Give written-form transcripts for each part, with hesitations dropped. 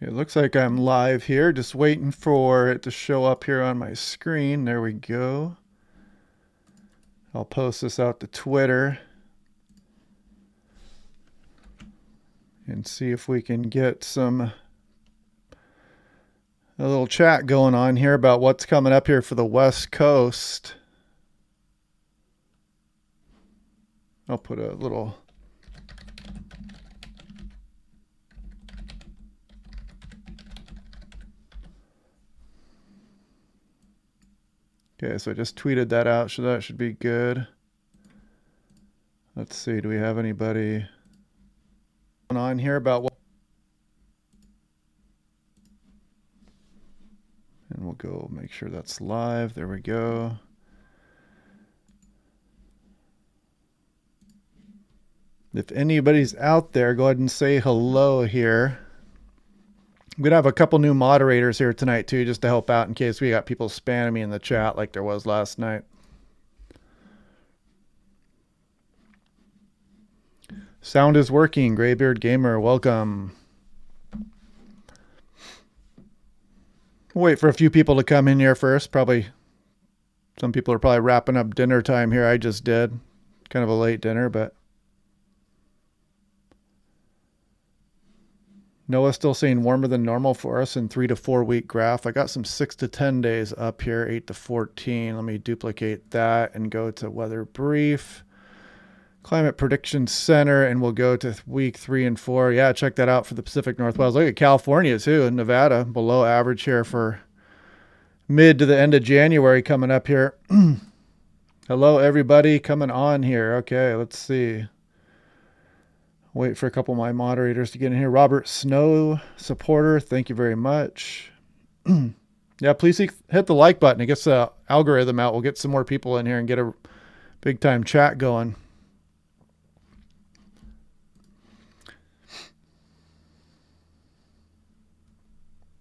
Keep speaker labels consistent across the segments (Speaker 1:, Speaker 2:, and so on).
Speaker 1: It looks like I'm live here, just waiting for it to show up here on my screen. There we go. I'll post this out to Twitter and see if we can get a little chat going on here about what's coming up here for the West Coast. I'll put a little Okay, so I just tweeted that out, so that should be good. Let's see, do we have anybody on here about what? And we'll go make sure that's live. There we go. If anybody's out there, go ahead and say hello here. I'm going to have a couple new moderators here tonight, too, just to help out in case we got people spamming me in the chat like there was last night. Sound is working. Graybeard Gamer, welcome. We'll wait for a few people to come in here first. Some people are probably wrapping up dinner time here. I just did. Kind of a late dinner, but Noah's still saying warmer than normal for us in 3 to 4 week graph. I got some 6 to 10 days up here, 8 to 14. Let me duplicate that and go to weather brief, climate prediction center, and we'll go to week 3 and 4. Yeah, check that out for the Pacific Northwest. Look at California too, and Nevada, below average here for mid to the end of January coming up here. Hello, everybody coming on here. Okay, let's see. Wait for a couple of my moderators to get in here. Robert Snow, supporter, thank you very much. Yeah, please hit the like button. It gets the algorithm out. We'll get some more people in here and get a big time chat going.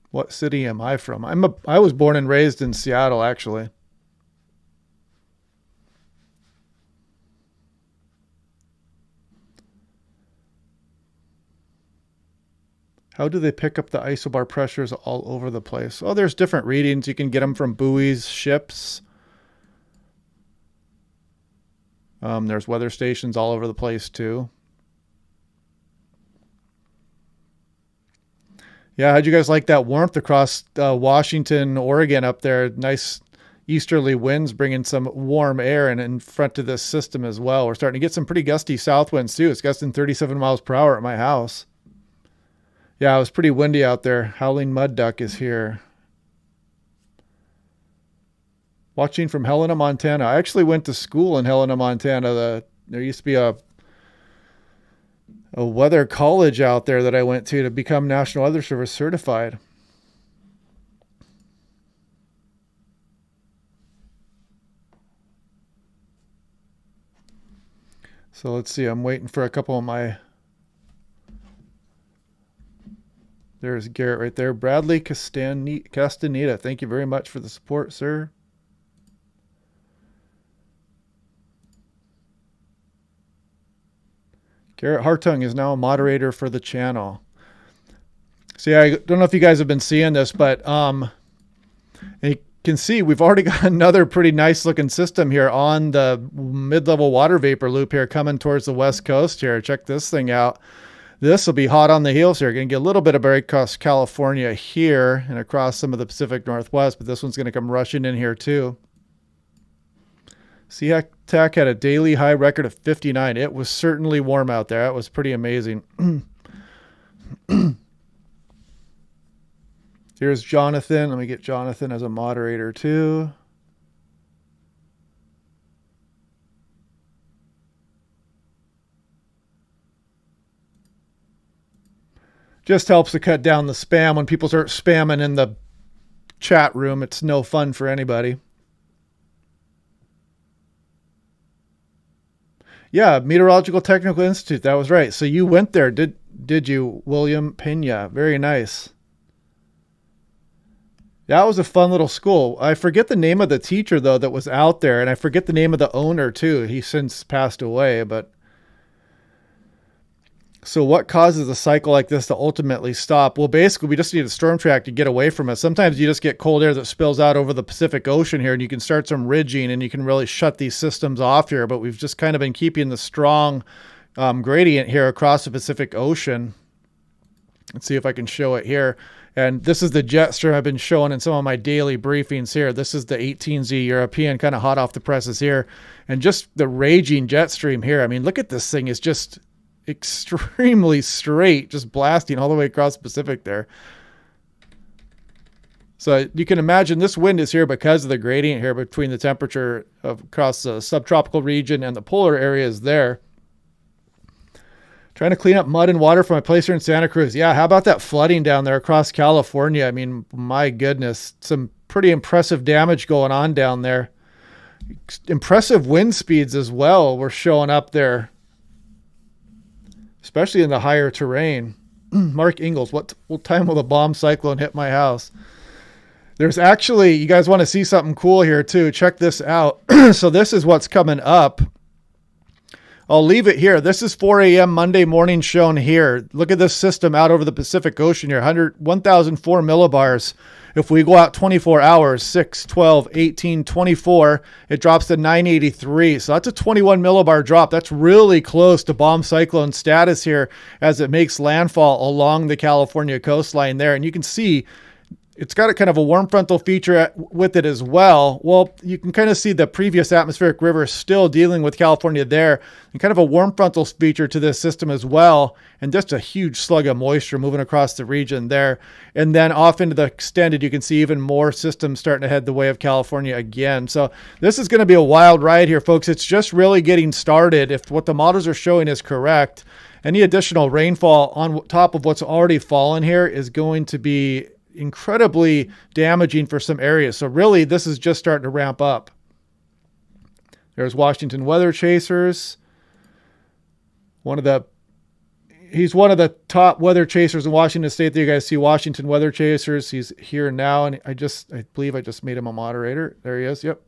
Speaker 1: What city am I from? I was born and raised in Seattle, actually. How do they pick up the isobar pressures all over the place? Oh, there's different readings. You can get them from buoys, ships. There's weather stations all over the place too. Yeah, how'd you guys like that warmth across Washington, Oregon up there? Nice easterly winds bringing some warm air in front of this system as well. We're starting to get some pretty gusty south winds too. It's gusting 37 miles per hour at my house. Yeah, it was pretty windy out there. Howling Mud Duck is here. Watching from Helena, Montana. I actually went to school in Helena, Montana. There used to be a weather college out there that I went to become National Weather Service certified. So let's see. I'm waiting for a couple of my... There's Garrett right there. Bradley Castaneda. Thank you very much for the support, sir. Garrett Hartung is now a moderator for the channel. See, I don't know if you guys have been seeing this, but you can see we've already got another pretty nice looking system here on the mid-level water vapor loop here coming towards the west coast here. Check this thing out. This will be hot on the heels here. Going to get a little bit of break across California here and across some of the Pacific Northwest, but this one's going to come rushing in here too. SeaTac had a daily high record of 59. It was certainly warm out there. That was pretty amazing. Here's Jonathan. Let me get Jonathan as a moderator too. Just helps to cut down the spam. When people start spamming in the chat room, it's no fun for anybody. Yeah, Meteorological Technical Institute. That was right. So you went there, did you, William Pena? Very nice. That was a fun little school. I forget the name of the teacher, though, that was out there, and I forget the name of the owner, too. He's since passed away, but So what causes a cycle like this to ultimately stop? Well, basically, we just need a storm track to get away from it. Sometimes you just get cold air that spills out over the Pacific Ocean here, and you can start some ridging, and you can really shut these systems off here. But we've just kind of been keeping the strong gradient here across the Pacific Ocean. Let's see if I can show it here. And this is the jet stream I've been showing in some of my daily briefings here. This is the 18Z European, kind of hot off the presses here. And just the raging jet stream here. I mean, look at this thing. It's just extremely straight, just blasting all the way across the Pacific there. So you can imagine this wind is here because of the gradient here between the temperature across the subtropical region and the polar areas there. Trying to clean up mud and water from my place here in Santa Cruz. Yeah, how about that flooding down there across California? I mean, my goodness, some pretty impressive damage going on down there. Impressive wind speeds as well were showing up there, especially in the higher terrain. Mark Ingalls, what time will the bomb cyclone hit my house? There's actually, you guys want to see something cool here too. Check this out. So this is what's coming up. I'll leave it here. This is 4 a.m. Monday morning shown here. Look at this system out over the Pacific Ocean here, 1,004 millibars. If we go out 24 hours, 6, 12, 18, 24, it drops to 983. So that's a 21 millibar drop. That's really close to bomb cyclone status here as it makes landfall along the California coastline there. And you can see it's got a kind of a warm frontal feature with it as well. Well, you can kind of see the previous atmospheric river still dealing with California there, and kind of a warm frontal feature to this system as well. And just a huge slug of moisture moving across the region there. And then off into the extended, you can see even more systems starting to head the way of California again. So this is going to be a wild ride here, folks. It's just really getting started. If what the models are showing is correct, any additional rainfall on top of what's already fallen here is going to be incredibly damaging for some areas. So really, this is just starting to ramp up. There's Washington Weather Chasers. He's one of the top weather chasers in Washington State. There you guys see Washington Weather Chasers. He's here now, and I believe I just made him a moderator. There he is. Yep.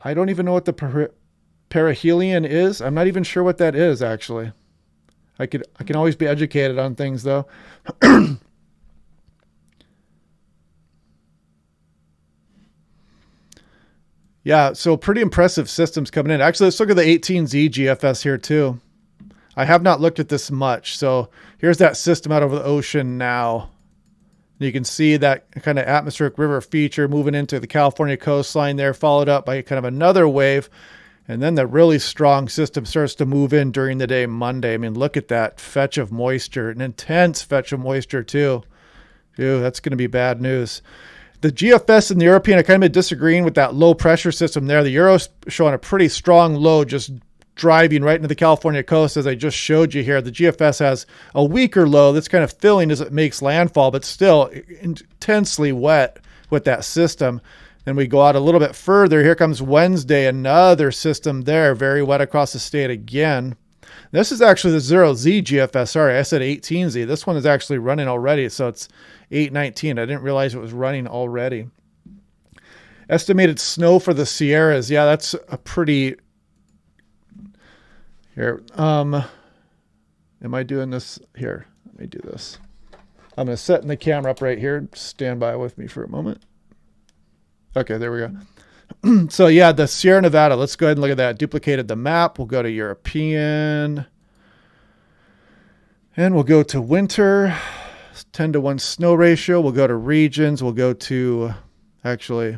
Speaker 1: I don't even know what the perihelion is. I'm not even sure what that is, actually. I can always be educated on things, though. Yeah, so pretty impressive systems coming in. Actually, let's look at the 18Z GFS here, too. I have not looked at this much. So here's that system out over the ocean now. You can see that kind of atmospheric river feature moving into the California coastline there, followed up by kind of another wave. And then the really strong system starts to move in during the day Monday. I mean, look at that fetch of moisture, an intense fetch of moisture too. Ew, that's going to be bad news. The GFS and the European are kind of disagreeing with that low pressure system there. The Euro's showing a pretty strong low just driving right into the California coast, as I just showed you here. The GFS has a weaker low that's kind of filling as it makes landfall, but still intensely wet with that system. Then we go out a little bit further. Here comes Wednesday, another system there, very wet across the state again. This is actually the 0Z GFS. Sorry, I said 18Z. This one is actually running already, so it's 819. I didn't realize it was running already. Estimated snow for the Sierras. Yeah, that's a pretty... Here, am I doing this? Here, let me do this. I'm going to set the camera up right here. Stand by with me for a moment. Okay, there we go. So yeah, the Sierra Nevada, let's go ahead and look at that. Duplicated the map. We'll go to European. And we'll go to winter. 10-to-1 snow ratio. We'll go to regions. We'll go to, actually,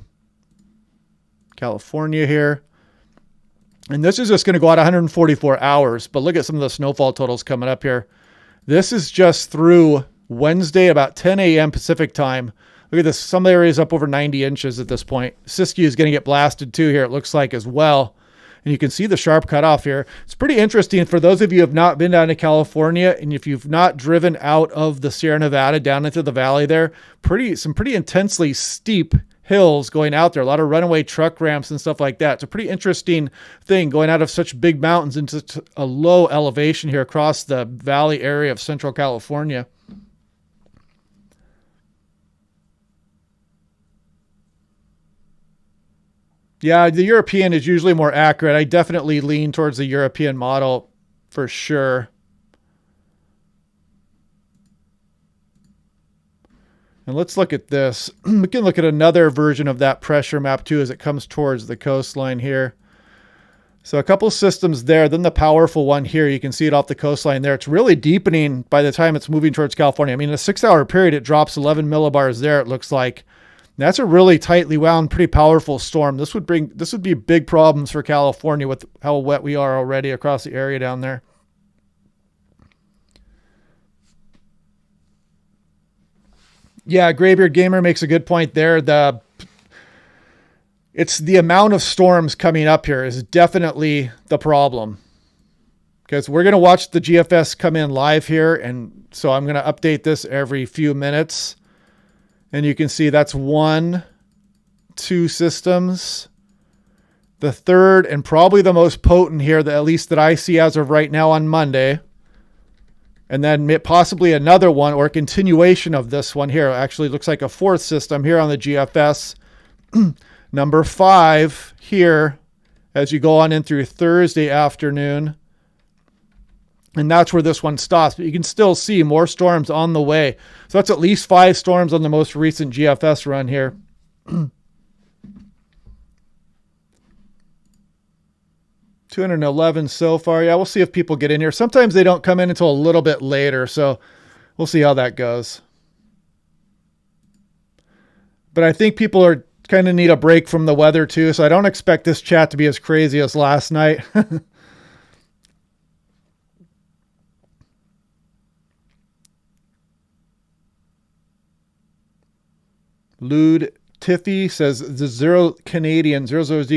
Speaker 1: California here. And this is just going to go out 144 hours. But look at some of the snowfall totals coming up here. This is just through Wednesday, about 10 a.m. Pacific time. Look at this. Some areas up over 90 inches at this point. Siskiyou is going to get blasted too here, it looks like, as well. And you can see the sharp cutoff here. It's pretty interesting for those of you who have not been down to California, and if you've not driven out of the Sierra Nevada down into the valley there, some pretty intensely steep hills going out there. A lot of runaway truck ramps and stuff like that. It's a pretty interesting thing going out of such big mountains into a low elevation here across the valley area of Central California. Yeah, the European is usually more accurate. I definitely lean towards the European model for sure. And let's look at this. We can look at another version of that pressure map too as it comes towards the coastline here. So a couple systems there, then the powerful one here. You can see it off the coastline there. It's really deepening by the time it's moving towards California. I mean, in a 6-hour period, it drops 11 millibars there, it looks like. That's a really tightly wound, pretty powerful storm. This would be big problems for California with how wet we are already across the area down there. Yeah, Graybeard Gamer makes a good point there. It's the amount of storms coming up here is definitely the problem. Because we're going to watch the GFS come in live here, and so I'm going to update this every few minutes. And you can see that's 1, 2 systems. The third and probably the most potent here, at least that I see as of right now on Monday. And then possibly another one or a continuation of this one here. Actually looks like a fourth system here on the GFS. Number 5 here as you go on in through Thursday afternoon. And that's where this one stops. But you can still see more storms on the way. So that's at least 5 storms on the most recent GFS run here. 211 so far. Yeah, we'll see if people get in here. Sometimes they don't come in until a little bit later. So we'll see how that goes. But I think people are kind of need a break from the weather too. So I don't expect this chat to be as crazy as last night. Lude Tiffy says the 00Z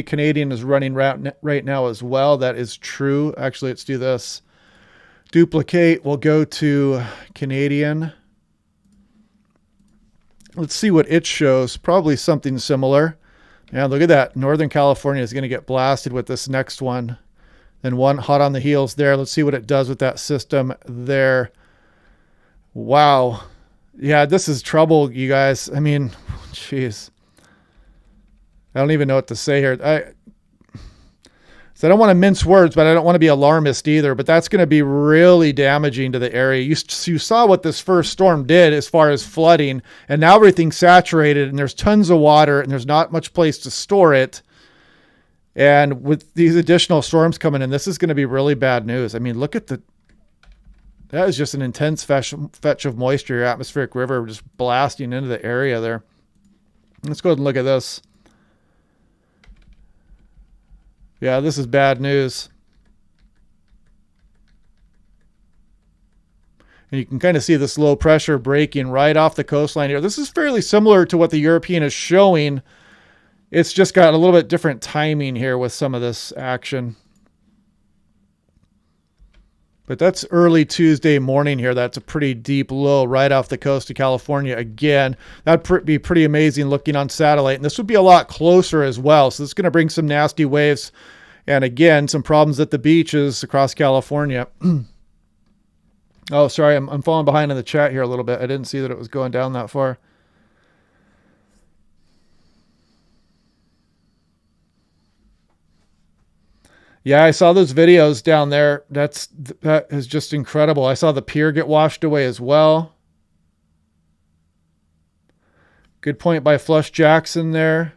Speaker 1: Canadian is running right now as well. That is true. Actually, let's do this. Duplicate. We'll go to Canadian. Let's see what it shows. Probably something similar. Yeah, look at that. Northern California is going to get blasted with this next one. Then one hot on the heels there. Let's see what it does with that system there. Wow. Yeah, this is trouble, you guys. I mean, jeez. I don't even know what to say here. I don't want to mince words, but I don't want to be alarmist either. But that's going to be really damaging to the area. You saw what this first storm did as far as flooding, and now everything's saturated, and there's tons of water, and there's not much place to store it. And with these additional storms coming in, this is going to be really bad news. I mean, look at that is just an intense fetch of moisture. Your atmospheric river just blasting into the area there. Let's go ahead and look at this. Yeah, this is bad news. And you can kind of see this low pressure breaking right off the coastline here. This is fairly similar to what the European is showing. It's just got a little bit different timing here with some of this action. But that's early Tuesday morning here. That's a pretty deep low right off the coast of California again. That'd be pretty amazing looking on satellite. And this would be a lot closer as well. So this is going to bring some nasty waves. And again, some problems at the beaches across California. Oh, sorry. I'm falling behind in the chat here a little bit. I didn't see that it was going down that far. Yeah, I saw those videos down there. That is just incredible. I saw the pier get washed away as well. Good point by Flush Jackson there.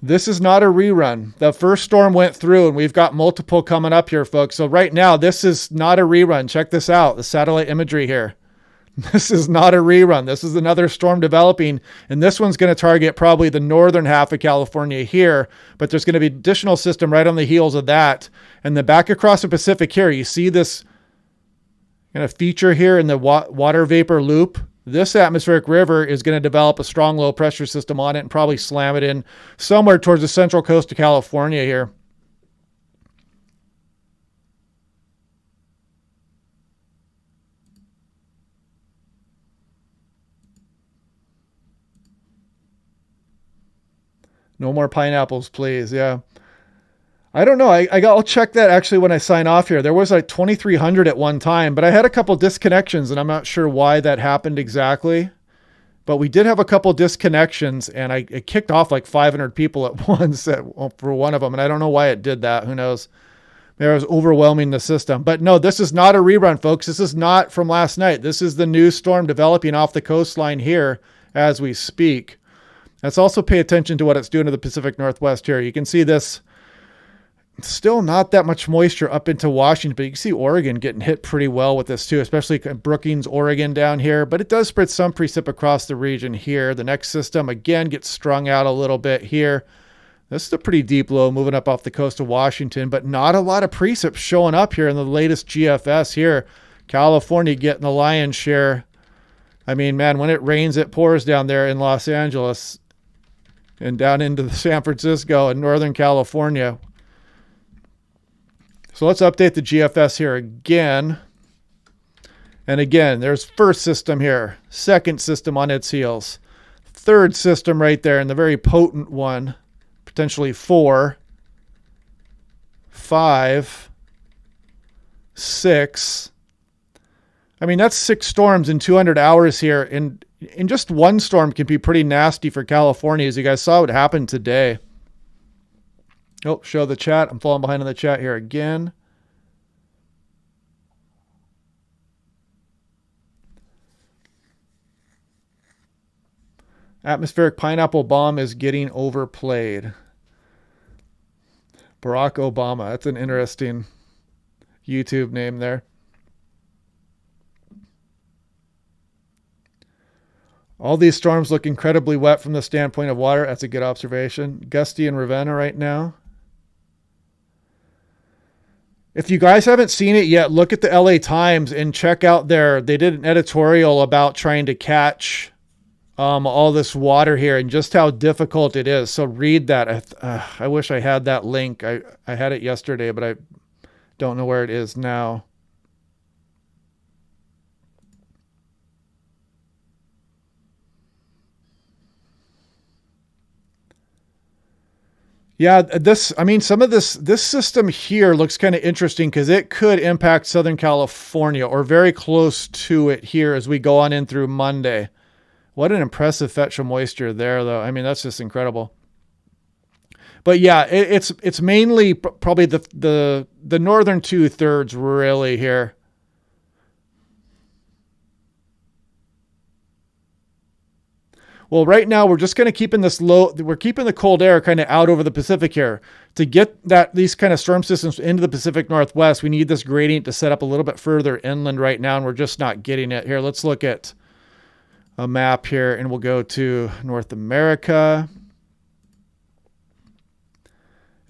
Speaker 1: This is not a rerun. The first storm went through, and we've got multiple coming up here, folks. So right now, this is not a rerun. Check this out, the satellite imagery here. This is not a rerun. This is another storm developing, and this one's going to target probably the northern half of California here, but there's going to be additional system right on the heels of that. And then back across the Pacific here, you see this kind of feature here in the water vapor loop. This atmospheric river is going to develop a strong low pressure system on it and probably slam it in somewhere towards the central coast of California here. No more pineapples, please. Yeah. I don't know. I'll check that actually when I sign off here. There was like 2,300 at one time, but I had a couple disconnections and I'm not sure why that happened exactly. But we did have a couple disconnections and it kicked off like 500 people at once for one of them. And I don't know why it did that. Who knows? Maybe I was overwhelming the system. But no, this is not a rerun, folks. This is not from last night. This is the new storm developing off the coastline here as we speak. Let's also pay attention to what it's doing to the Pacific Northwest here. You can see this. Still not that much moisture up into Washington, but you can see Oregon getting hit pretty well with this too, especially Brookings, Oregon down here. But it does spread some precip across the region here. The next system, again, gets strung out a little bit here. This is a pretty deep low moving up off the coast of Washington, but not a lot of precip showing up here in the latest GFS here. California getting the lion's share. I mean, man, when it rains, it pours down there in Los Angeles and down into San Francisco and Northern California. So let's update the GFS here again. And again, there's first system here, second system on its heels, third system right there, and the very potent one, potentially 4, 5, 6. I mean, that's 6 storms in 200 hours here. And just one storm can be pretty nasty for California, as you guys saw what happened today. Oh, show the chat. I'm falling behind on the chat here again. Atmospheric pineapple bomb is getting overplayed. Barack Obama. That's an interesting YouTube name there. All these storms look incredibly wet from the standpoint of water. That's a good observation. Gusty in Ravenna right now. If you guys haven't seen it yet, look at the LA Times and check out they did an editorial about trying to catch all this water here and just how difficult it is. So read that. I wish I had that link. I had it yesterday, but I don't know where it is now. Yeah, some of this system here looks kind of interesting because it could impact Southern California or very close to it here as we go on in through Monday. What an impressive fetch of moisture there, though. I mean, that's just incredible. But yeah, it's mainly probably the northern 2/3 really here. Well, right now we're just kind of keeping this low. We're keeping the cold air kind of out over the Pacific here. To get these kind of storm systems into the Pacific Northwest, we need this gradient to set up a little bit further inland right now, and we're just not getting it here. Let's look at a map here, and we'll go to North America.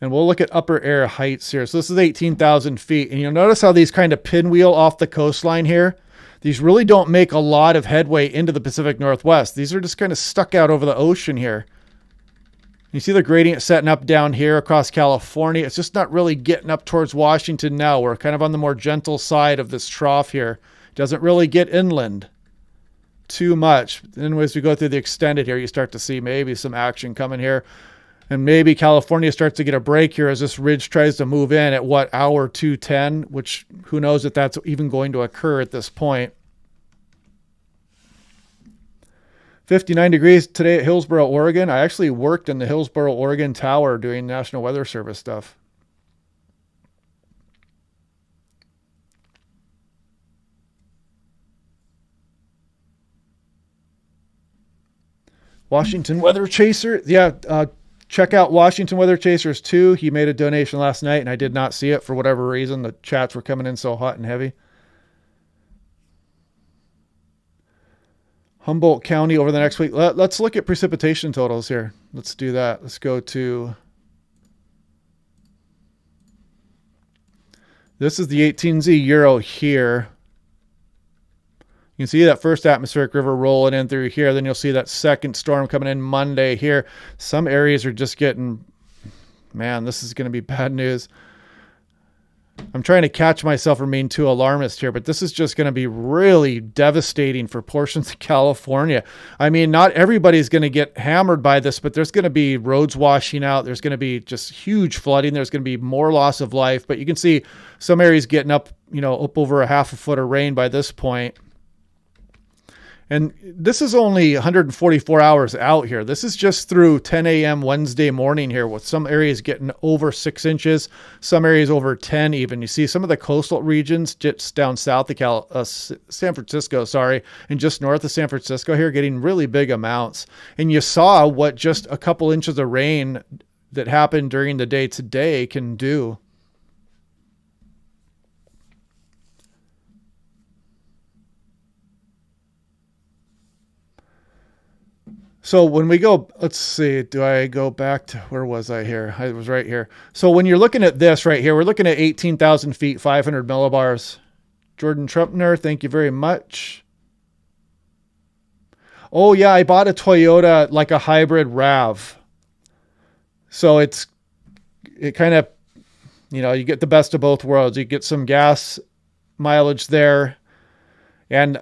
Speaker 1: And we'll look at upper air heights here. So this is 18,000 feet. And you'll notice how these kind of pinwheel off the coastline here, these really don't make a lot of headway into the Pacific Northwest. These are just kind of stuck out over the ocean here. You see the gradient setting up down here across California. It's just not really getting up towards Washington now. We're kind of on the more gentle side of this trough here. It doesn't really get inland too much. Then as we go through the extended here, you start to see maybe some action coming here. And maybe California starts to get a break here as this ridge tries to move in at hour 210, which who knows if that's even going to occur at this point. 59 degrees today at Hillsboro, Oregon. I actually worked in the Hillsboro, Oregon Tower doing National Weather Service stuff. Washington Weather Chaser. Yeah, check out Washington Weather Chasers 2. He made a donation last night, and I did not see it for whatever reason. The chats were coming in so hot and heavy. Humboldt County over the next week. Let's look at precipitation totals here. Let's do that. Let's go to... This is the 18Z Euro here. You can see that first atmospheric river rolling in through here. Then you'll see that second storm coming in Monday here. Some areas are just getting, man, this is going to be bad news. I'm trying to catch myself from being too alarmist here, but this is just going to be really devastating for portions of California. I mean, not everybody's going to get hammered by this, but there's going to be roads washing out. There's going to be just huge flooding. There's going to be more loss of life, but you can see some areas getting up, up over a half a foot of rain by this point. And this is only 144 hours out here. This is just through 10 a.m. Wednesday morning here, with some areas getting over 6 inches, some areas over 10 even. You see some of the coastal regions just down south of San Francisco, and just north of San Francisco here getting really big amounts. And you saw what just a couple inches of rain that happened during the day today can do. So when we go, let's see, do I go back to, where was I here? I was right here. So when you're looking at this right here, we're looking at 18,000 feet, 500 millibars. Jordan Trumpner, thank you very much. Oh yeah, I bought a Toyota, like a hybrid RAV. So it kind of, you get the best of both worlds. You get some gas mileage there. And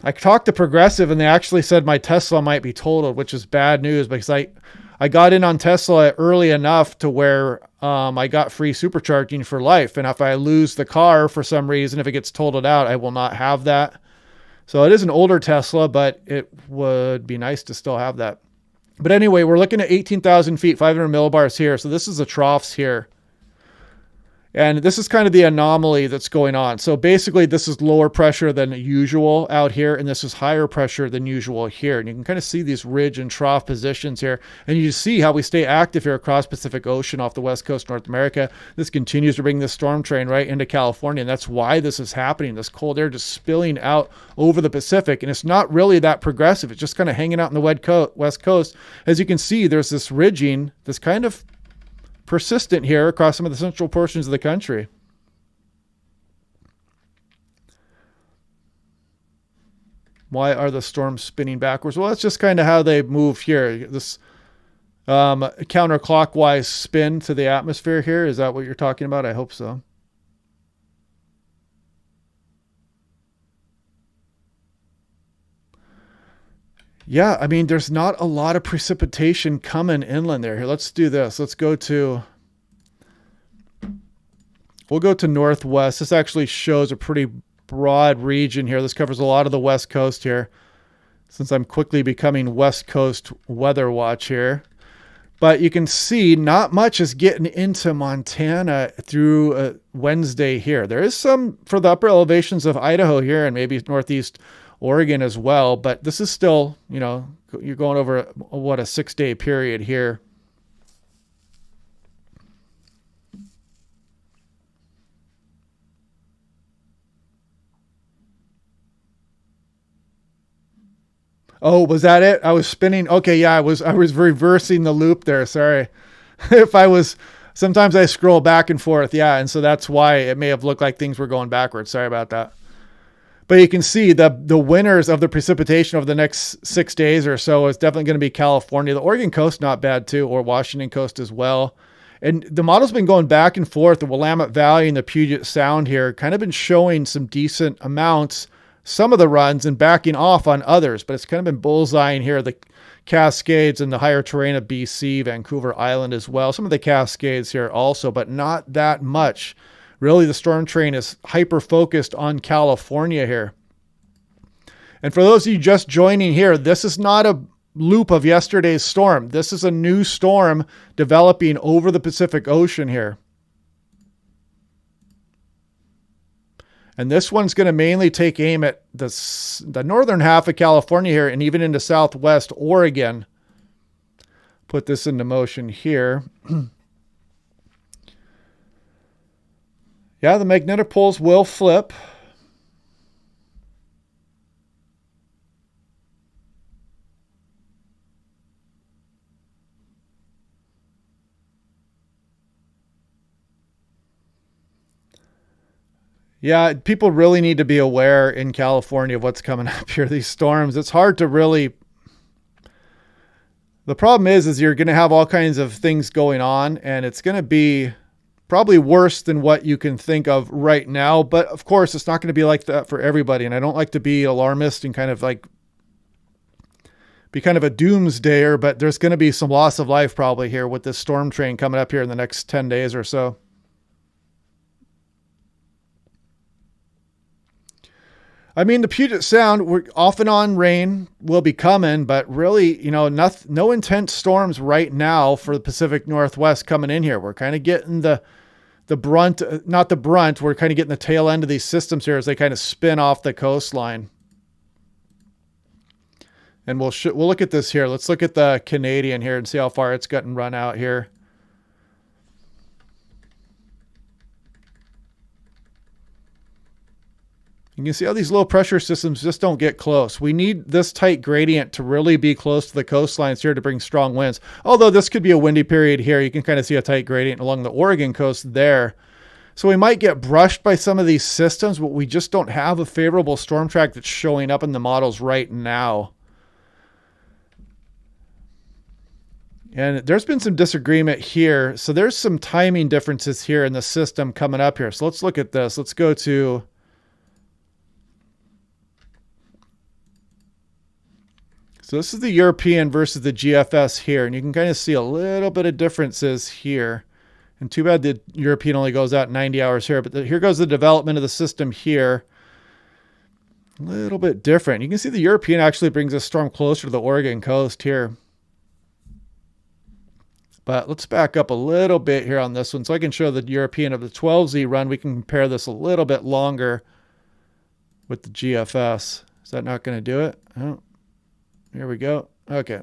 Speaker 1: I talked to Progressive, and they actually said my Tesla might be totaled, which is bad news, because I got in on Tesla early enough to where I got free supercharging for life. And if I lose the car for some reason, if it gets totaled out, I will not have that. So it is an older Tesla, but it would be nice to still have that. But anyway, we're looking at 18,000 feet, 500 millibars here. So this is the troughs here. And this is kind of the anomaly that's going on. So basically this is lower pressure than usual out here, and this is higher pressure than usual here. And you can kind of see these ridge and trough positions here. And you see how we stay active here across Pacific Ocean off the west coast of North America. This continues to bring this storm train right into California. And that's why this is happening. This cold air just spilling out over the Pacific. And it's not really that progressive. It's just kind of hanging out in the west coast. As you can see, there's this ridging, this kind of persistent here across some of the central portions of the country. Why are the storms spinning backwards? Well, that's just kind of how they move here. This counterclockwise spin to the atmosphere here. Is that what you're talking about? I hope so. Yeah, I mean, there's not a lot of precipitation coming inland there. Here, let's do this. We'll go to northwest. This actually shows a pretty broad region here. This covers a lot of the west coast here, since I'm quickly becoming West Coast weather watch here. But you can see not much is getting into Montana through Wednesday here. There is some for the upper elevations of Idaho here and maybe northeast Oregon as well, but this is still, you're going over a 6-day period here. Oh, was that it? I was spinning. Okay. Yeah, I was reversing the loop there. Sorry. Sometimes I scroll back and forth. Yeah. And so that's why it may have looked like things were going backwards. Sorry about that. But you can see the winners of the precipitation over the next 6 days or so is definitely going to be California. The Oregon coast, not bad too, or Washington coast as well. And the model's been going back and forth. The Willamette Valley and the Puget Sound here kind of been showing some decent amounts, some of the runs, and backing off on others. But it's kind of been bullseyeing here, the Cascades and the higher terrain of BC, Vancouver Island as well. Some of the Cascades here also, but not that much. Really, the storm train is hyper-focused on California here. And for those of you just joining here, this is not a loop of yesterday's storm. This is a new storm developing over the Pacific Ocean here. And this one's going to mainly take aim at the northern half of California here and even into southwest Oregon. Put this into motion here. Yeah, the magnetic poles will flip. Yeah, people really need to be aware in California of what's coming up here, these storms. It's hard to really... The problem is you're going to have all kinds of things going on, and it's going to be Probably worse than what you can think of right now. But of course, it's not going to be like that for everybody. And I don't like to be alarmist and kind of like be kind of a doomsdayer, but there's going to be some loss of life probably here with this storm train coming up here in the next 10 days or so. I mean, the Puget Sound, we're off and on rain will be coming, but really, you know, no intense storms right now for the Pacific Northwest coming in here. We're kind of getting the brunt, not the brunt, we're kind of getting the tail end of these systems here as they kind of spin off the coastline. And we'll look at this here. Let's look at the Canadian here and see how far it's gotten run out here. You can see how these low pressure systems just don't get close. We need this tight gradient to really be close to the coastlines here to bring strong winds. Although this could be a windy period here. You can kind of see a tight gradient along the Oregon coast there. So we might get brushed by some of these systems, but we just don't have a favorable storm track that's showing up in the models right now. And there's been some disagreement here. So there's some timing differences here in the system coming up here. So let's look at this. Let's go to... So this is the European versus the GFS here. And you can kind of see a little bit of differences here. And too bad the European only goes out 90 hours here. But here goes the development of the system here. A little bit different. You can see the European actually brings a storm closer to the Oregon coast here. But let's back up a little bit here on this one so I can show the European of the 12Z run. We can compare this a little bit longer with the GFS. Is that not going to do it? Oh, here we go. Okay.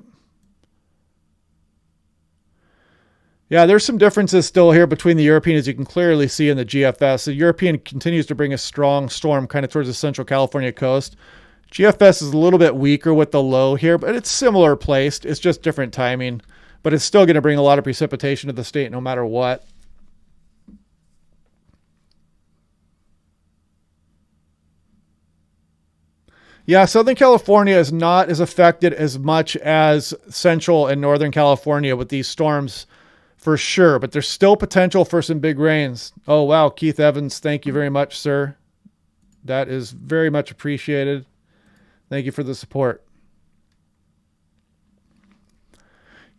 Speaker 1: Yeah, there's some differences still here between the European, as you can clearly see in the GFS. The European continues to bring a strong storm kind of towards the central California coast. GFS is a little bit weaker with the low here, but it's similar placed. It's just different timing. But it's still going to bring a lot of precipitation to the state no matter what. Yeah, Southern California is not as affected as much as Central and Northern California with these storms for sure. But there's still potential for some big rains. Oh, wow. Keith Evans, thank you very much, sir. That is very much appreciated. Thank you for the support.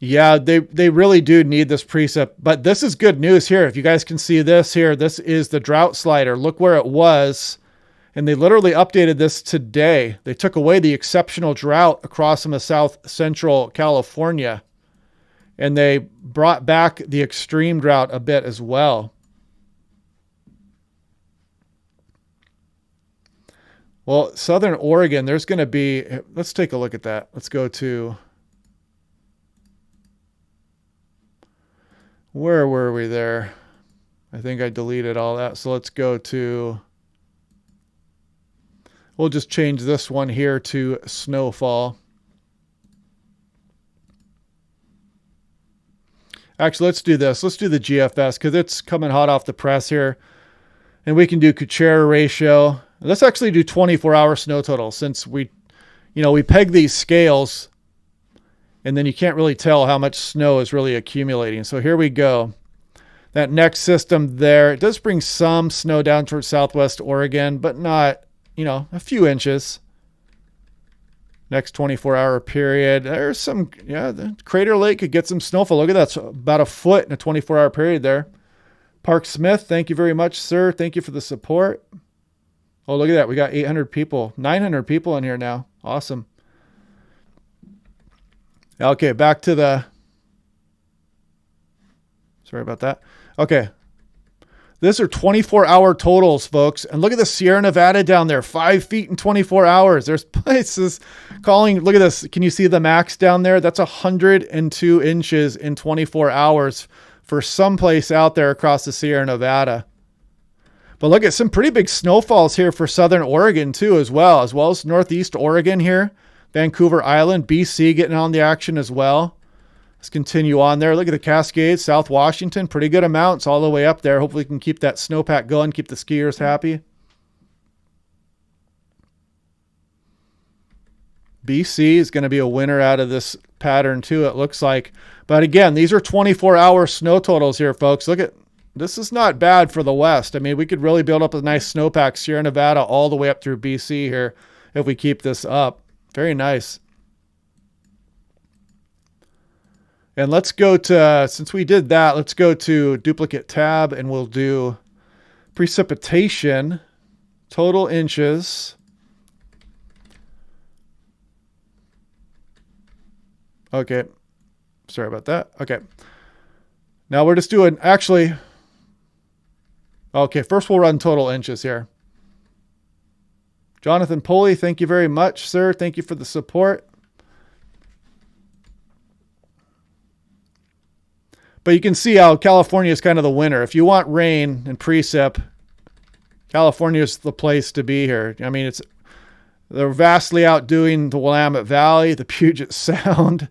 Speaker 1: Yeah, they really do need this precip, but this is good news here. If you guys can see this here, this is the drought slider. Look where it was, and they literally updated this today. They took away the exceptional drought across some of South Central California, and they brought back the extreme drought a bit as well. Well, Southern Oregon, there's going to be, let's take a look at that. Let's go to... Where were we there? I think I deleted all that. So let's go to, we'll just change this one here to Snowfall. Actually, let's do this. Let's do the GFS because it's coming hot off the press here. And we can do Kuchera ratio. Let's actually do 24-hour snow total since we peg these scales. And then you can't really tell how much snow is really accumulating. So here we go. That next system there, it does bring some snow down towards southwest Oregon, but not, a few inches. Next 24-hour period. There's some, the Crater Lake could get some snowfall. Look at that. It's about a foot in a 24-hour period there. Park Smith, thank you very much, sir. Thank you for the support. Oh, look at that. We got 800 people, 900 people in here now. Awesome. Okay, back to the... Sorry about that. Okay. These are 24-hour totals, folks. And look at the Sierra Nevada down there. 5 feet in 24 hours. There's places calling... Look at this. Can you see the max down there? That's 102 inches in 24 hours for some place out there across the Sierra Nevada. But look at some pretty big snowfalls here for Southern Oregon, too, as well as Northeast Oregon here. Vancouver Island, BC getting on the action as well. Let's continue on there. Look at the Cascades, South Washington. Pretty good amounts all the way up there. Hopefully we can keep that snowpack going, keep the skiers happy. BC is going to be a winner out of this pattern too, it looks like. But again, these are 24-hour snow totals here, folks. Look at this is not bad for the West. I mean, we could really build up a nice snowpack, Sierra Nevada, all the way up through BC here if we keep this up. Very nice. And let's go to, since we did that, let's go to duplicate tab and we'll do precipitation, total inches. Okay. Sorry about that. Okay. Now we're just doing, actually, okay, first we'll run total inches here. Jonathan Poley, thank you very much, sir. Thank you for the support. But you can see how California is kind of the winner. If you want rain and precip, California is the place to be here. I mean, they're vastly outdoing the Willamette Valley, the Puget Sound.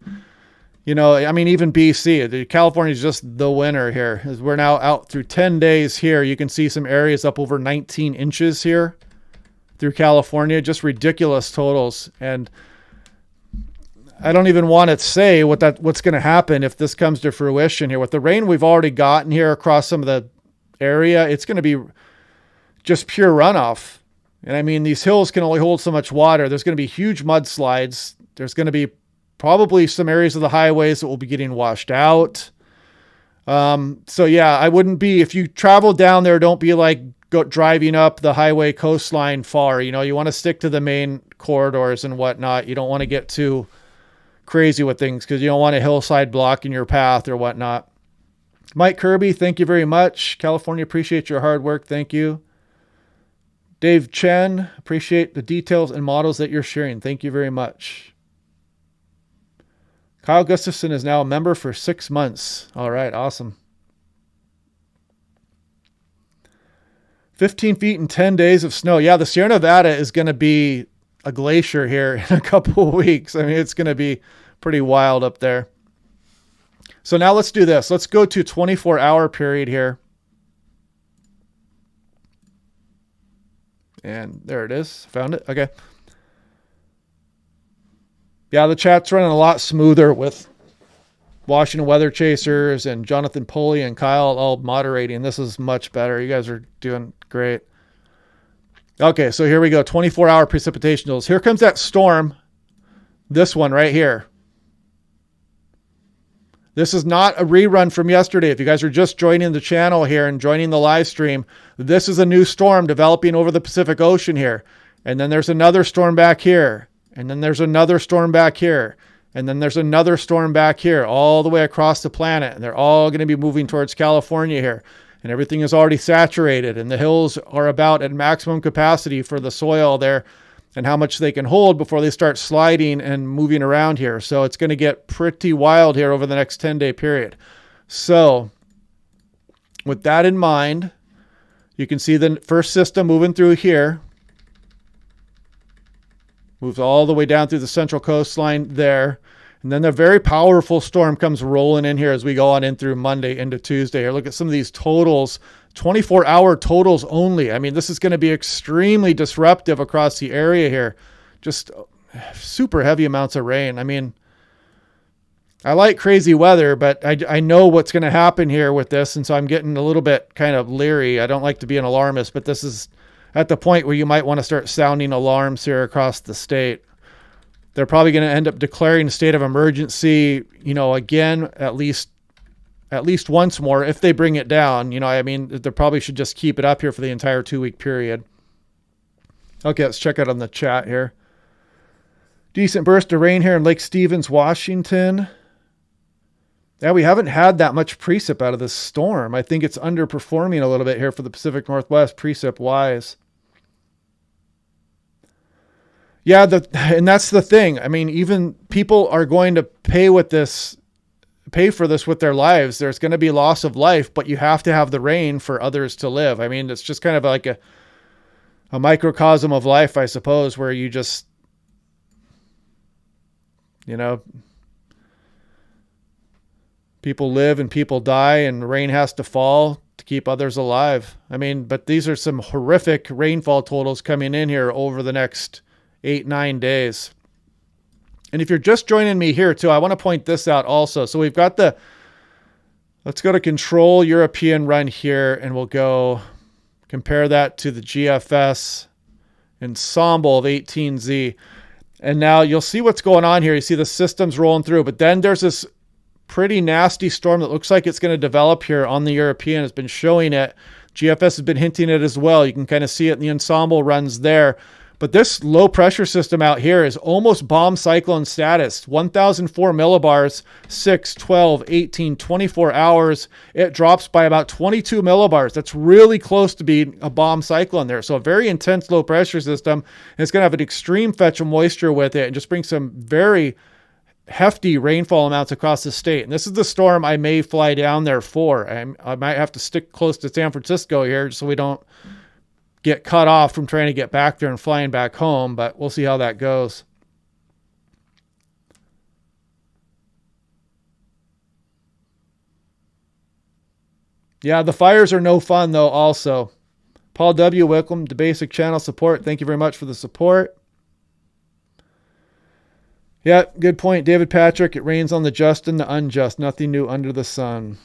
Speaker 1: You know, I mean, even BC. California is just the winner here. As we're now out through 10 days here, you can see some areas up over 19 inches here through California. Just ridiculous totals. And I don't even want to say what's going to happen if this comes to fruition here. With the rain we've already gotten here across some of the area, it's going to be just pure runoff. And I mean, these hills can only hold so much water. There's going to be huge mudslides. There's going to be probably some areas of the highways that will be getting washed out. So yeah, I wouldn't be, if you travel down there, don't be like driving up the highway coastline far. You know, you want to stick to the main corridors and whatnot. You don't want to get too crazy with things because you don't want a hillside blocking your path or whatnot. Mike Kirby, thank you very much. California, appreciate your hard work. Thank you. Dave Chen, appreciate the details and models that you're sharing. Thank you very much. Kyle Gustafson is now a member for 6 months. All right, awesome. 15 feet in 10 days of snow. Yeah, the Sierra Nevada is going to be a glacier here in a couple of weeks. I mean, it's going to be pretty wild up there. So now let's do this. Let's go to 24-hour period here. And there it is. Found it. Okay. Yeah, the chat's running a lot smoother with Washington Weather Chasers and Jonathan Poley and Kyle all moderating. This is much better. You guys are doing great. Okay, so here we go. 24-hour precipitation totals. Here comes that storm. This one right here. This is not a rerun from yesterday. If you guys are just joining the channel here and joining the live stream, this is a new storm developing over the Pacific Ocean here. And then there's another storm back here. And then there's another storm back here. And then there's another storm back here, all the way across the planet. And they're all going to be moving towards California here. And everything is already saturated. And the hills are about at maximum capacity for the soil there and how much they can hold before they start sliding and moving around here. So it's going to get pretty wild here over the next 10-day period. So with that in mind, you can see the first system moving through here. Moves all the way down through the central coastline there. And then the very powerful storm comes rolling in here as we go on in through Monday into Tuesday. Here, look at some of these totals, 24-hour totals only. I mean, this is going to be extremely disruptive across the area here. Just super heavy amounts of rain. I mean, I like crazy weather, but I know what's going to happen here with this. And so I'm getting a little bit kind of leery. I don't like to be an alarmist, but this is at the point where you might want to start sounding alarms here across the state. They're probably going to end up declaring a state of emergency, you know, again, at least once more if they bring it down. You know, I mean, they probably should just keep it up here for the entire 2-week period. Okay, let's check out on the chat here. Decent burst of rain here in Lake Stevens, Washington. Yeah, we haven't had that much precip out of this storm. I think it's underperforming a little bit here for the Pacific Northwest precip-wise. Yeah, and that's the thing. I mean, even people are going to pay for this with their lives. There's going to be loss of life, but you have to have the rain for others to live. I mean, it's just kind of like a microcosm of life, I suppose, where you just, you know, people live and people die and rain has to fall to keep others alive. I mean, but these are some horrific rainfall totals coming in here over the next 8-9 days. And if you're just joining me here too, I want to point this out also. So we've got the Let's go to control European run here, and we'll go compare that to the GFS ensemble of 18Z. And now you'll see what's going on here. You see the systems rolling through, but then there's this pretty nasty storm that looks like it's going to develop here on the European. It's been showing it. GFS has been hinting it as well. You can kind of see it in the ensemble runs there. But this low pressure system out here is almost bomb cyclone status. 1,004 millibars, 6, 12, 18, 24 hours. It drops by about 22 millibars. That's really close to being a bomb cyclone there. So a very intense low pressure system. And it's going to have an extreme fetch of moisture with it and just bring some very hefty rainfall amounts across the state. And this is the storm I may fly down there for. I might have to stick close to San Francisco here so we don't get cut off from trying to get back there and flying back home, but we'll see how that goes. Yeah, the fires are no fun though also. Paul W., welcome to Basic Channel Support. Thank you very much for the support. Yeah, good point, David Patrick. It rains on the just and the unjust. Nothing new under the sun.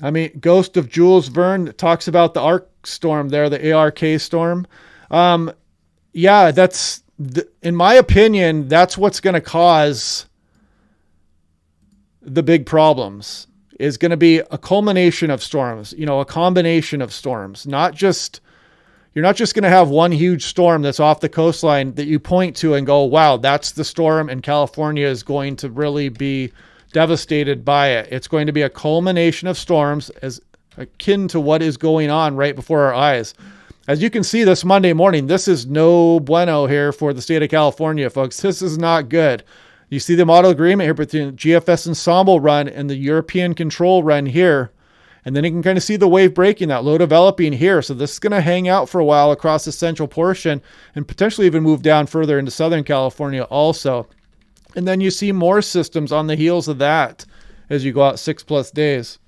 Speaker 1: I mean, Ghost of Jules Verne talks about the ARK storm there, the ARK storm. Yeah, in my opinion, that's what's going to cause the big problems. Is going to be a culmination of storms, a combination of storms. You're not just going to have one huge storm that's off the coastline that you point to and go, wow, that's the storm, and California is going to really be devastated by it. It's going to be a culmination of storms as akin to what is going on right before our eyes. As you can see this Monday morning, this is no bueno here for the state of California, folks. This is not good. You see the model agreement here between the GFS ensemble run and the European control run here. And then you can kind of see the wave breaking, that low developing here. So this is going to hang out for a while across the central portion and potentially even move down further into Southern California also. And then you see more systems on the heels of that as you go out 6+ days.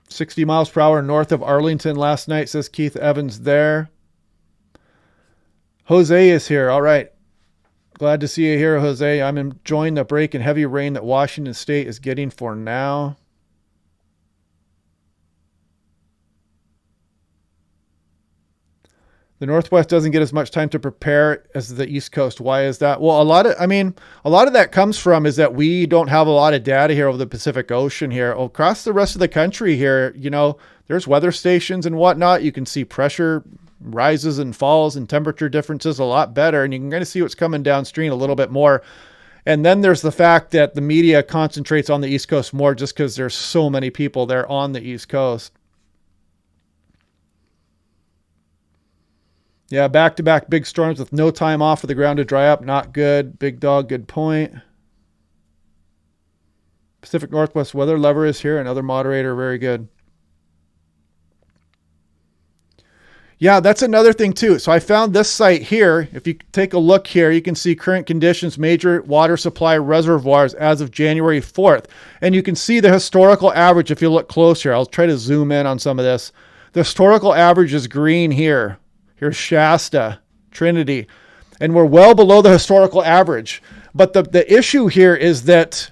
Speaker 1: "60 miles per hour north of Arlington last night," says Keith Evans there. Jose is here. All right. Glad to see you here, Jose. I'm enjoying the break in heavy rain that Washington State is getting for now. The Northwest doesn't get as much time to prepare as the East Coast. Why is that? Well, a lot of that comes from is that we don't have a lot of data here over the Pacific Ocean here. Across the rest of the country here, there's weather stations and whatnot. You can see pressure rises and falls and temperature differences a lot better. And you can kind of see what's coming downstream a little bit more. And then there's the fact that the media concentrates on the East Coast more just because there's so many people there on the East Coast. Yeah, back-to-back big storms with no time off for the ground to dry up. Not good. Big dog, good point. Pacific Northwest weather lever is here. Another moderator, very good. Yeah, that's another thing too. So I found this site here. If you take a look here, you can see current conditions, major water supply reservoirs as of January 4th. And you can see the historical average if you look closer. I'll try to zoom in on some of this. The historical average is green here. Here's Shasta, Trinity, and we're well below the historical average. But the issue here is that,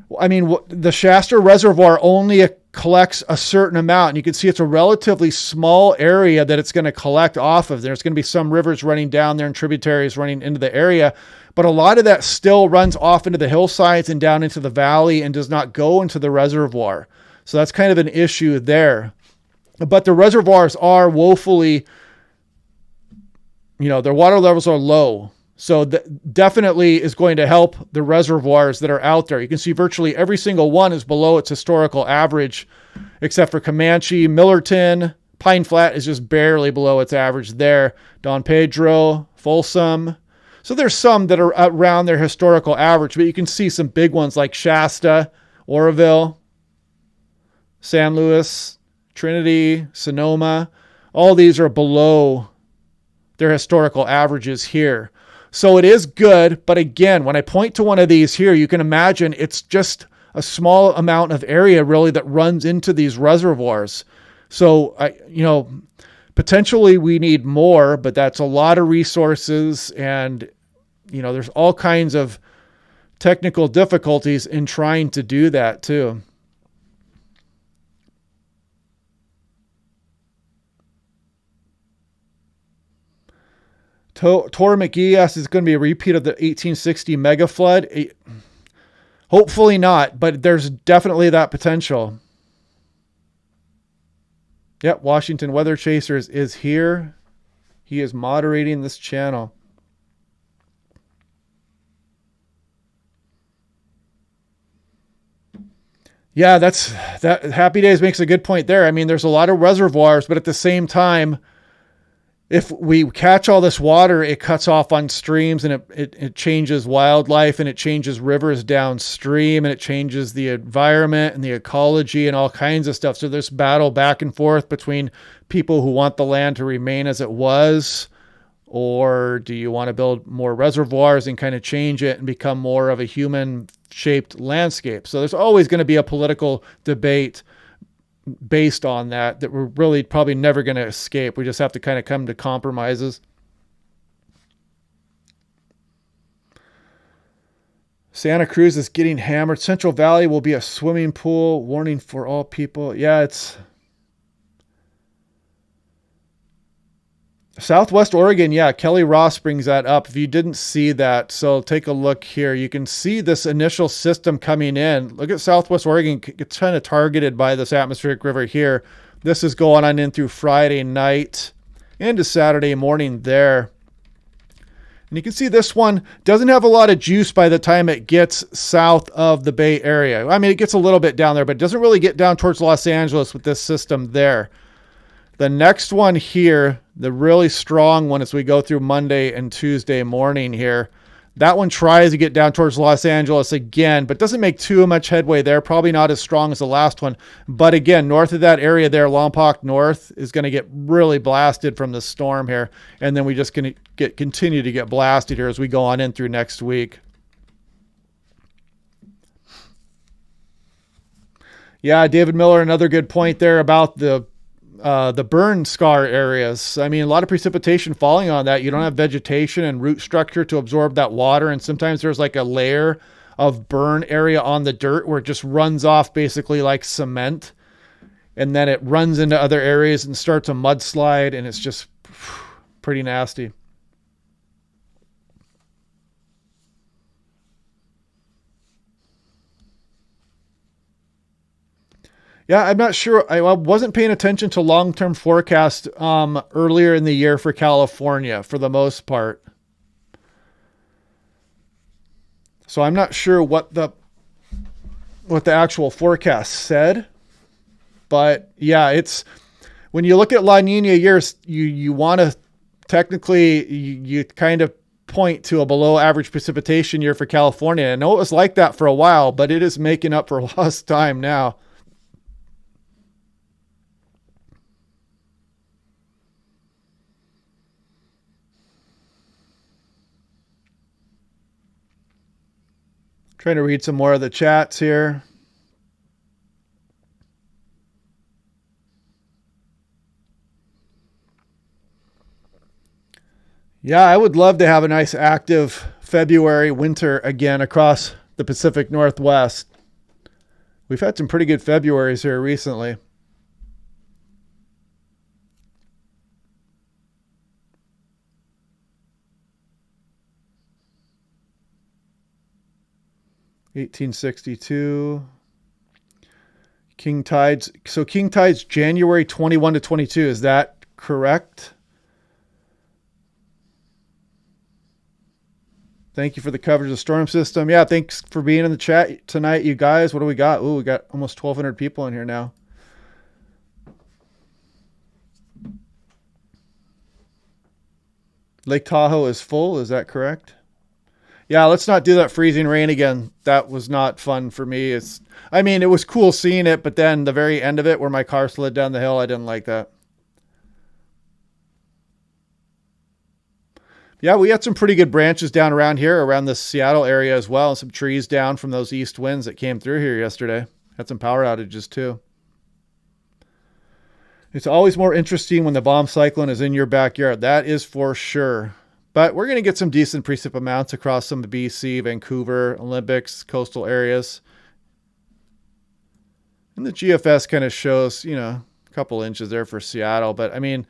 Speaker 1: the Shasta Reservoir only collects a certain amount. And you can see it's a relatively small area that it's going to collect off of. There's going to be some rivers running down there and tributaries running into the area. But a lot of that still runs off into the hillsides and down into the valley and does not go into the reservoir. So that's kind of an issue there. But the reservoirs are woefully, their water levels are low. So that definitely is going to help the reservoirs that are out there. You can see virtually every single one is below its historical average, except for Comanche, Millerton. Pine Flat is just barely below its average there. Don Pedro, Folsom. So there's some that are around their historical average, but you can see some big ones like Shasta, Oroville, San Luis, Trinity, Sonoma. All these are below their historical averages here. So it is good, but again, when I point to one of these here, you can imagine it's just a small amount of area really that runs into these reservoirs. So potentially we need more, but that's a lot of resources, and there's all kinds of technical difficulties in trying to do that too. Tor McGee asks, is going to be a repeat of the 1860 mega flood? Hopefully not, but there's definitely that potential. Yep, Washington Weather Chasers is here. He is moderating this channel. Yeah, that Happy Days makes a good point there. I mean, there's a lot of reservoirs, but at the same time, if we catch all this water, it cuts off on streams, and it changes wildlife, and it changes rivers downstream, and it changes the environment and the ecology and all kinds of stuff. So there's battle back and forth between people who want the land to remain as it was, or do you want to build more reservoirs and kind of change it and become more of a human-shaped landscape? So there's always going to be a political debate based on that we're really probably never going to escape. We just have to kind of come to compromises. Santa Cruz is getting hammered. Central Valley will be a swimming pool. Warning for all people. Yeah, it's Southwest Oregon. Yeah, Kelly Ross brings that up. If you didn't see that, so take a look here. You can see this initial system coming in. Look at Southwest Oregon. It's kind of targeted by this atmospheric river here. This is going on in through Friday night into Saturday morning there. And you can see this one doesn't have a lot of juice by the time it gets south of the Bay Area. I mean, it gets a little bit down there, but it doesn't really get down towards Los Angeles with this system there. The next one here, the really strong one as we go through Monday and Tuesday morning here, that one tries to get down towards Los Angeles again, but doesn't make too much headway there. Probably not as strong as the last one. But again, north of that area there, Lompoc North, is going to get really blasted from the storm here. And then we just going to continue to get blasted here as we go on in through next week. Yeah, David Miller, another good point there about the burn scar areas. I mean, a lot of precipitation falling on that. You don't have vegetation and root structure to absorb that water. And sometimes there's like a layer of burn area on the dirt where it just runs off basically like cement. And then it runs into other areas and starts a mudslide. And it's just pretty nasty. Yeah, I'm not sure. I wasn't paying attention to long-term forecast earlier in the year for California for the most part. So I'm not sure what the actual forecast said. But yeah, it's when you look at La Nina years, you want to technically you kind of point to a below average precipitation year for California. I know it was like that for a while, but it is making up for lost time now. Trying to read some more of the chats here. Yeah, I would love to have a nice active February winter again across the Pacific Northwest. We've had some pretty good Februaries here recently. (1862) King Tides. So King Tides January 21 to 22. Is that correct? Thank you for the coverage of the storm system. Yeah, thanks for being in the chat tonight, you guys. What do we got? Ooh, we got almost 1,200 people in here now. Lake Tahoe is full. Is that correct? Yeah, let's not do that freezing rain again. That was not fun for me. It was cool seeing it, but then the very end of it where my car slid down the hill, I didn't like that. Yeah, we had some pretty good branches down around here, around the Seattle area as well. Some trees down from those east winds that came through here yesterday. Had some power outages too. It's always more interesting when the bomb cyclone is in your backyard. That is for sure. But we're going to get some decent precip amounts across some of BC, Vancouver, Olympics, coastal areas. And the GFS kind of shows, you know, a couple inches there for Seattle. But, I mean,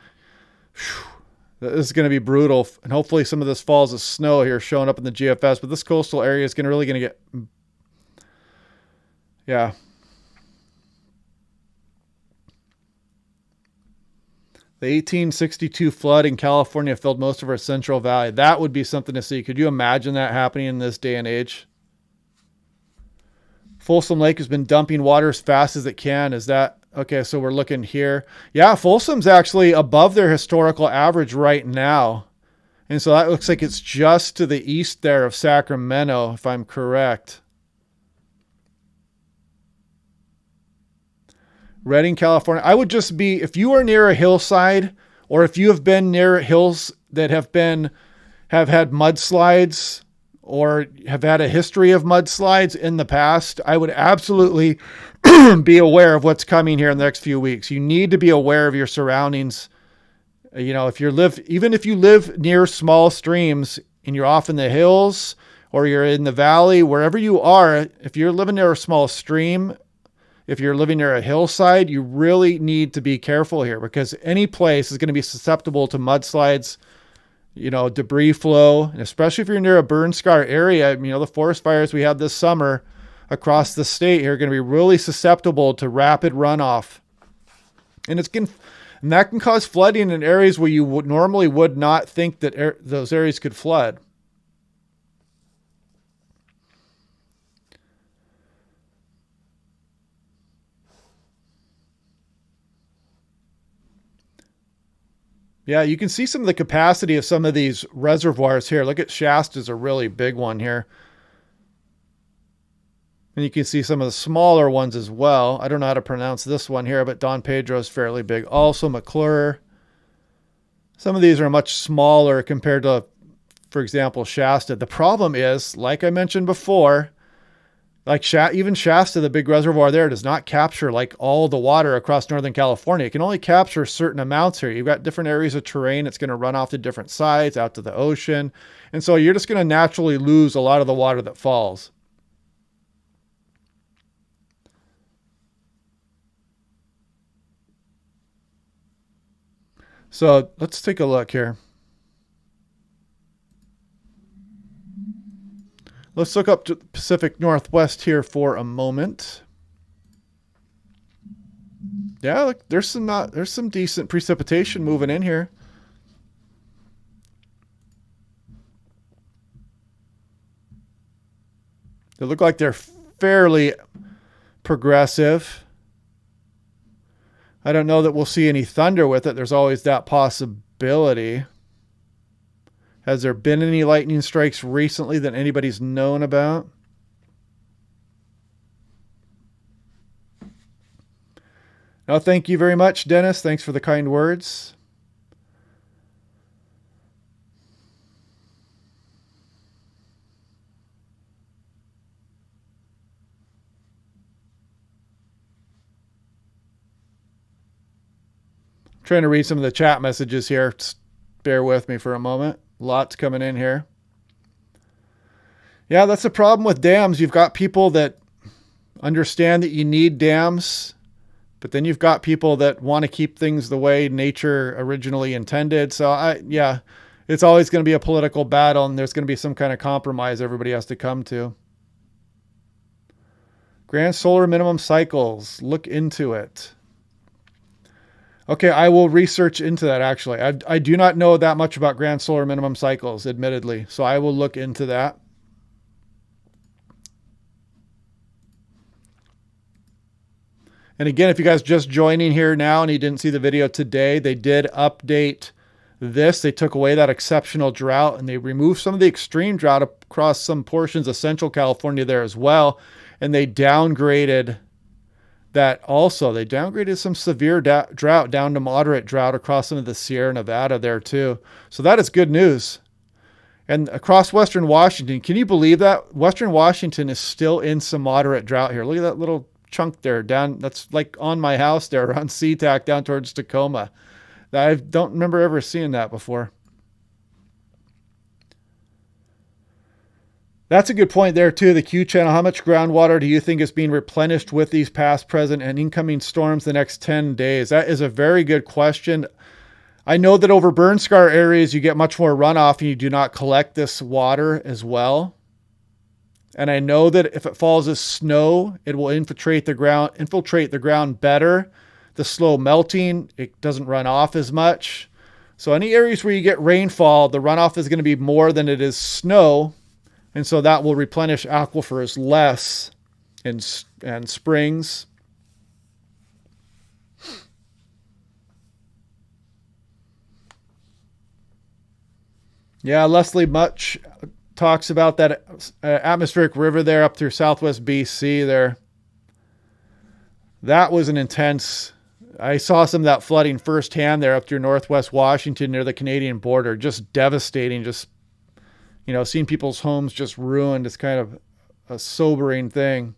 Speaker 1: this is going to be brutal. And hopefully some of this falls of snow here showing up in the GFS. But this coastal area is really going to get... Yeah. The 1862 flood in California filled most of our Central Valley. That would be something to see. Could you imagine that happening in this day and age? Folsom Lake has been dumping water as fast as it can. Is that... Okay, so we're looking here. Yeah, Folsom's actually above their historical average right now. And so that looks like it's just to the east there of Sacramento, if I'm correct. Redding, California. I would just be, if you are near a hillside, or if you have been near hills that have had mudslides, or have had a history of mudslides in the past, I would absolutely be aware of what's coming here in the next few weeks. You need to be aware of your surroundings. You know, even if you live near small streams and you're off in the hills or you're in the valley, wherever you are, if you're living near a small stream, if you're living near a hillside, you really need to be careful here, because any place is going to be susceptible to mudslides, you know, debris flow, and especially if you're near a burn scar area. You know, the forest fires we had this summer across the state here are going to be really susceptible to rapid runoff. And that can cause flooding in areas where you normally would not think that those areas could flood. Yeah, you can see some of the capacity of some of these reservoirs here. Look at Shasta's a really big one here. And you can see some of the smaller ones as well. I don't know how to pronounce this one here, but Don Pedro is fairly big. Also McClure. Some of these are much smaller compared to, for example, Shasta. The problem is, like I mentioned before, like even Shasta, the big reservoir there, does not capture like all the water across Northern California. It can only capture certain amounts here. You've got different areas of terrain. It's going to run off to different sides, out to the ocean. And so you're just going to naturally lose a lot of the water that falls. So let's take a look here. Let's look up to the Pacific Northwest here for a moment. Yeah, look, there's some decent precipitation moving in here. They look like they're fairly progressive. I don't know that we'll see any thunder with it. There's always that possibility. Has there been any lightning strikes recently that anybody's known about? No, thank you very much, Dennis. Thanks for the kind words. I'm trying to read some of the chat messages here. Just bear with me for a moment. Lots coming in here. Yeah, that's the problem with dams. You've got people that understand that you need dams, but then you've got people that want to keep things the way nature originally intended. So yeah, it's always going to be a political battle, and there's going to be some kind of compromise everybody has to come to. Grand solar minimum cycles. Look into it. Okay, I will research into that, actually. I do not know that much about grand solar minimum cycles, admittedly, so I will look into that. And again, if you guys just joining here now and you didn't see the video today, they did update this. They took away that exceptional drought, and they removed some of the extreme drought across some portions of Central California there as well. And they downgraded that also. They downgraded some severe drought down to moderate drought across some of the Sierra Nevada there too. So that is good news. And across Western Washington, can you believe that? Western Washington is still in some moderate drought here. Look at that little chunk there down. That's like on my house there around SeaTac down towards Tacoma. I don't remember ever seeing that before. That's a good point there too. The Q channel. How much groundwater do you think is being replenished with these past, present, and incoming storms the next 10 days? That is a very good question. I know that over burn scar areas, you get much more runoff and you do not collect this water as well. And I know that if it falls as snow, it will infiltrate the ground better. The slow melting, it doesn't run off as much. So any areas where you get rainfall, the runoff is going to be more than it is snow. And so that will replenish aquifers less in springs. Yeah, Leslie Much talks about that atmospheric river there up through southwest BC there. That was an intense. I saw some of that flooding firsthand there up through northwest Washington near the Canadian border. Just devastating. Just, seeing people's homes just ruined is kind of a sobering thing.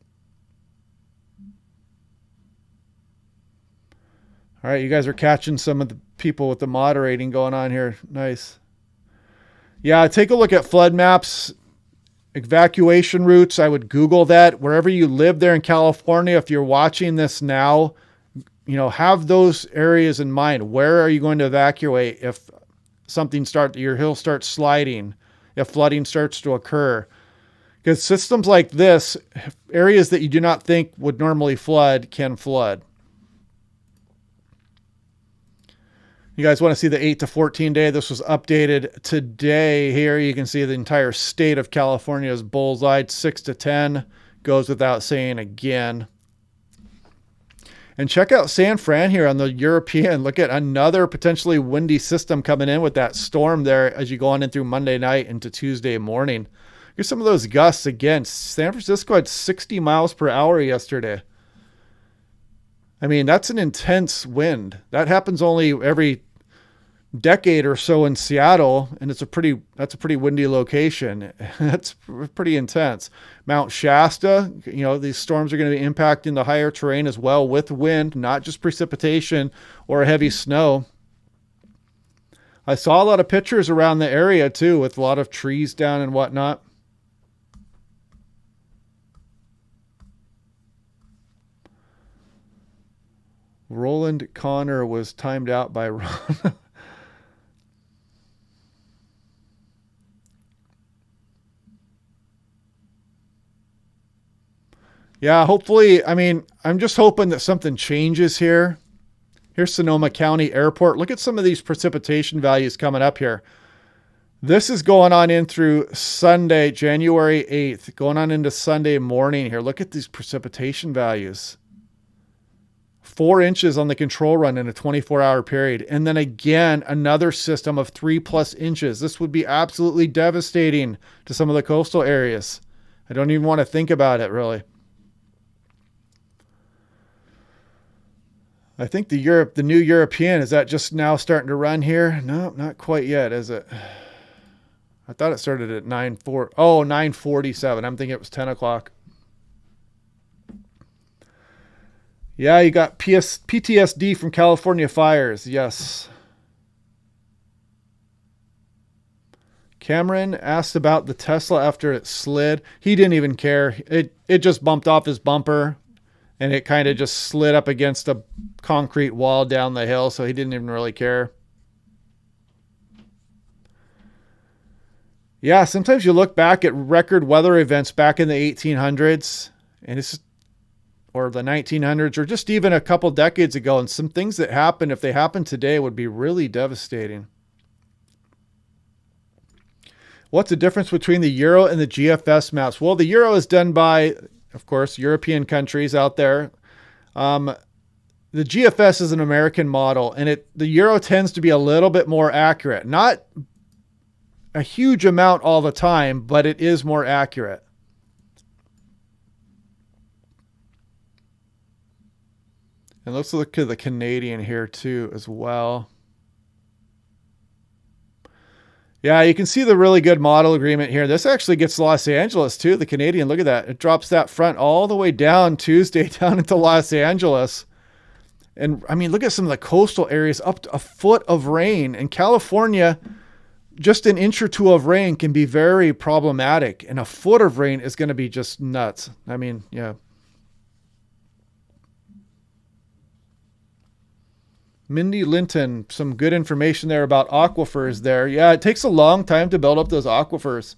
Speaker 1: All right, you guys are catching some of the people with the moderating going on here. Nice. Yeah, take a look at flood maps, evacuation routes. I would Google that. Wherever you live there in California, if you're watching this now, have those areas in mind. Where are you going to evacuate if your hill starts sliding, if flooding starts to occur? Because systems like this, areas that you do not think would normally flood, can flood. You guys want to see the 8 to 14 day? This was updated today. Here you can see the entire state of California is bullseyed. 6 to 10 goes without saying again. And check out San Fran here on the European. Look at another potentially windy system coming in with that storm there as you go on in through Monday night into Tuesday morning. Here's some of those gusts again. San Francisco had 60 miles per hour yesterday. I mean, that's an intense wind. That happens only every decade or so in Seattle, and that's a pretty windy location. That's pretty intense. Mount Shasta, these storms are going to be impacting the higher terrain as well with wind, not just precipitation or heavy snow. I saw a lot of pictures around the area too, with a lot of trees down and whatnot. Roland Connor was timed out by Ron. Yeah, hopefully, I'm just hoping that something changes here. Here's Sonoma County Airport. Look at some of these precipitation values coming up here. This is going on in through Sunday, January 8th, going on into Sunday morning here. Look at these precipitation values. 4 inches on the control run in a 24-hour period. And then again, another system of 3+ inches. This would be absolutely devastating to some of the coastal areas. I don't even want to think about it, really. I think the new European, is that just now starting to run here? No, not quite yet, is it? I thought it started at 9:47. I'm thinking it was 10 o'clock. Yeah, you got PTSD from California fires. Yes. Cameron asked about the Tesla after it slid. He didn't even care. It just bumped off his bumper, and it kind of just slid up against a concrete wall down the hill, so he didn't even really care. Yeah, sometimes you look back at record weather events back in the 1800s, or the 1900s, or just even a couple decades ago, and some things that happened, if they happened today, would be really devastating. What's the difference between the Euro and the GFS maps? Well, the Euro is done by, of course, European countries out there. The GFS is an American model, and the Euro tends to be a little bit more accurate. Not a huge amount all the time, but it is more accurate. And let's look at the Canadian here too as well. Yeah, you can see the really good model agreement here. This actually gets Los Angeles too, the Canadian. Look at that. It drops that front all the way down Tuesday down into Los Angeles. And I mean, look at some of the coastal areas, up to a foot of rain. In California, just an inch or two of rain can be very problematic. And a foot of rain is going to be just nuts. I mean, yeah. Mindy Linton, some good information there about aquifers there. Yeah, it takes a long time to build up those aquifers.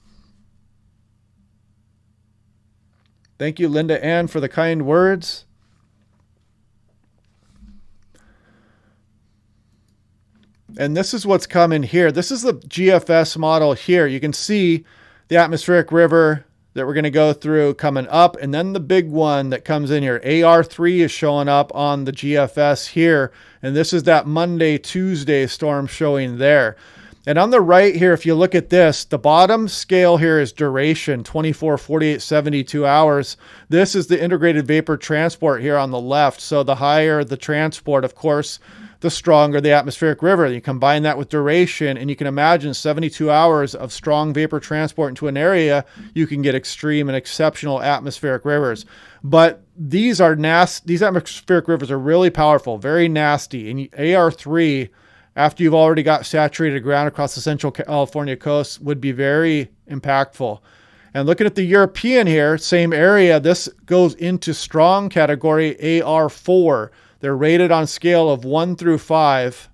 Speaker 1: Thank you, Linda Ann, for the kind words. And this is what's coming here. This is the GFS model here. You can see the atmospheric river that we're going to go through coming up. And then the big one that comes in here, AR3 is showing up on the GFS here. And this is that Monday, Tuesday storm showing there. And on the right here, if you look at this, the bottom scale here is duration, 24, 48, 72 hours. This is the integrated vapor transport here on the left. So the higher the transport, of course, the stronger the atmospheric river. You combine that with duration, and you can imagine 72 hours of strong vapor transport into an area, you can get extreme and exceptional atmospheric rivers. But these atmospheric rivers are really powerful, very nasty. And AR3, after you've already got saturated ground across the central California coast, would be very impactful. And looking at the European here, same area, this goes into strong category AR4. They're rated on scale of 1 through 5.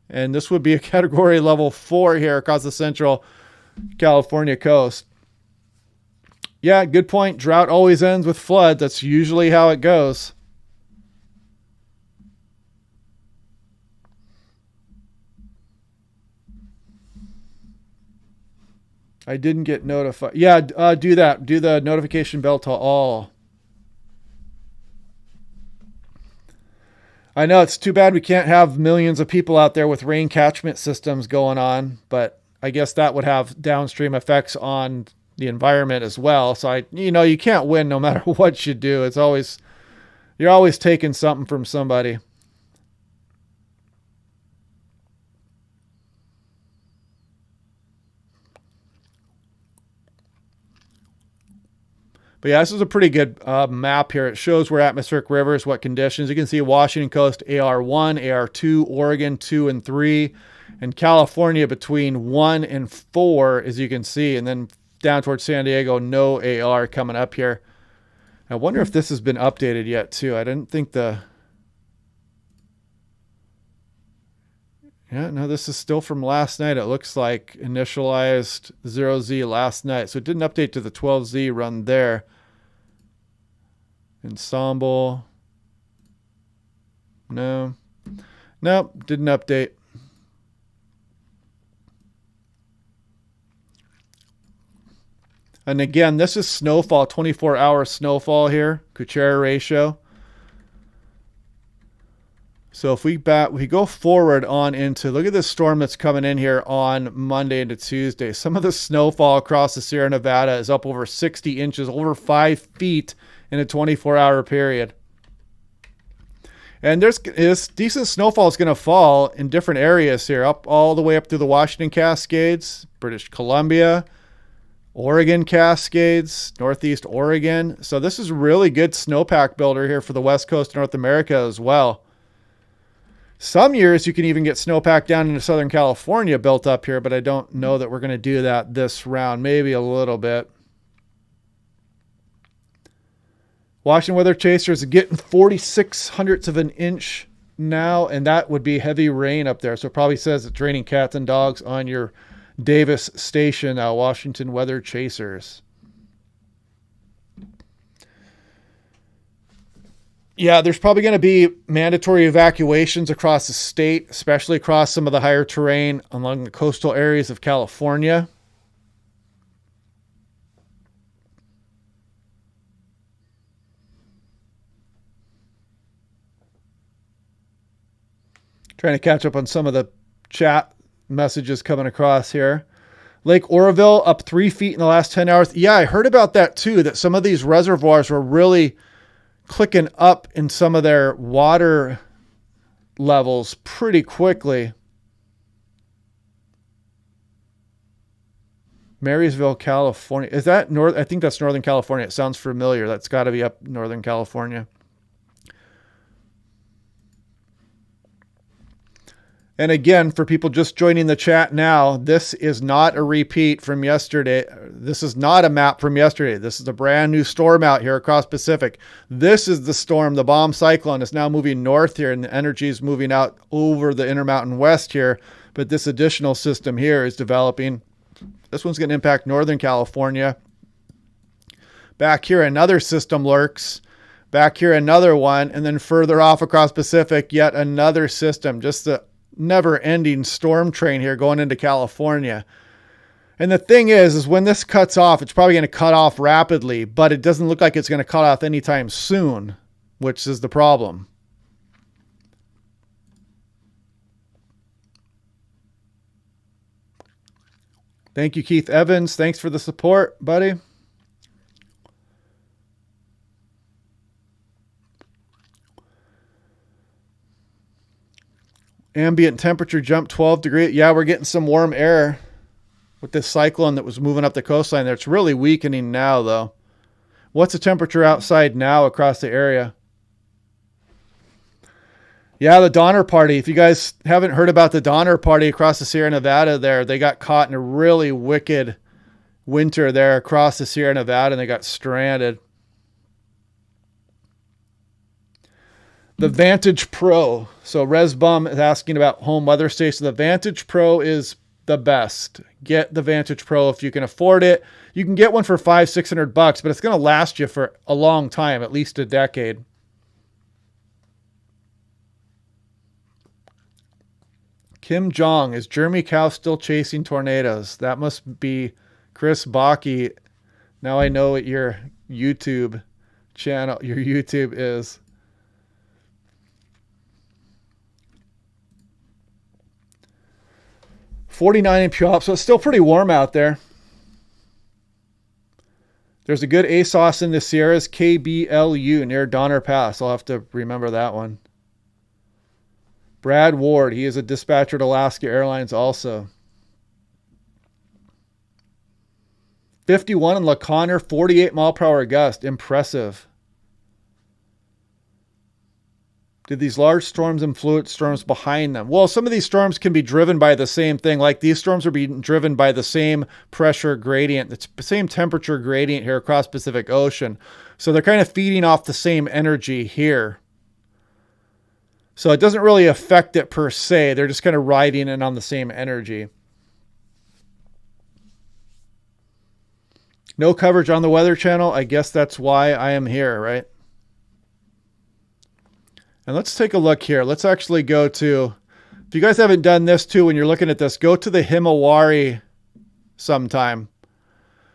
Speaker 1: And this would be a category level 4 here across the central California coast. Yeah, good point. Drought always ends with flood. That's usually how it goes. I didn't get notified. Yeah, do that. Do the notification bell to all. I know it's too bad we can't have millions of people out there with rain catchment systems going on, but I guess that would have downstream effects on the environment as well. So you can't win no matter what you do. You're always taking something from somebody. But yeah, this is a pretty good map here. It shows where atmospheric rivers, what conditions. You can see Washington coast, AR1, AR2, Oregon 2 and 3, and California between 1 and 4, as you can see. And then down towards San Diego, no AR coming up here. I wonder if this has been updated yet, too. I didn't think Yeah, no, this is still from last night. It looks like initialized 0Z last night. So it didn't update to the 12Z run there. Ensemble. No. Nope, didn't update. And again, this is snowfall, 24-hour snowfall here, Kuchera ratio. So if we go forward on into, look at this storm that's coming in here on Monday into Tuesday. Some of the snowfall across the Sierra Nevada is up over 60 inches, over 5 feet in a 24-hour period. And there's decent snowfall is going to fall in different areas here, up all the way up through the Washington Cascades, British Columbia, Oregon Cascades, Northeast Oregon. So this is really good snowpack builder here for the West Coast of North America as well. Some years you can even get snowpack down into Southern California built up here, but I don't know that we're going to do that this round. Maybe a little bit. Washington Weather Chasers are getting 46/100ths of an inch now, and that would be heavy rain up there. So it probably says it's raining cats and dogs on your Davis station now, Washington Weather Chasers. Yeah, there's probably going to be mandatory evacuations across the state, especially across some of the higher terrain along the coastal areas of California. Trying to catch up on some of the chat messages coming across here. Lake Oroville up 3 feet in the last 10 hours. Yeah, I heard about that too, that some of these reservoirs were really clicking up in some of their water levels pretty quickly. Marysville, California. Is that north? I think that's Northern California. It sounds familiar. That's got to be up Northern California. And again, for people just joining the chat now, this is not a repeat from yesterday. This is not a map from yesterday. This is a brand new storm out here across Pacific. This is the storm. The bomb cyclone is now moving north here, and the energy is moving out over the Intermountain West here. But this additional system here is developing. This one's going to impact Northern California. Back here, another system lurks. Back here, another one. And then further off across Pacific, yet another system. Just the never-ending storm train here going into California. And the thing is when this cuts off, it's probably going to cut off rapidly, but it doesn't look like it's going to cut off anytime soon, which is the problem. Thank you, Keith Evans. Thanks for the support, buddy. Ambient temperature jumped 12 degrees. Yeah, we're getting some warm air with this cyclone that was moving up the coastline there. It's really weakening now, though. What's the temperature outside now across the area? Yeah, the Donner Party. If you guys haven't heard about the Donner Party across the Sierra Nevada there, they got caught in a really wicked winter there across the Sierra Nevada, and they got stranded. The Vantage Pro. So ResBum is asking about home weather station. The Vantage Pro is the best. Get the Vantage Pro if you can afford it. You can get one for $500-600, but it's going to last you for a long time, at least a decade. Kim Jong, is Jeremy Cow still chasing tornadoes? That must be Chris Bakke. Now I know what your YouTube channel, your YouTube is. $49 in Puyallup, so it's still pretty warm out there. There's a good ASOS in the Sierras, KBLU, near Donner Pass. I'll have to remember that one. Brad Ward, he is a dispatcher at Alaska Airlines also. 51 in La Conner, 48 mile per hour gust. Impressive. Did these large storms influence storms behind them? Well, some of these storms can be driven by the same thing. Like these storms are being driven by the same pressure gradient, the same temperature gradient here across Pacific Ocean. So they're kind of feeding off the same energy here. So it doesn't really affect it per se. They're just kind of riding in on the same energy. No coverage on the Weather Channel. I guess that's why I am here, right? And let's take a look here. Let's actually go to, if you guys haven't done this too, when you're looking at this, go to the Himawari sometime.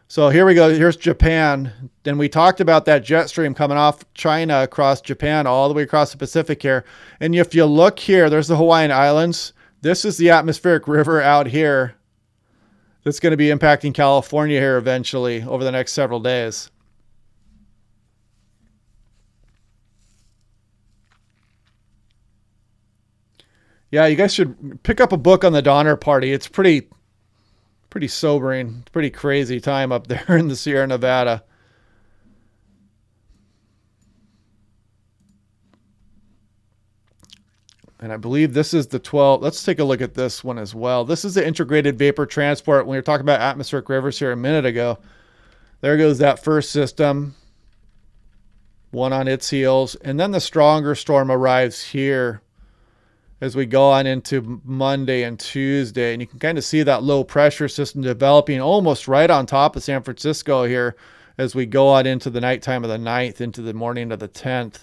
Speaker 1: So here we go. Here's Japan. Then we talked about that jet stream coming off China across Japan, all the way across the Pacific here. And if you look here, there's the Hawaiian Islands. This is the atmospheric river out here that's going to be impacting California here eventually over the next several days. Yeah, you guys should pick up a book on the Donner Party. It's pretty sobering. It's pretty crazy time up there in the Sierra Nevada. And I believe this is the 12. Let's take a look at this one as well. This is the integrated vapor transport. When we were talking about atmospheric rivers here a minute ago, there goes that first system. One on its heels. And then the stronger storm arrives here as we go on into Monday and Tuesday. And you can kind of see that low pressure system developing almost right on top of San Francisco here as we go on into the nighttime of the 9th, into the morning of the 10th.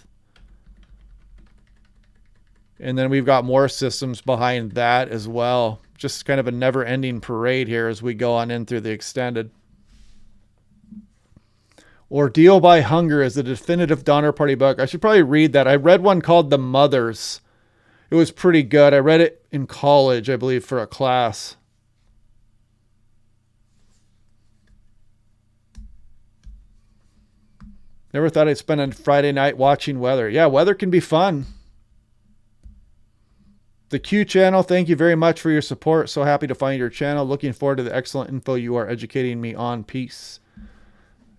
Speaker 1: And then we've got more systems behind that as well. Just kind of a never-ending parade here as we go on in through the extended. Ordeal by Hunger is the definitive Donner Party book. I should probably read that. I read one called The Mothers. It was pretty good. I read it in college, I believe, for a class. Never thought I'd spend a Friday night watching weather. Yeah, weather can be fun. The Q channel, thank you very much for your support. So happy to find your channel. Looking forward to the excellent info you are educating me on. Peace.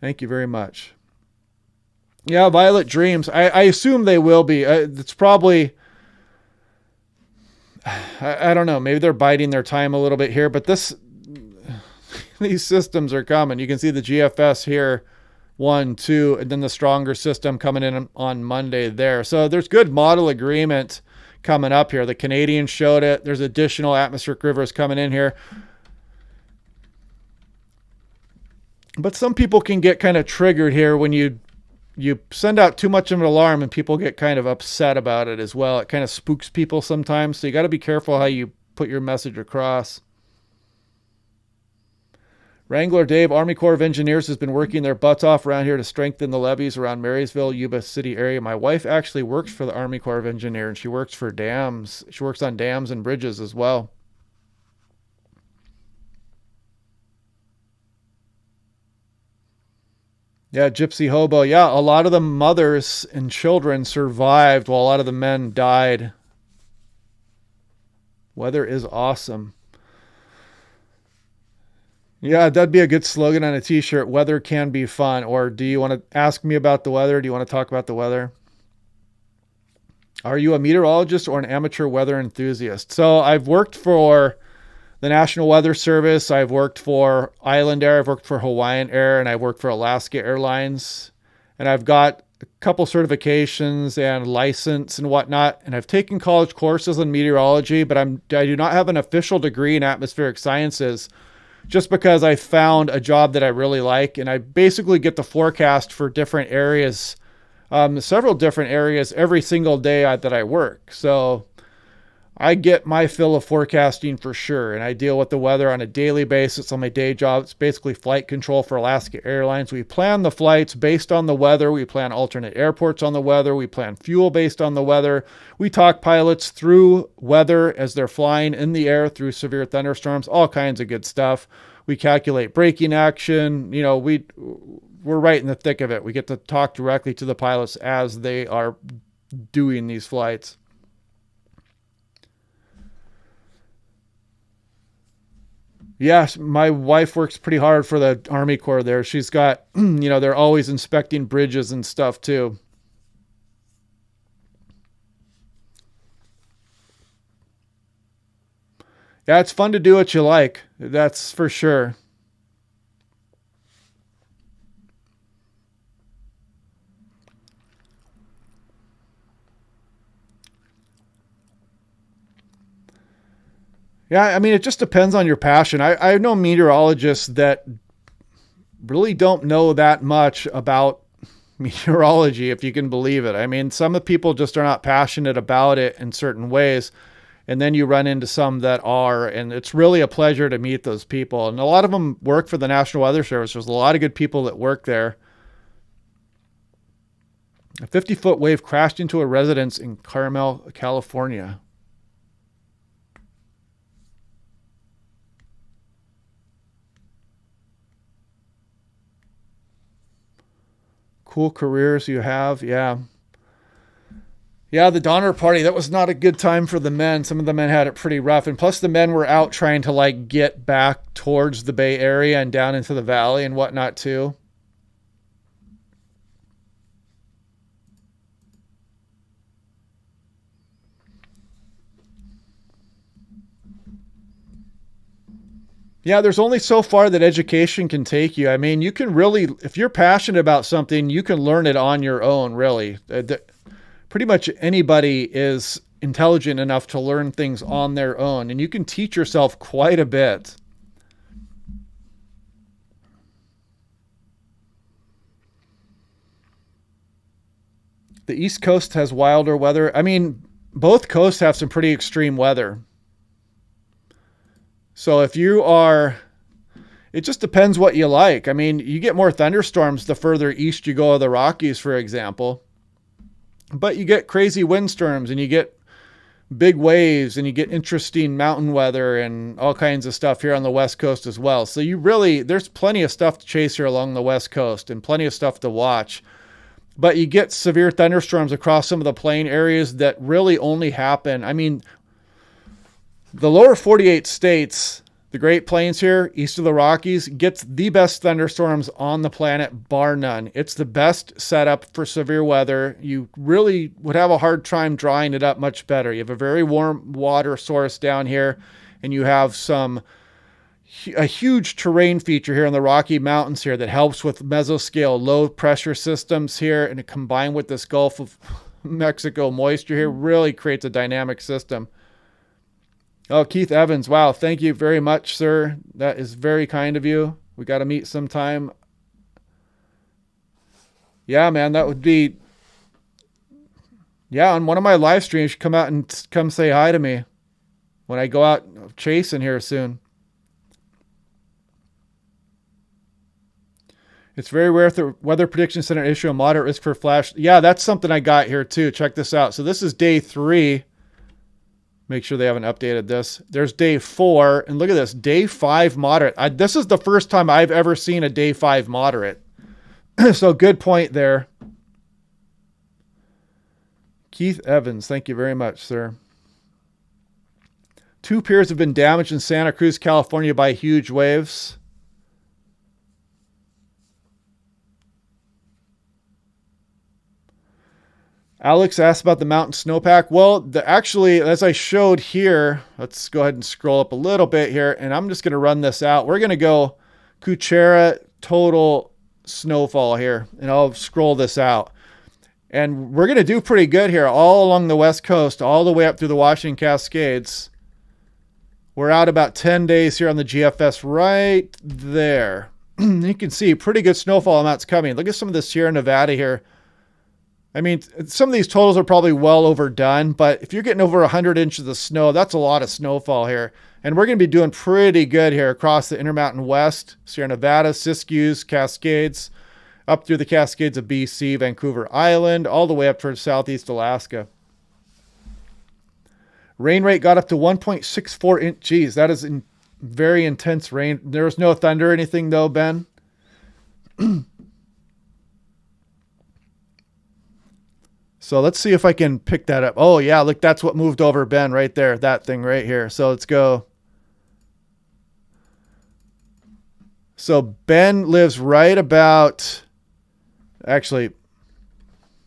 Speaker 1: Thank you very much. Yeah, Violet Dreams. I assume they will be. It's probably, I don't know. Maybe they're biding their time a little bit here, but these systems are coming. You can see the GFS here, 1, 2, and then the stronger system coming in on Monday there. So there's good model agreement coming up here. The Canadians showed it. There's additional atmospheric rivers coming in here. But some people can get kind of triggered here when you send out too much of an alarm and people get kind of upset about it as well. It kind of spooks people sometimes. So you got to be careful how you put your message across. Wrangler Dave, Army Corps of Engineers has been working their butts off around here to strengthen the levees around Marysville, Yuba City area. My wife actually works for the Army Corps of Engineers, and she works for dams. She works on dams and bridges as well. Yeah, Gypsy Hobo. Yeah, a lot of the mothers and children survived while a lot of the men died. Weather is awesome. Yeah, that'd be a good slogan on a t-shirt. Weather can be fun. Or do you want to ask me about the weather? Do you want to talk about the weather? Are you a meteorologist or an amateur weather enthusiast? So I've worked for the National Weather Service. I've worked for Island Air. I've worked for Hawaiian Air, and I've worked for Alaska Airlines. And I've got a couple certifications and license and whatnot. And I've taken college courses in meteorology, but I do not have an official degree in atmospheric sciences, just because I found a job that I really like. And I basically get the forecast for different areas, several different areas every single day that I work. So I get my fill of forecasting for sure. And I deal with the weather on a daily basis on my day job. It's basically flight control for Alaska Airlines. We plan the flights based on the weather. We plan alternate airports on the weather. We plan fuel based on the weather. We talk pilots through weather as they're flying in the air through severe thunderstorms, all kinds of good stuff. We calculate braking action. You know, we're right in the thick of it. We get to talk directly to the pilots as they are doing these flights. Yes, my wife works pretty hard for the Army Corps there. She's got, they're always inspecting bridges and stuff too. Yeah, it's fun to do what you like. That's for sure. Yeah, I mean, it just depends on your passion. I know meteorologists that really don't know that much about meteorology, if you can believe it. I mean, some of the people just are not passionate about it in certain ways. And then you run into some that are, and it's really a pleasure to meet those people. And a lot of them work for the National Weather Service. There's a lot of good people that work there. A 50-foot wave crashed into a residence in Carmel, California. Cool careers you have. Yeah. Yeah, the Donner Party, that was not a good time for the men. Some of the men had it pretty rough. And plus the men were out trying to get back towards the Bay Area and down into the valley and whatnot too. Yeah, there's only so far that education can take you. I mean, you can really, if you're passionate about something, you can learn it on your own, really. Pretty much anybody is intelligent enough to learn things on their own, and you can teach yourself quite a bit. The East Coast has wilder weather. I mean, both coasts have some pretty extreme weather. So if you are, it just depends what you like. I mean, you get more thunderstorms the further east you go of the Rockies, for example. But you get crazy windstorms and you get big waves and you get interesting mountain weather and all kinds of stuff here on the West Coast as well. So there's plenty of stuff to chase here along the West Coast and plenty of stuff to watch. But you get severe thunderstorms across some of the plain areas that really only happen. I mean, The lower 48 states, the Great Plains here, east of the Rockies, gets the best thunderstorms on the planet, bar none. It's the best setup for severe weather. You really would have a hard time drying it up much better. You have a very warm water source down here, and you have a huge terrain feature here in the Rocky Mountains here that helps with mesoscale low pressure systems here, and combined with this Gulf of Mexico moisture here really creates a dynamic system. Oh, Keith Evans. Wow. Thank you very much, sir. That is very kind of you. We got to meet sometime. Yeah, man, that would be, yeah, on one of my live streams, come out and come say hi to me when I go out chasing here soon. It's very rare if the Weather Prediction Center issue a moderate risk for flash. Yeah, that's something I got here too. Check this out. So this is day 3. Make sure they haven't updated this. There's day 4, and look at this, day 5 moderate. This is the first time I've ever seen a day 5 moderate. So good point there. Keith Evans, thank you very much, sir. 2 piers have been damaged in Santa Cruz, California by huge waves. Alex asked about the mountain snowpack. Well, actually, as I showed here, let's go ahead and scroll up a little bit here, and I'm just going to run this out. We're going to go Kuchera total snowfall here, and I'll scroll this out. And we're going to do pretty good here all along the West Coast, all the way up through the Washington Cascades. We're out about 10 days here on the GFS right there. You can see pretty good snowfall amounts coming. Look at some of the Sierra Nevada here. I mean, some of these totals are probably well overdone, but if you're getting over 100 inches of snow, that's a lot of snowfall here. And we're going to be doing pretty good here across the Intermountain West, Sierra Nevada, Siskiyous, Cascades, up through the Cascades of BC, Vancouver Island, all the way up towards Southeast Alaska. Rain rate got up to 1.64 inch. Geez, that is very intense rain. There was no thunder or anything though, Ben. So let's see if I can pick that up. Oh yeah, look, that's what moved over Ben right there. That thing right here. So let's go. So Ben lives right about, actually,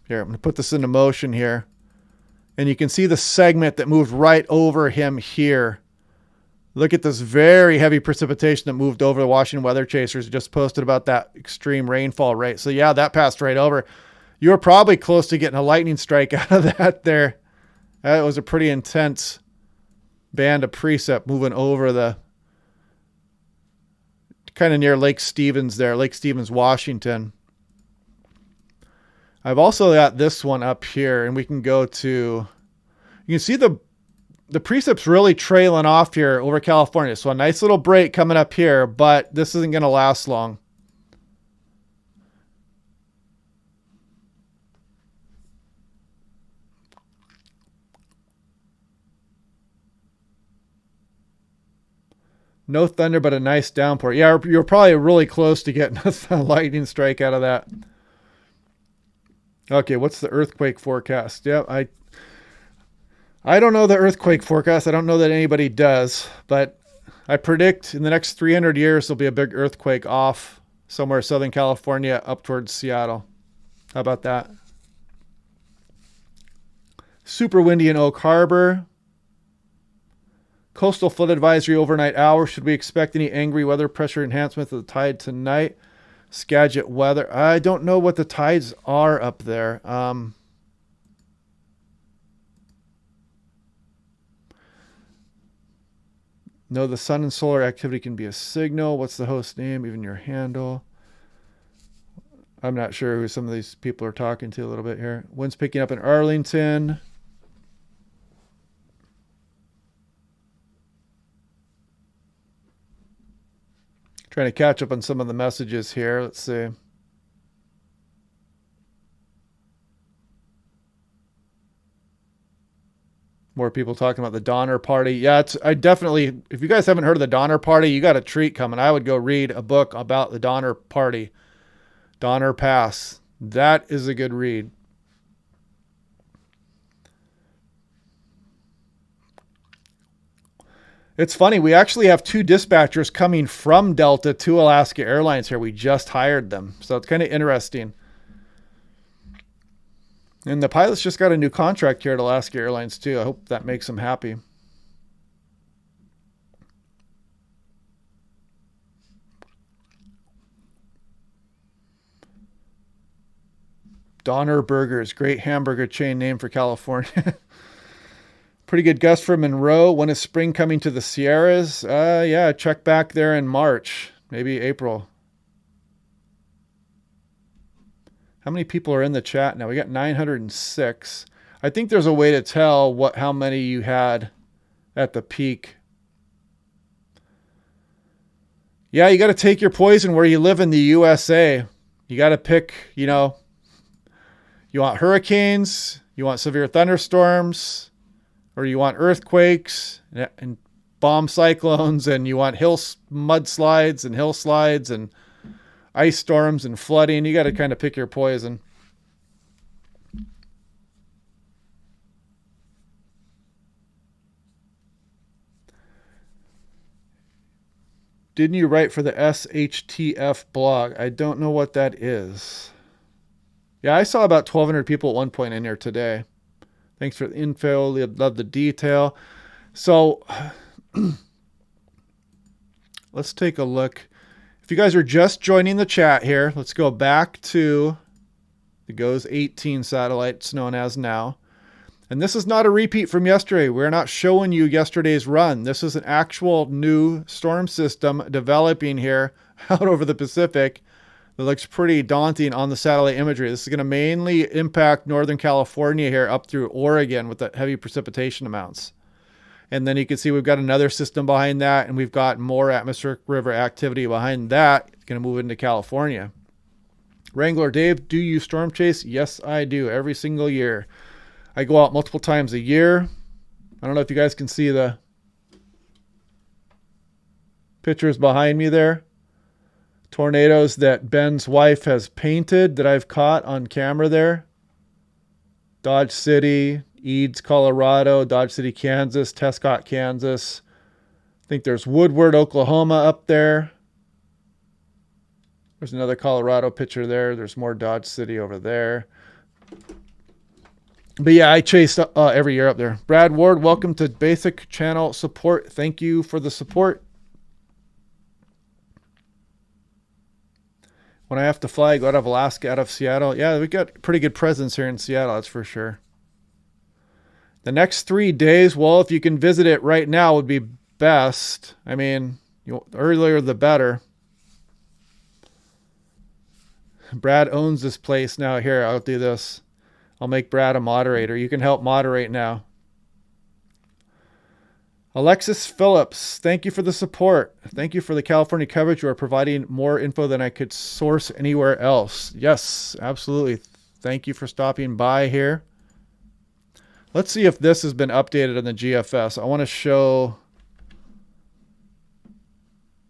Speaker 1: here, I'm going to put this into motion here. And you can see the segment that moved right over him here. Look at this very heavy precipitation that moved over the Washington Weather Chasers. Just posted about that extreme rainfall rate. So yeah, that passed right over. You were probably close to getting a lightning strike out of that there. That was a pretty intense band of precip moving over the, kind of near Lake Stevens there, Lake Stevens, Washington. I've also got this one up here, and we can go to, you can see the precip's really trailing off here over California. So a nice little break coming up here, but this isn't going to last long. No thunder, but a nice downpour. Yeah, you're probably really close to getting a lightning strike out of that. Okay, what's the earthquake forecast? Yeah, I don't know the earthquake forecast. I don't know that anybody does, but I predict in the next 300 years there'll be a big earthquake off somewhere Southern California up towards Seattle. How about that? Super windy in Oak Harbor. Coastal flood advisory overnight hours. Should we expect any angry weather pressure enhancement of the tide tonight? Skagit weather. I don't know what the tides are up there. No, the sun and solar activity can be a signal. What's the host name? Even your handle. I'm not sure who some of these people are talking to a little bit here. Winds picking up in Arlington. Trying to catch up on some of the messages here. Let's see. More people talking about the Donner Party. Yeah, I definitely, if you guys haven't heard of the Donner Party, you got a treat coming. I would go read a book about the Donner Party. Donner Pass. That is a good read. It's funny. We actually have 2 dispatchers coming from Delta to Alaska Airlines here. We just hired them. So it's kind of interesting. And the pilots just got a new contract here at Alaska Airlines too. I hope that makes them happy. Donner Burgers, great hamburger chain name for California. Pretty good gust for Monroe. When is spring coming to the Sierras? Yeah, check back there in March, maybe April. How many people are in the chat now? We got 906. I think there's a way to tell how many you had at the peak. Yeah, you got to take your poison where you live in the USA. You got to pick, you want hurricanes, you want severe thunderstorms, or you want earthquakes and bomb cyclones, and you want mudslides and hillslides and ice storms and flooding. You got to kind of pick your poison. Didn't you write for the SHTF blog? I don't know what that is. Yeah, I saw about 1,200 people at one point in here today. Thanks for the info. Love the detail. So let's take a look. If you guys are just joining the chat here, let's go back to the GOES 18 satellite, it's known as now. And this is not a repeat from yesterday. We're not showing you yesterday's run. This is an actual new storm system developing here out over the Pacific that looks pretty daunting on the satellite imagery. This is going to mainly impact Northern California here up through Oregon with the heavy precipitation amounts. And then you can see we've got another system behind that, and we've got more atmospheric river activity behind that. It's going to move into California. Wrangler Dave, do you storm chase? Yes, I do. Every single year. I go out multiple times a year. I don't know if you guys can see the pictures behind me there. Tornadoes that Ben's wife has painted that I've caught on camera there. Dodge City, Eads, Colorado, Dodge City, Kansas, Tescott, Kansas. I think there's Woodward, Oklahoma up there. There's another Colorado picture there. There's more Dodge City over there. But yeah, I chase every year up there. Brad Ward, welcome to Basic Channel Support. Thank you for the support. When I have to fly, I go out of Alaska, out of Seattle. Yeah, we got pretty good presence here in Seattle, that's for sure. The next 3 days, well, if you can visit it right now would be best. I mean, the earlier the better. Brad owns this place now. Here, I'll do this. I'll make Brad a moderator. You can help moderate now. Alexis Phillips, thank you for the support. Thank you for the California coverage. You are providing more info than I could source anywhere else. Yes, absolutely. Thank you for stopping by here. Let's see if this has been updated on the GFS. I want to show.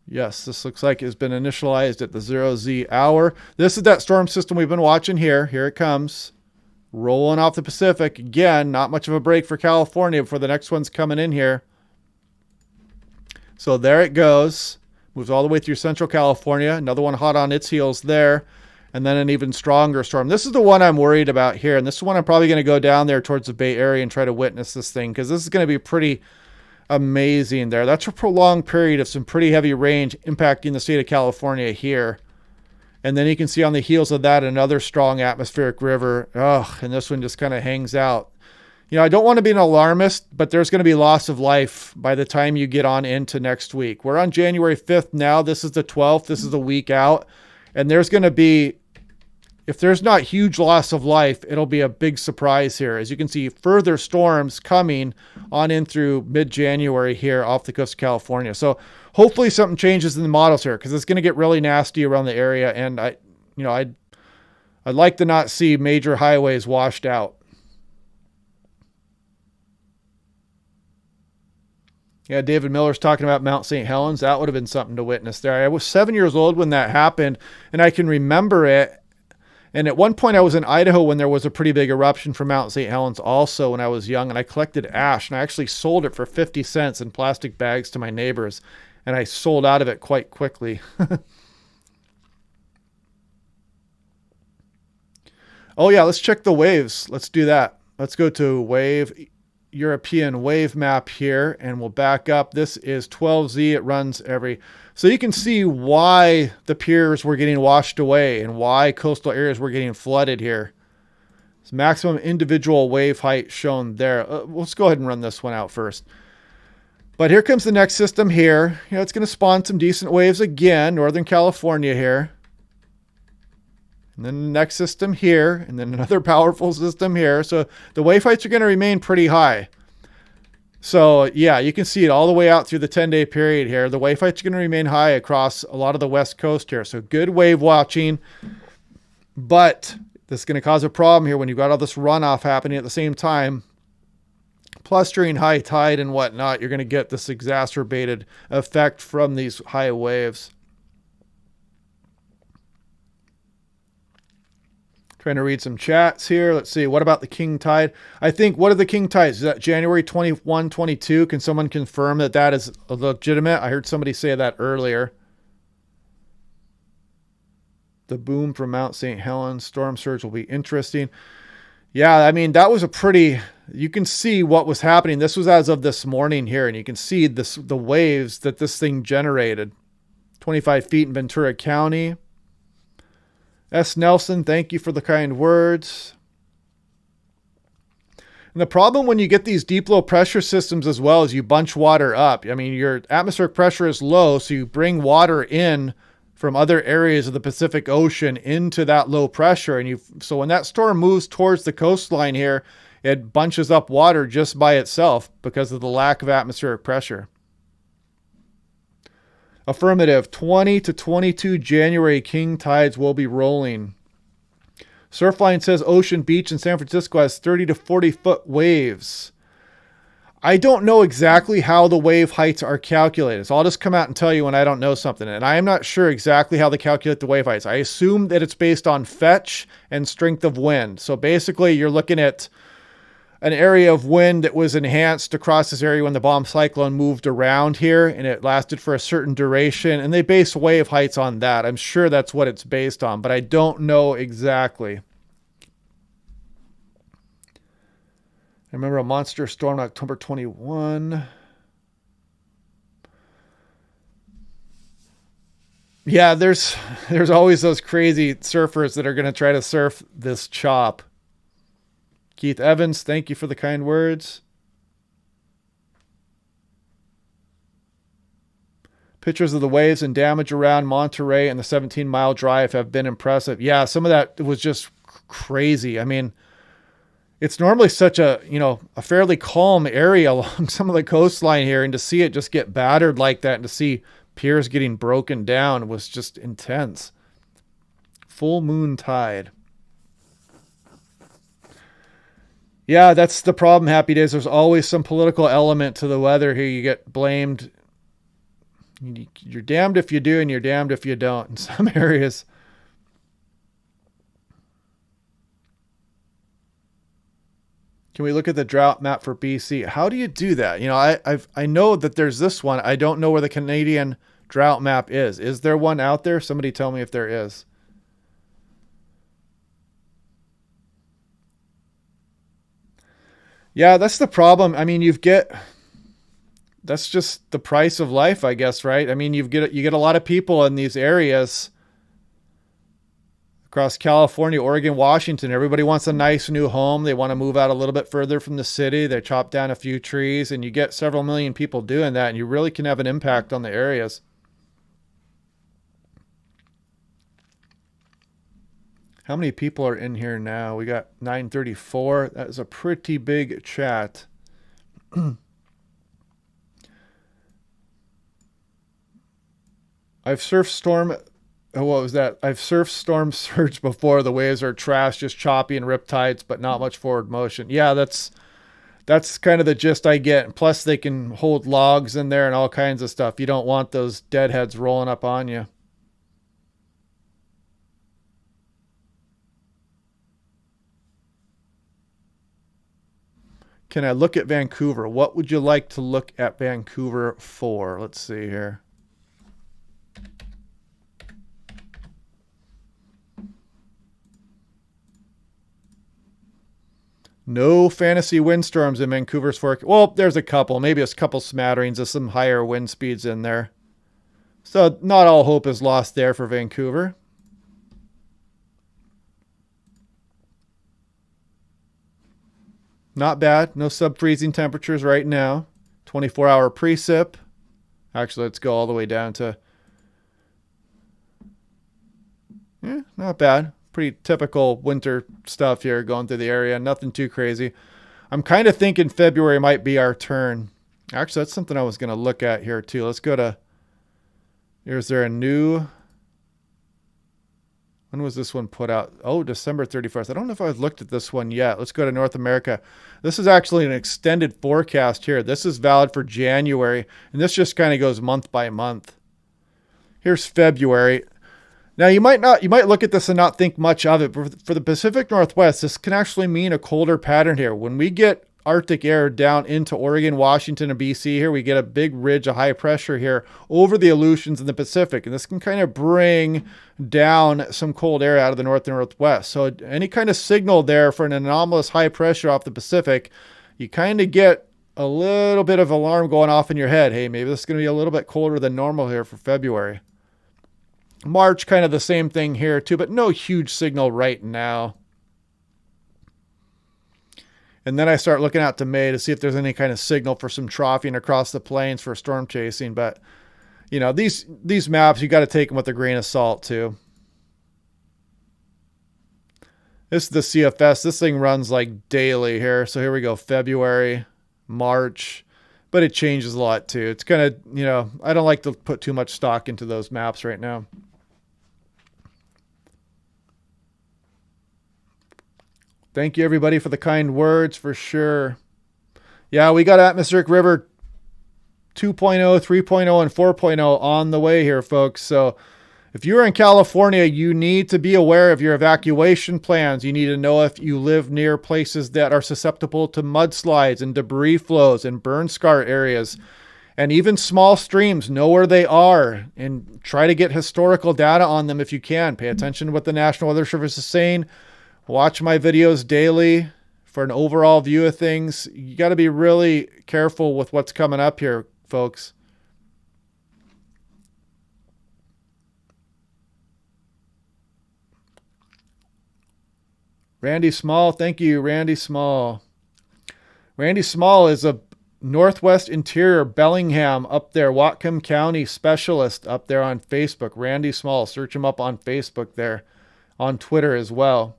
Speaker 1: Yes, this looks like it's been initialized at the 0Z hour. This is that storm system we've been watching here. Here it comes. Rolling off the Pacific. Again, not much of a break for California before the next one's coming in here. So there it goes. Moves all the way through Central California. Another one hot on its heels there. And then an even stronger storm. This is the one I'm worried about here. And this is one I'm probably going to go down there towards the Bay Area and try to witness this thing, because this is going to be pretty amazing there. That's a prolonged period of some pretty heavy rain impacting the state of California here. And then you can see on the heels of that another strong atmospheric river. Oh, and this one just kind of hangs out. You know, I don't want to be an alarmist, but there's going to be loss of life by the time you get on into next week. We're on January 5th now. This is the 12th. This is a week out. And there's going to be, if there's not huge loss of life, it'll be a big surprise here. As you can see, further storms coming on in through mid-January here off the coast of California. So hopefully something changes in the models here, because it's going to get really nasty around the area. And I'd like to not see major highways washed out. Yeah, David Miller's talking about Mount St. Helens. That would have been something to witness there. I was 7 years old when that happened, and I can remember it. And at one point I was in Idaho when there was a pretty big eruption from Mount St. Helens also when I was young, and I collected ash, and I actually sold it for 50 cents in plastic bags to my neighbors, and I sold out of it quite quickly. Oh yeah, let's check the waves. Let's do that. Let's go to wave, European wave map here, and we'll back up. This is 12Z. It runs every... So you can see why the piers were getting washed away and why coastal areas were getting flooded here. It's maximum individual wave height shown there. Let's go ahead and run this one out first. But here comes the next system here. You know, it's going to spawn some decent waves again, Northern California here. And then the next system here, and then another powerful system here. So the wave heights are going to remain pretty high. So yeah, you can see it all the way out through the 10-day period here. The wave heights are going to remain high across a lot of the west coast here. So good wave watching, but this is going to cause a problem here when you've got all this runoff happening at the same time. Plus during high tide and whatnot, you're going to get this exacerbated effect from these high waves. Trying to read some chats here. Let's see. What about the king tide? I think, what are the king tides? Is that January 21, 22? Can someone confirm that that is legitimate? I heard somebody say that earlier. The boom from Mount St. Helens. Storm surge will be interesting. Yeah, I mean, that was a pretty... You can see what was happening. This was as of this morning here, and you can see the waves that this thing generated. 25 feet in Ventura County. S. Nelson, thank you for the kind words. And the problem when you get these deep low pressure systems as well is you bunch water up. I mean, your atmospheric pressure is low, so you bring water in from other areas of the Pacific Ocean into that low pressure. And so when that storm moves towards the coastline here, it bunches up water just by itself because of the lack of atmospheric pressure. Affirmative. 20 to 22 January king tides will be rolling. Surfline says Ocean Beach in San Francisco has 30 to 40 foot waves. I don't know exactly how the wave heights are calculated, so I'll just come out and tell you when I don't know something. And I am not sure exactly how they calculate the wave heights. I assume that it's based on fetch and strength of wind. So basically you're looking at an area of wind that was enhanced across this area when the bomb cyclone moved around here, and it lasted for a certain duration, and they base wave heights on that. I'm sure that's what it's based on, but I don't know exactly. I remember a monster storm on October 21. Yeah, there's always those crazy surfers that are going to try to surf this chop. Keith Evans, thank you for the kind words. Pictures of the waves and damage around Monterey and the 17-mile drive have been impressive. Yeah, some of that was just crazy. I mean, it's normally such a fairly calm area along some of the coastline here, and to see it just get battered like that and to see piers getting broken down was just intense. Full moon tide. Yeah, that's the problem, Happy Days. There's always some political element to the weather here. You get blamed. You're damned if you do, and you're damned if you don't in some areas. Can we look at the drought map for BC? How do you do that? You know, I know that there's this one. I don't know where the Canadian drought map is. Is there one out there? Somebody tell me if there is. Yeah, that's the problem. I mean, that's just the price of life, I guess, right? I mean, you get a lot of people in these areas across California, Oregon, Washington. Everybody wants a nice new home. They want to move out a little bit further from the city. They chop down a few trees, and you get several million people doing that, and you really can have an impact on the areas. How many people are in here now? We got 934. That is a pretty big chat. I've surfed storm. Oh, what was that? I've surfed storm surge before. The waves are trash, just choppy and riptides, but not much forward motion. Yeah, that's kind of the gist I get. And plus, they can hold logs in there and all kinds of stuff. You don't want those deadheads rolling up on you. can I look at Vancouver? What would you like to look at Vancouver for? Let's see here. No fantasy windstorms in Vancouver's forecast. Well, there's a couple, maybe a couple smatterings of some higher wind speeds in there. So not all hope is lost there for Vancouver. Not bad. No sub-freezing temperatures right now. 24-hour precip. Actually, let's go all the way down to... Yeah, not bad. Pretty typical winter stuff here going through the area. Nothing too crazy. I'm kind of thinking February might be our turn. Actually, that's something I was going to look at here too. Let's go to... Is there a new... When was this one put out? Oh, December 31st. I don't know if I've looked at this one yet. Let's go to North America. This is actually an extended forecast here. This is valid for January, and this just kind of goes month by month. Here's February. Now, you might look at this and not think much of it, but for the Pacific Northwest, this can actually mean a colder pattern here. When we get Arctic air down into Oregon, Washington, and BC here, we get a big ridge of high pressure here over the Aleutians in the Pacific, and this can kind of bring down some cold air out of the north and northwest. So any kind of signal there for an anomalous high pressure off the Pacific, you kind of get a little bit of alarm going off in your head. Hey, maybe this is going to be a little bit colder than normal here for February. March, kind of the same thing here too, but no huge signal right now. And then I start looking out to May to see if there's any kind of signal for some troughing across the plains for storm chasing. But, you know, these maps, you got to take them with a grain of salt too. This is the CFS. This thing runs like daily here. So here we go, February, March. But it changes a lot too. It's kind of, you know, I don't like to put too much stock into those maps right now. Thank you, everybody, for the kind words, for sure. Yeah, we got atmospheric river 2.0, 3.0, and 4.0 on the way here, folks. So if you're in California, you need to be aware of your evacuation plans. You need to know if you live near places that are susceptible to mudslides and debris flows and burn scar areas. And even small streams, know where they are and try to get historical data on them if you can. Pay attention to what the National Weather Service is saying. Watch my videos daily for an overall view of things. You got to be really careful with what's coming up here, folks. Randy Small, thank you, Randy Small. Randy Small is a Northwest Interior Bellingham up there, Whatcom County specialist up there on Facebook. Randy Small, search him up on Facebook there, on Twitter as well.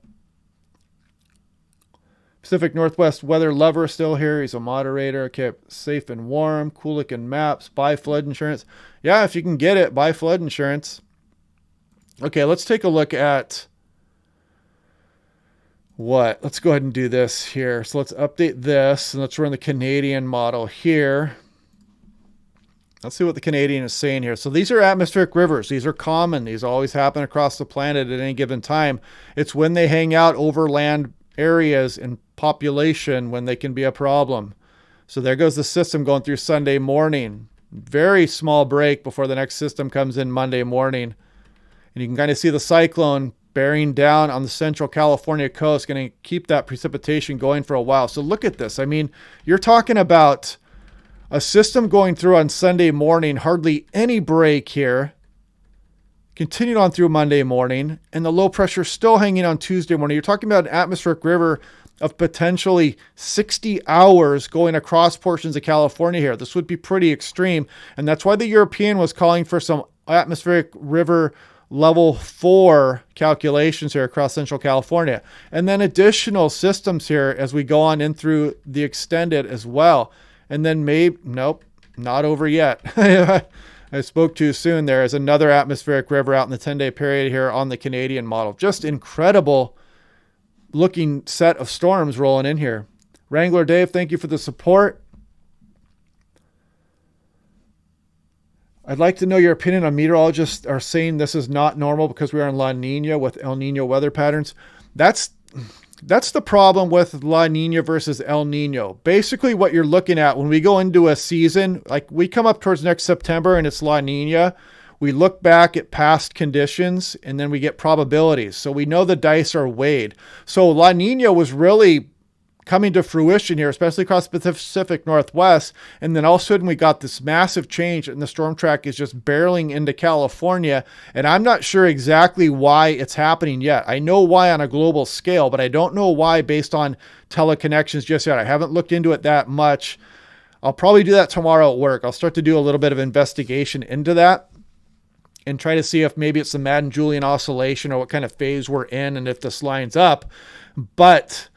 Speaker 1: Pacific Northwest weather lover still here. He's a moderator. Kept safe and warm. Cool looking maps. Buy flood insurance. Yeah, if you can get it, buy flood insurance. Okay, let's take a look at what. Let's go ahead and do this here. So let's update this and let's run the Canadian model here. Let's see what the Canadian is saying here. So these are atmospheric rivers. These are common. These always happen across the planet at any given time. It's when they hang out over land areas and population when they can be a problem. So there goes the system going through Sunday morning. Very small break before the next system comes in Monday morning. And you can kind of see the cyclone bearing down on the central California coast, going to keep that precipitation going for a while. So look at this. I mean, you're talking about a system going through on Sunday morning, hardly any break here. Continued on through Monday morning, and the low pressure still hanging on Tuesday morning. You're talking about an atmospheric river of potentially 60 hours going across portions of California here. This would be pretty extreme, and that's why the European was calling for some atmospheric river level 4 calculations here across central California. And then additional systems here as we go on in through the extended as well. And then maybe, nope, not over yet. I spoke too soon. There is another atmospheric river out in the 10-day period here on the Canadian model. Just incredible looking set of storms rolling in here. Wrangler Dave, thank you for the support. I'd like to know your opinion on meteorologists are saying this is not normal because we are in La Nina with El Nino weather patterns. That's That's the problem with La Nina versus El Nino. Basically, what you're looking at when we go into a season, like we come up towards next September and it's La Nina, we look back at past conditions and then we get probabilities. So we know the dice are weighed. So La Nina was really coming to fruition here, especially across the Pacific Northwest. And then all of a sudden we got this massive change and the storm track is just barreling into California. And I'm not sure exactly why it's happening yet. I know why on a global scale, but I don't know why based on teleconnections just yet. I haven't looked into it that much. I'll probably do that tomorrow at work. I'll start to do a little bit of investigation into that and try to see if maybe it's the Madden-Julian oscillation or what kind of phase we're in and if this lines up. But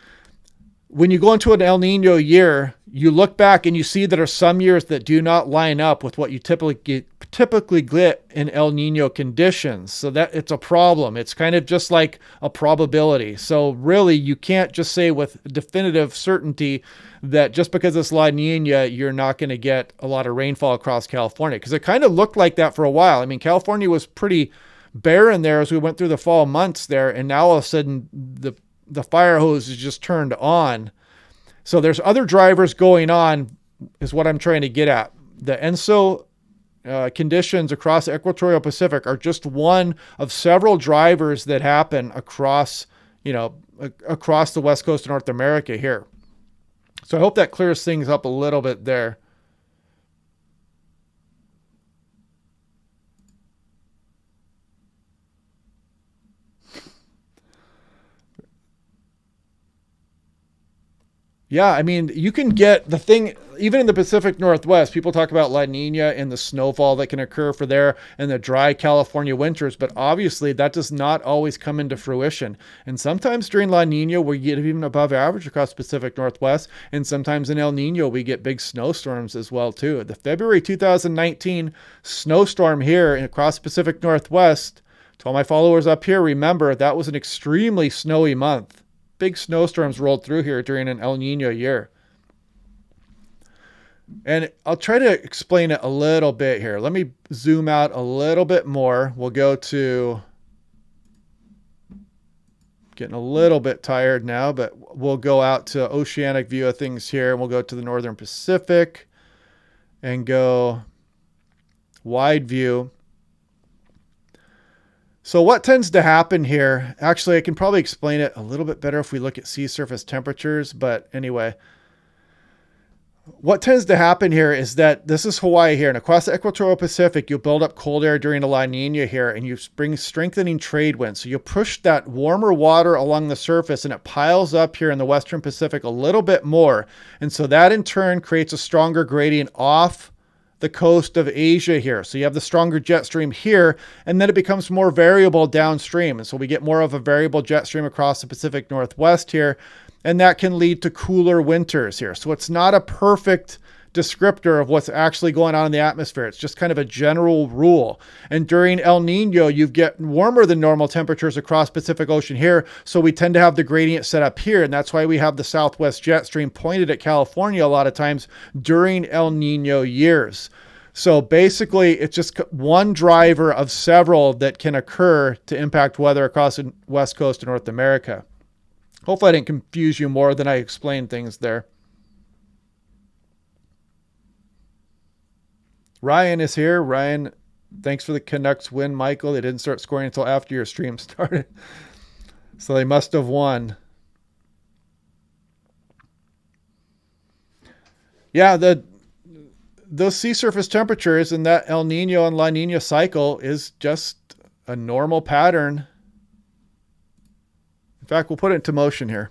Speaker 1: when you go into an El Nino year, you look back and you see there are some years that do not line up with what you typically get in El Nino conditions. So that it's a problem. It's kind of just like a probability. So really, you can't just say with definitive certainty that just because it's La Nina, you're not going to get a lot of rainfall across California, because it kind of looked like that for a while. I mean, California was pretty barren there as we went through the fall months there, and now all of a sudden the fire hose is just turned on. So there's other drivers going on is what I'm trying to get at. The ENSO conditions across the equatorial Pacific are just one of several drivers that happen across the west coast of North America here. So I hope that clears things up a little bit there. Yeah, I mean, you can get the thing, even in the Pacific Northwest, people talk about La Nina and the snowfall that can occur for there and the dry California winters, but obviously that does not always come into fruition. And sometimes during La Nina, we get even above average across the Pacific Northwest, and sometimes in El Nino, we get big snowstorms as well, too. The February 2019 snowstorm here across the Pacific Northwest, to all my followers up here, remember, that was an extremely snowy month. Big snowstorms rolled through here during an El Nino year. And I'll try to explain it a little bit here. Let me zoom out a little bit more. We'll go to, getting a little bit tired now, but we'll go out to oceanic view of things here. And we'll go to the Northern Pacific and go wide view. So what tends to happen here, actually, I can probably explain it a little bit better if we look at sea surface temperatures. But anyway, what tends to happen here is that this is Hawaii here, and across the equatorial Pacific, you'll build up cold air during the La Nina here, and you bring strengthening trade winds. So you'll push that warmer water along the surface, and it piles up here in the Western Pacific a little bit more. And so that in turn creates a stronger gradient off the coast of Asia here. So you have the stronger jet stream here, and then it becomes more variable downstream. And so we get more of a variable jet stream across the Pacific Northwest here, and that can lead to cooler winters here. So it's not a perfect descriptor of what's actually going on in the atmosphere. It's just kind of a general rule. And during El Nino, you get warmer than normal temperatures across Pacific Ocean here. So we tend to have the gradient set up here. And that's why we have the southwest jet stream pointed at California a lot of times during El Nino years. So basically, it's just one driver of several that can occur to impact weather across the west coast of North America. Hopefully I didn't confuse you more than I explained things there. Ryan is here. Ryan, thanks for the Canucks win, Michael. They didn't start scoring until after your stream started. So they must have won. Yeah, those sea surface temperatures in that El Nino and La Nina cycle is just a normal pattern. In fact, we'll put it into motion here.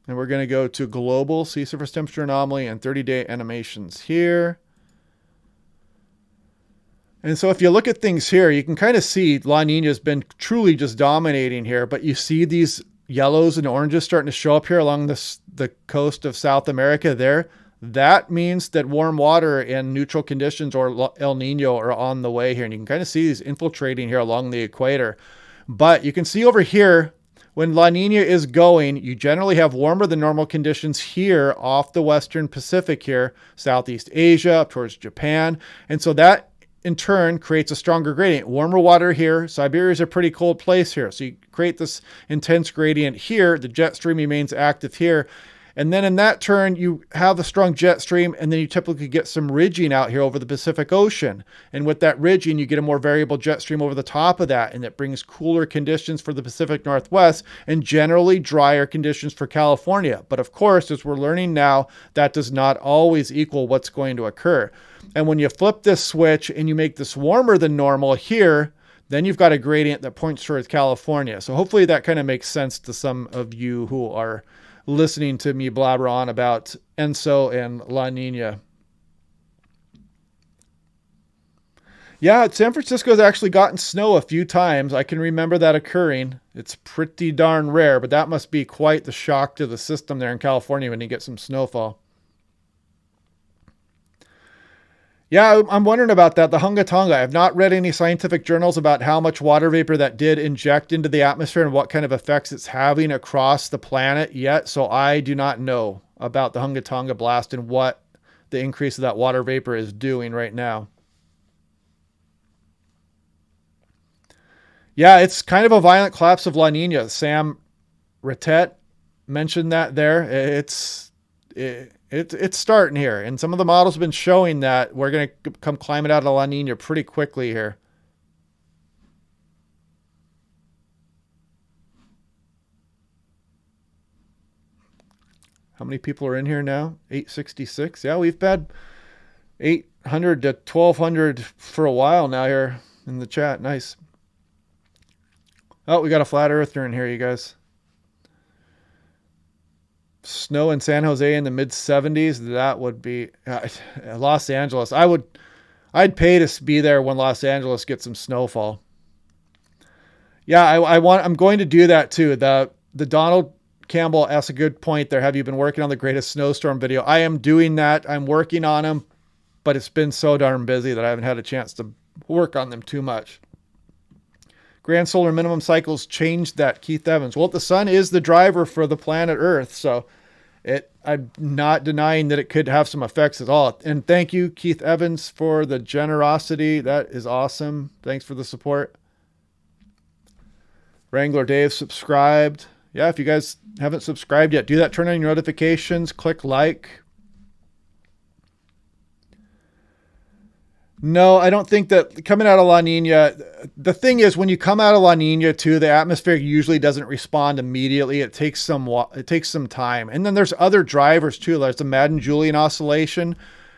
Speaker 1: And we're going to go to global sea surface temperature anomaly and 30-day animations here. And so if you look at things here, you can kind of see La Nina has been truly just dominating here, but you see these yellows and oranges starting to show up here along the coast of South America there. That means that warm water and neutral conditions or El Nino are on the way here. And you can kind of see these infiltrating here along the equator. But you can see over here, when La Nina is going, you generally have warmer than normal conditions here off the Western Pacific here, Southeast Asia, up towards Japan. And so that in turn creates a stronger gradient. Warmer water here. Siberia is a pretty cold place here. So you create this intense gradient here. The jet stream remains active here. And then in that turn, you have a strong jet stream, and then you typically get some ridging out here over the Pacific Ocean. And with that ridging, you get a more variable jet stream over the top of that, and it brings cooler conditions for the Pacific Northwest and generally drier conditions for California. But of course, as we're learning now, that does not always equal what's going to occur. And when you flip this switch and you make this warmer than normal here, then you've got a gradient that points towards California. So hopefully that kind of makes sense to some of you who are listening to me blabber on about ENSO and La Nina. Yeah, San Francisco's actually gotten snow a few times. I can remember that occurring. It's pretty darn rare, but that must be quite the shock to the system there in California when you get some snowfall. Yeah, I'm wondering about that. The Hunga Tonga. I have not read any scientific journals about how much water vapor that did inject into the atmosphere and what kind of effects it's having across the planet yet. So I do not know about the Hunga Tonga blast and what the increase of that water vapor is doing right now. Yeah, it's kind of a violent collapse of La Nina. Sam Ratet mentioned that there. It's starting here, and some of the models have been showing that we're going to come climbing out of La Nina pretty quickly here. How many people are in here now? 866. Yeah, we've had 800 to 1200 for a while now here in the chat. Nice. Oh, we got a flat earther in here, you guys. Snow in San Jose in the mid 70s. That would be Los Angeles. I'd pay to be there when Los Angeles gets some snowfall. Yeah, I'm going to do that too. The Donald Campbell asks a good point there. Have you been working on the greatest snowstorm video? I am doing that. I'm working on them, but it's been so darn busy that I haven't had a chance to work on them too much. Grand solar minimum cycles changed that, Keith Evans. Well, the sun is the driver for the planet Earth, so I'm not denying that it could have some effects at all. And thank you, Keith Evans, for the generosity. That is awesome. Thanks for the support. Wrangler Dave subscribed. Yeah, if you guys haven't subscribed yet, do that. Turn on your notifications. Click like. No, I don't think that coming out of La Nina, the thing is when you come out of La Nina too, the atmosphere usually doesn't respond immediately. It takes some time. And then there's other drivers too. There's the Madden-Julian oscillation.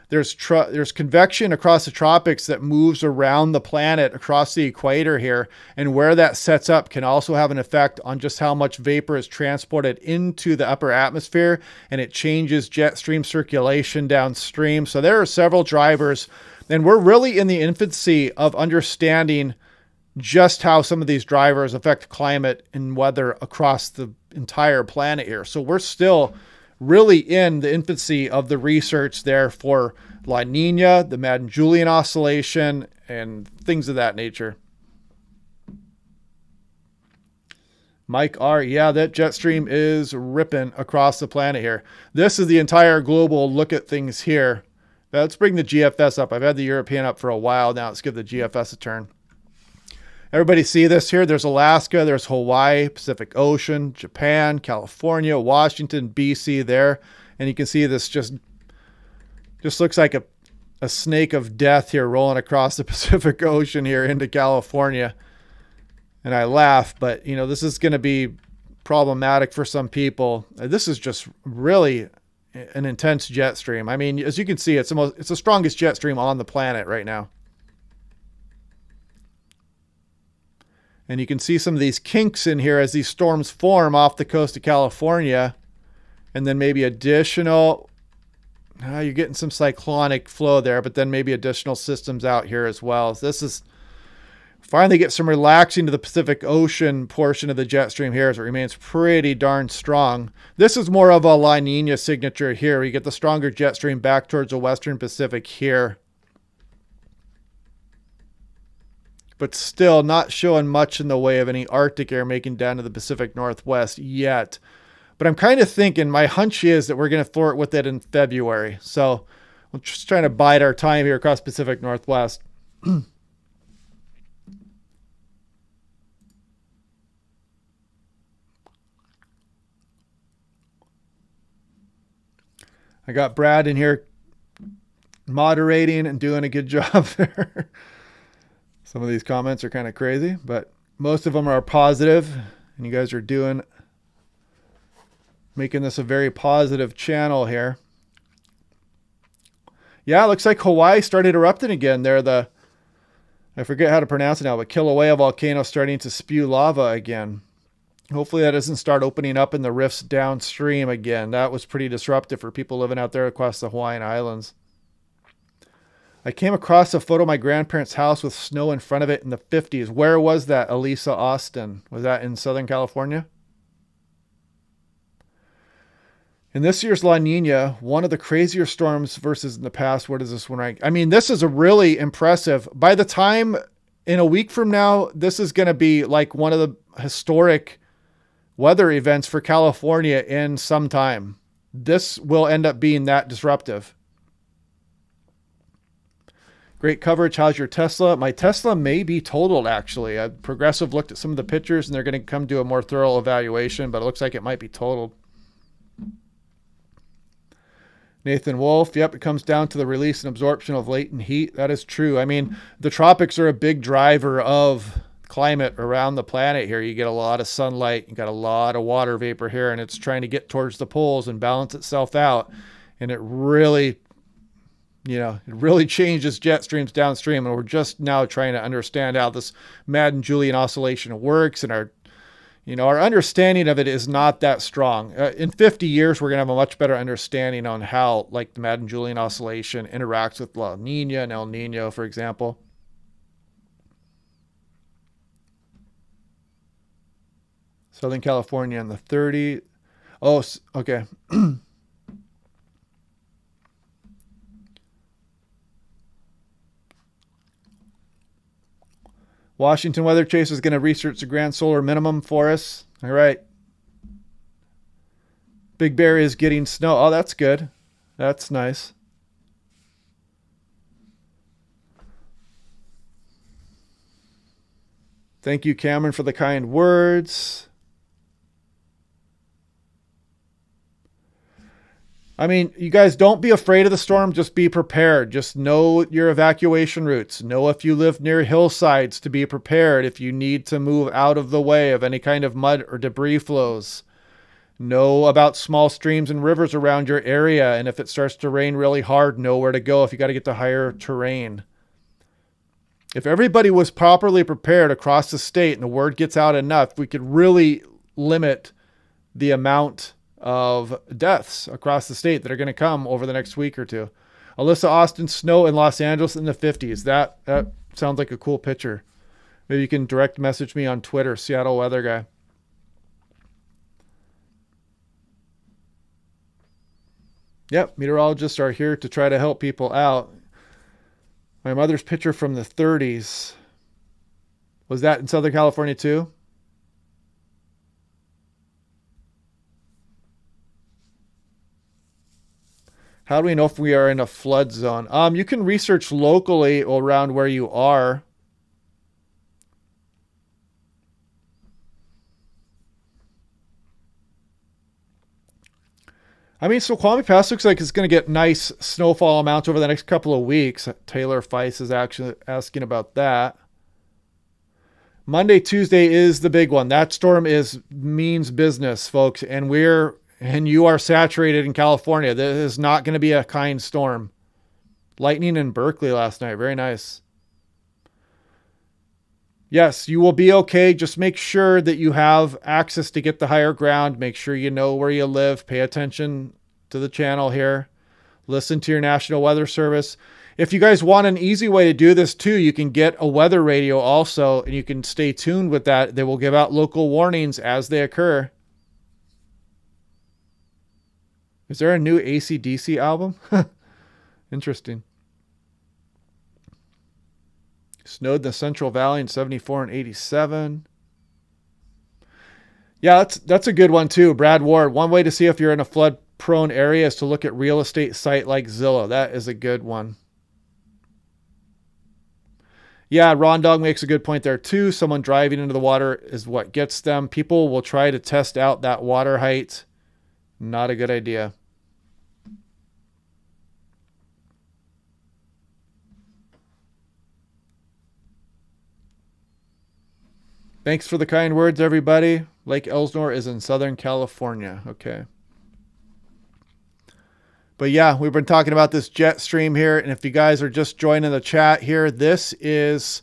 Speaker 1: There's convection across the tropics that moves around the planet across the equator here. And where that sets up can also have an effect on just how much vapor is transported into the upper atmosphere. And it changes jet stream circulation downstream. So there are several drivers. And we're really in the infancy of understanding just how some of these drivers affect climate and weather across the entire planet here. So we're still really in the infancy of the research there for La Nina, the Madden-Julian oscillation, and things of that nature. Mike R. Yeah, that jet stream is ripping across the planet here. This is the entire global look at things here. Let's bring the GFS up. I've had the European up for a while now. Let's give the GFS a turn. Everybody see this here? There's Alaska, there's Hawaii, Pacific Ocean, Japan, California, Washington, BC there. And you can see this just looks like a snake of death here rolling across the Pacific Ocean here into California. And I laugh, but you know, this is going to be problematic for some people. This is just really an intense jet stream. I mean, as you can see, it's the strongest jet stream on the planet right now. And you can see some of these kinks in here as these storms form off the coast of California. And then maybe additional, you're getting some cyclonic flow there, but then maybe additional systems out here as well. So this is finally get some relaxing to the Pacific Ocean portion of the jet stream here as it remains pretty darn strong. This is more of a La Nina signature here. You get the stronger jet stream back towards the Western Pacific here. But still not showing much in the way of any Arctic air making down to the Pacific Northwest yet. But I'm kind of thinking, my hunch is that we're going to flirt with it in February. So we're just trying to bide our time here across Pacific Northwest. I got Brad in here moderating and doing a good job there. Some of these comments are kind of crazy, but most of them are positive, and you guys are making this a very positive channel here. Yeah, it looks like Hawaii started erupting again there. I forget how to pronounce it now, but Kilauea volcano starting to spew lava again. Hopefully that doesn't start opening up in the rifts downstream again. That was pretty disruptive for people living out there across the Hawaiian Islands. I came across a photo of my grandparents' house with snow in front of it in the 50s. Where was that, Elisa Austin? Was that in Southern California? In this year's La Nina, one of the crazier storms versus in the past. What is this one rank? I mean, this is a really impressive. By the time in a week from now, this is going to be like one of the historic weather events for California in some time. This will end up being that disruptive. Great coverage. How's your Tesla? My Tesla may be totaled, actually. Progressive looked at some of the pictures, and they're going to come do a more thorough evaluation, but it looks like it might be totaled. Nathan Wolf, yep, it comes down to the release and absorption of latent heat. That is true. I mean, the tropics are a big driver of climate around the planet here. You get a lot of sunlight, you got a lot of water vapor here, and it's trying to get towards the poles and balance itself out. And it really changes jet streams downstream. And we're just now trying to understand how this Madden-Julian oscillation works, and our understanding of it is not that strong. In 50 years, we're going to have a much better understanding on how, like, the Madden-Julian oscillation interacts with La Nina and El Nino, for example. Southern California in the 30s. Oh, okay. Washington Weather Chase is going to research the grand solar minimum for us. All right. Big Bear is getting snow. Oh, that's good. That's nice. Thank you, Cameron, for the kind words. I mean, you guys, don't be afraid of the storm. Just be prepared. Just know your evacuation routes. Know if you live near hillsides to be prepared if you need to move out of the way of any kind of mud or debris flows. Know about small streams and rivers around your area. And if it starts to rain really hard, know where to go if you got to get to higher terrain. If everybody was properly prepared across the state and the word gets out enough, we could really limit the amount of deaths across the state that are going to come over the next week or two. Alyssa Austin, snow in Los Angeles in the 50s. That sounds like a cool picture. Maybe you can direct message me on Twitter, Seattle Weather Guy. Yep, meteorologists are here to try to help people out. My mother's picture from the 30s. Was that in Southern California too? How do we know if we are in a flood zone? You can research locally around where you are. I mean, so Snoqualmie Pass looks like it's going to get nice snowfall amounts over the next couple of weeks. Taylor Feiss is actually asking about that. Monday, Tuesday is the big one. That storm means business, folks, and you are saturated in California. This is not going to be a kind storm. Lightning in Berkeley last night. Very nice. Yes, you will be okay. Just make sure that you have access to get the higher ground. Make sure you know where you live. Pay attention to the channel here. Listen to your National Weather Service. If you guys want an easy way to do this too, you can get a weather radio also, and you can stay tuned with that. They will give out local warnings as they occur. Is there a new AC/DC album? Interesting. Snowed in the Central Valley in 74 and 87. Yeah, that's a good one too. Brad Ward. One way to see if you're in a flood-prone area is to look at real estate site like Zillow. That is a good one. Yeah, Ron Dog makes a good point there too. Someone driving into the water is what gets them. People will try to test out that water height. Not a good idea. Thanks for the kind words, everybody. Lake Elsinore is in Southern California. Okay. But yeah, we've been talking about this jet stream here. And if you guys are just joining the chat here, this is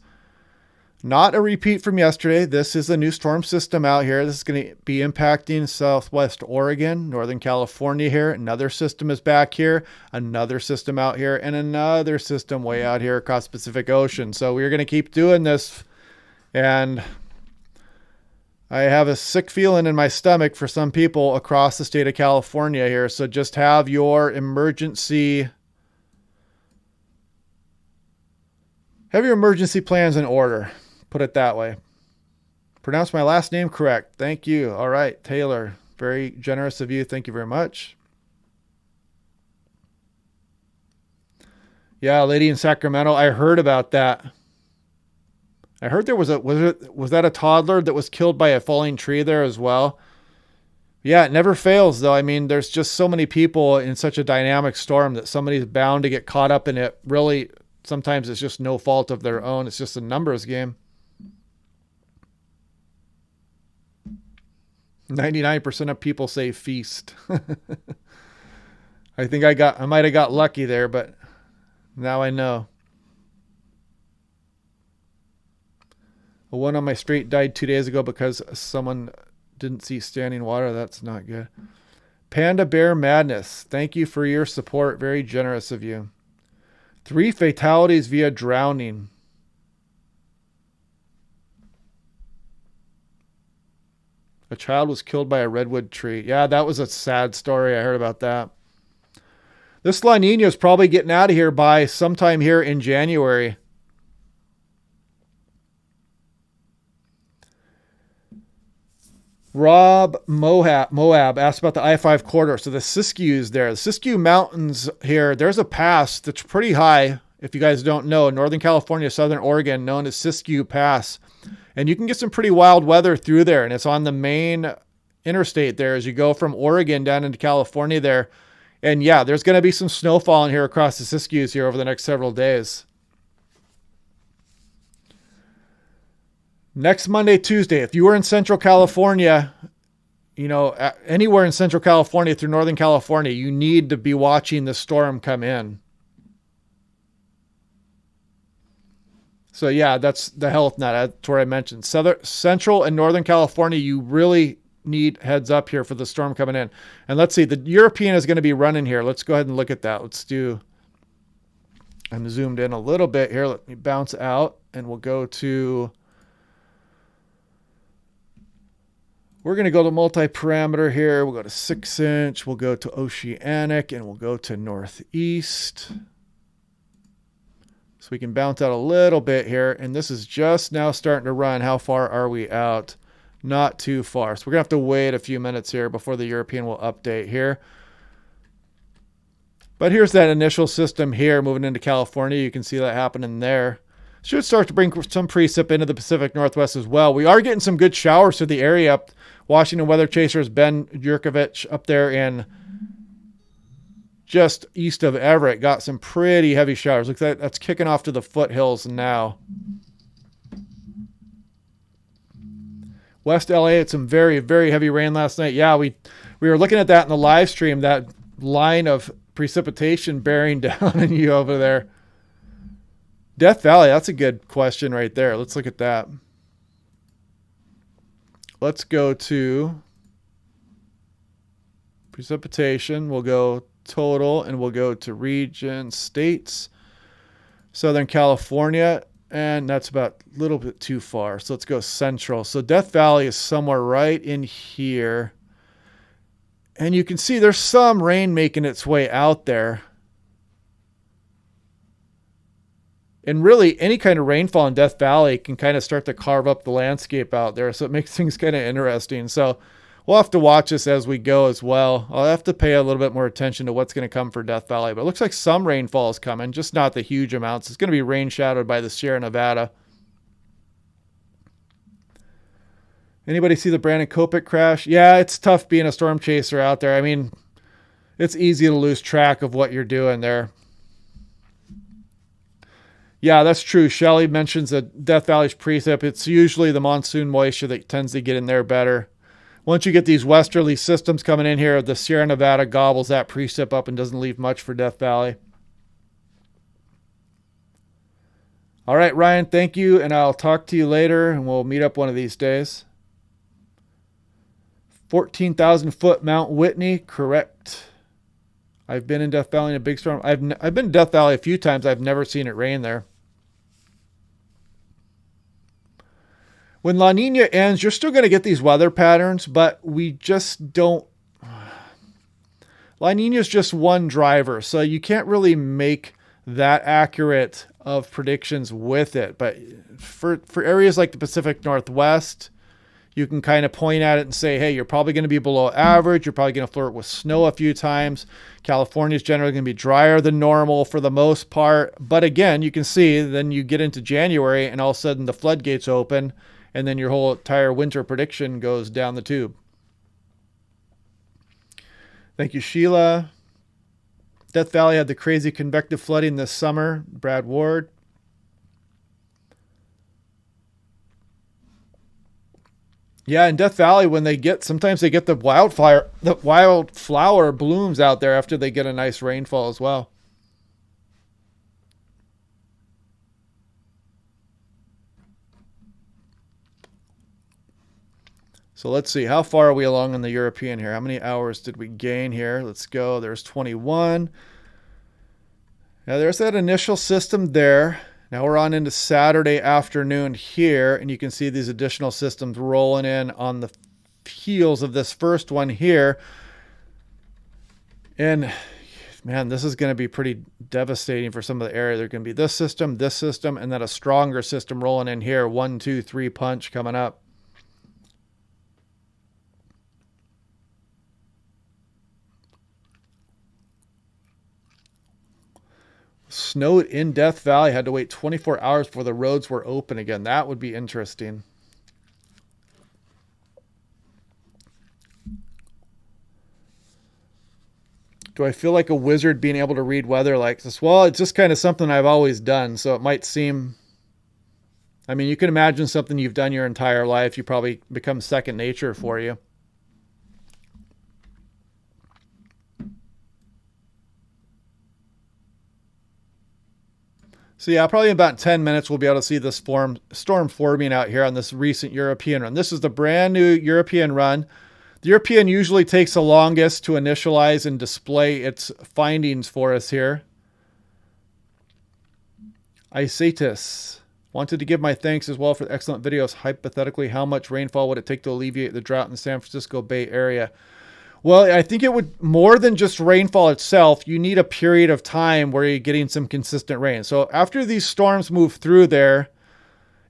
Speaker 1: not a repeat from yesterday. This is a new storm system out here. This is going to be impacting Southwest Oregon, Northern California here. Another system is back here, another system out here, and another system way out here across the Pacific Ocean. So we're going to keep doing this. And I have a sick feeling in my stomach for some people across the state of California here. So just have your emergency plans in order. Put it that way. Pronounce my last name correct. Thank you. All right, Taylor. Very generous of you. Thank you very much. Yeah, lady in Sacramento. I heard about that. I heard there was that a toddler that was killed by a falling tree there as well? Yeah, it never fails though. I mean, there's just so many people in such a dynamic storm that somebody's bound to get caught up in it. Really, sometimes it's just no fault of their own. It's just a numbers game. 99% of people say feast. I think I might have got lucky there, but now I know. One on my street died 2 days ago because someone didn't see standing water. That's not good. Panda Bear Madness. Thank you for your support. Very generous of you. 3 fatalities via drowning. A child was killed by a redwood tree. Yeah, that was a sad story. I heard about that. This La Nina is probably getting out of here by sometime here in January. Rob Moab asked about the I-5 corridor. So the Siskiyou is there. The Siskiyou Mountains here, there's a pass that's pretty high. If you guys don't know, Northern California, Southern Oregon, known as Siskiyou Pass. And you can get some pretty wild weather through there. And it's on the main interstate there as you go from Oregon down into California there. And yeah, there's going to be some snowfall in here across the Siskiyous here over the next several days. Next Monday, Tuesday, if you were in Central California, anywhere in Central California through Northern California, you need to be watching the storm come in. So yeah, that's the health net. That's where I mentioned Central and Northern California. You really need heads up here for the storm coming in. And let's see, the European is going to be running here. Let's go ahead and look at that. I'm zoomed in a little bit here. Let me bounce out and we'll go to, we're going to go to multi-parameter here. We'll go to 6-inch. We'll go to oceanic and we'll go to northeast. So we can bounce out a little bit here. And this is just now starting to run. How far are we out? Not too far. So we're going to have to wait a few minutes here before the European will update here. But here's that initial system here moving into California. You can see that happening there. Should start to bring some precip into the Pacific Northwest as well. We are getting some good showers to the area up. Washington Weather Chasers Ben Jurkovich up there in just east of Everett got some pretty heavy showers. Look, that's kicking off to the foothills now. West LA had some very, very heavy rain last night. Yeah, we were looking at that in the live stream, that line of precipitation bearing down on you over there. Death Valley, that's a good question right there. Let's look at that. Let's go to precipitation. We'll go total and we'll go to region, states, Southern California, and that's about a little bit too far. So let's go central. So Death Valley is somewhere right in here. And you can see there's some rain making its way out there. And really, any kind of rainfall in Death Valley can kind of start to carve up the landscape out there. So it makes things kind of interesting. So we'll have to watch this as we go as well. I'll have to pay a little bit more attention to what's going to come for Death Valley. But it looks like some rainfall is coming, just not the huge amounts. It's going to be rain shadowed by the Sierra Nevada. Anybody see the Brandon Kopit crash? Yeah, it's tough being a storm chaser out there. I mean, it's easy to lose track of what you're doing there. Yeah, that's true. Shelley mentions that Death Valley's precip. It's usually the monsoon moisture that tends to get in there better. Once you get these westerly systems coming in here, the Sierra Nevada gobbles that precip up and doesn't leave much for Death Valley. All right, Ryan, thank you, and I'll talk to you later, and we'll meet up one of these days. 14,000 foot Mount Whitney, correct. I've been in Death Valley in a big storm. I've been in Death Valley a few times. I've never seen it rain there. When La Nina ends, you're still going to get these weather patterns, but we just don't. La Nina is just one driver, so you can't really make that accurate of predictions with it. But for areas like the Pacific Northwest, you can kind of point at it and say, hey, you're probably going to be below average. You're probably going to flirt with snow a few times. California is generally going to be drier than normal for the most part. But again, you can see then you get into January and all of a sudden the floodgates open and then your whole entire winter prediction goes down the tube. Thank you, Sheila. Death Valley had the crazy convective flooding this summer. Brad Ward. Yeah, in Death Valley, when sometimes they get the wildflower blooms out there after they get a nice rainfall as well. So let's see, how far are we along in the European here? How many hours did we gain here? Let's go. There's 21. Now there's that initial system there. Now we're on into Saturday afternoon here, and you can see these additional systems rolling in on the heels of this first one here. And man, this is going to be pretty devastating for some of the area. There's going to be this system, and then a stronger system rolling in here. 1, 2, 3 punch coming up. Snowed in Death Valley, had to wait 24 hours before the roads were open again. That would be interesting. Do I feel like a wizard being able to read weather like this? Well, it's just kind of something I've always done, so it might seem... I mean, you can imagine something you've done your entire life. You probably become second nature for you. So yeah, probably in about 10 minutes, we'll be able to see the storm forming out here on this recent European run. This is the brand new European run. The European usually takes the longest to initialize and display its findings for us here. Isatis. Wanted to give my thanks as well for the excellent videos. Hypothetically, how much rainfall would it take to alleviate the drought in the San Francisco Bay Area? Well, I think it would, more than just rainfall itself, you need a period of time where you're getting some consistent rain. So after these storms move through there,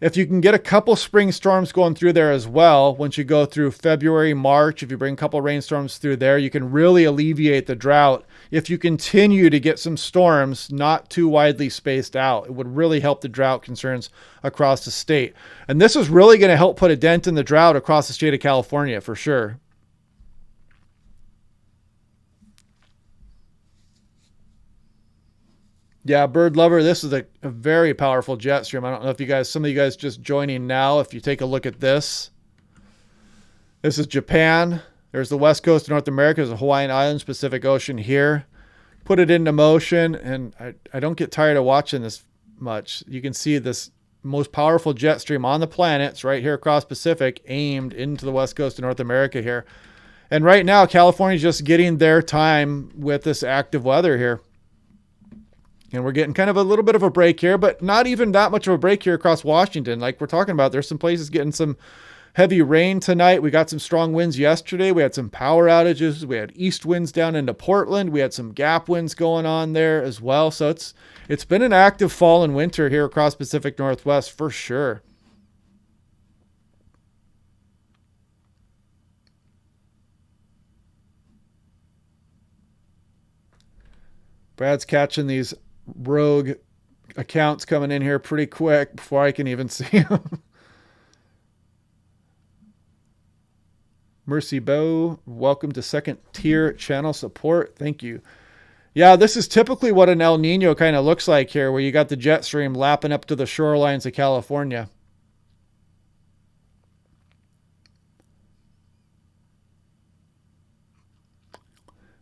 Speaker 1: if you can get a couple spring storms going through there as well, once you go through February, March, if you bring a couple rainstorms through there, you can really alleviate the drought. If you continue to get some storms not too widely spaced out, it would really help the drought concerns across the state. And this is really going to help put a dent in the drought across the state of California for sure. Yeah, Bird Lover, this is a very powerful jet stream. I don't know if you guys, some of you guys just joining now, if you take a look at this. This is Japan. There's the west coast of North America. There's the Hawaiian Islands, Pacific Ocean here. Put it into motion, and I don't get tired of watching this much. You can see this most powerful jet stream on the planet. It's right here across Pacific, aimed into the west coast of North America here. And right now, California's just getting their time with this active weather here. And we're getting kind of a little bit of a break here, but not even that much of a break here across Washington. Like we're talking about, there's some places getting some heavy rain tonight. We got some strong winds yesterday. We had some power outages. We had east winds down into Portland. We had some gap winds going on there as well. So it's been an active fall and winter here across Pacific Northwest for sure. Brad's catching these rogue accounts coming in here pretty quick before I can even see them. Mercy Bow, welcome to second tier channel support. Thank you. Yeah, this is typically what an El Nino kind of looks like here, where you got the jet stream lapping up to the shorelines of California.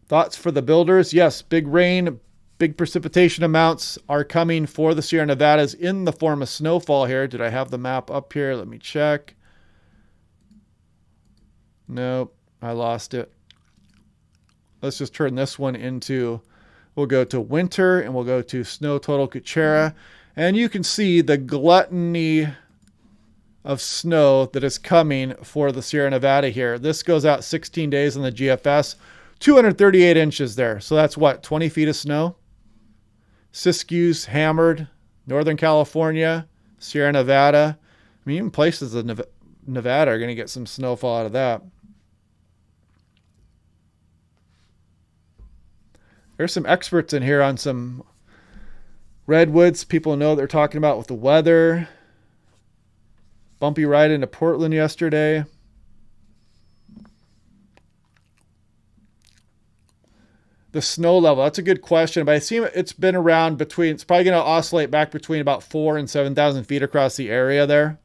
Speaker 1: Thoughts for the builders? Yes, big rain, big precipitation amounts are coming for the Sierra Nevadas in the form of snowfall here. Did I have the map up here? Let me check. Nope, I lost it. Let's just turn this one into, we'll go to winter and we'll go to snow total Kuchera. And you can see the gluttony of snow that is coming for the Sierra Nevada here. This goes out 16 days on the GFS. 238 inches there. So that's what, 20 feet of snow? Siskiyou's hammered. Northern California, Sierra Nevada. I mean, even places in Nevada are going to get some snowfall out of that. There's some experts in here on some redwoods. People know they're talking about with the weather. Bumpy ride into Portland yesterday. The snow level, that's a good question, but I see it's been around between, it's probably going to oscillate back between about 4,000 and 7,000 feet across the area there.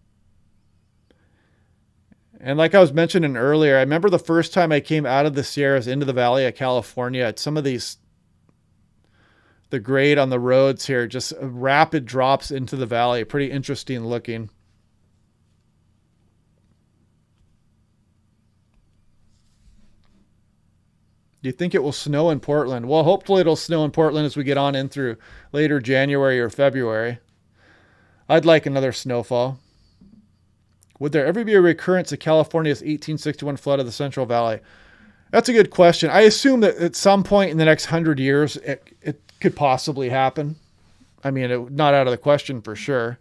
Speaker 1: And like I was mentioning earlier, I remember the first time I came out of the Sierras into the Valley of California, at some of these, the grade on the roads here, just rapid drops into the valley. Pretty interesting looking. Do you think it will snow in Portland? Well, hopefully it'll snow in Portland as we get on in through later January or February. I'd like another snowfall. Would there ever be a recurrence of California's 1861 flood of the Central Valley? That's a good question. I assume that at some point in the next 100 years, it could possibly happen. I mean, not out of the question for sure.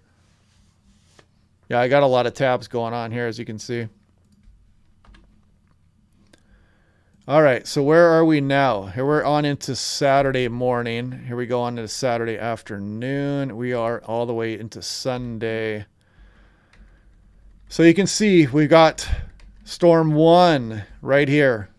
Speaker 1: Yeah, I got a lot of tabs going on here, as you can see. All right, so where are we now? Here we're on into Saturday morning. Here we go on into Saturday afternoon. We are all the way into Sunday. So you can see we got storm 1 right here.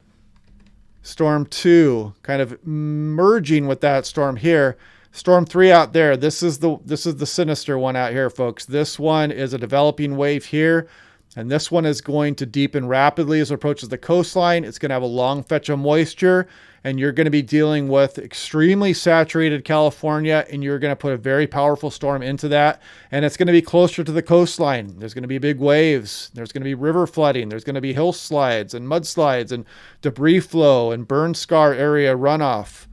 Speaker 1: Storm 2 kind of merging with that storm here. Storm 3 out there. This is the sinister one out here, folks. This one is a developing wave here. And this one is going to deepen rapidly as it approaches the coastline. It's going to have a long fetch of moisture, and you're going to be dealing with extremely saturated California, and you're going to put a very powerful storm into that. And it's going to be closer to the coastline. There's going to be big waves. There's going to be river flooding. There's going to be hill slides and mudslides and debris flow and burn scar area runoff.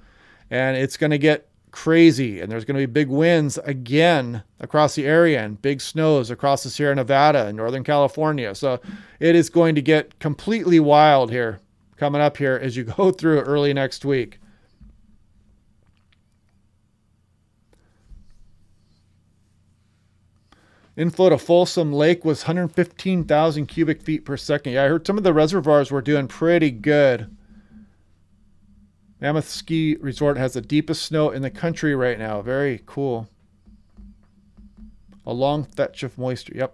Speaker 1: And it's going to get crazy, and there's going to be big winds again across the area and big snows across the Sierra Nevada and Northern California. So it is going to get completely wild here coming up here as you go through early next week. Inflow to Folsom Lake was 115,000 cubic feet per second. Yeah, I heard some of the reservoirs were doing pretty good. Mammoth Ski Resort has the deepest snow in the country right now. Very cool. A long fetch of moisture. Yep.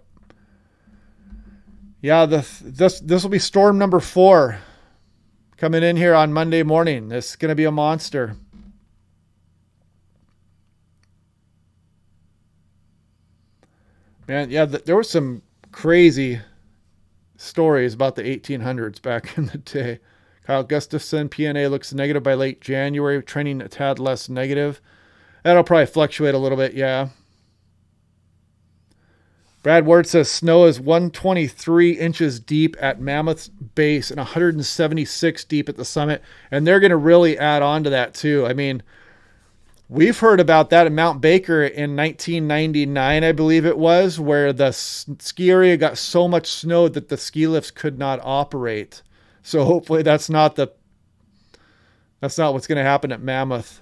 Speaker 1: Yeah, this will be storm number 4 coming in here on Monday morning. This is going to be a monster. Man, yeah, there were some crazy stories about the 1800s back in the day. Kyle Gustafson, PNA looks negative by late January, trending a tad less negative. That'll probably fluctuate a little bit, yeah. Brad Ward says snow is 123 inches deep at Mammoth's base and 176 deep at the summit. And they're going to really add on to that too. I mean, we've heard about that at Mount Baker in 1999, I believe it was, where the ski area got so much snow that the ski lifts could not operate. So hopefully that's not what's going to happen at Mammoth.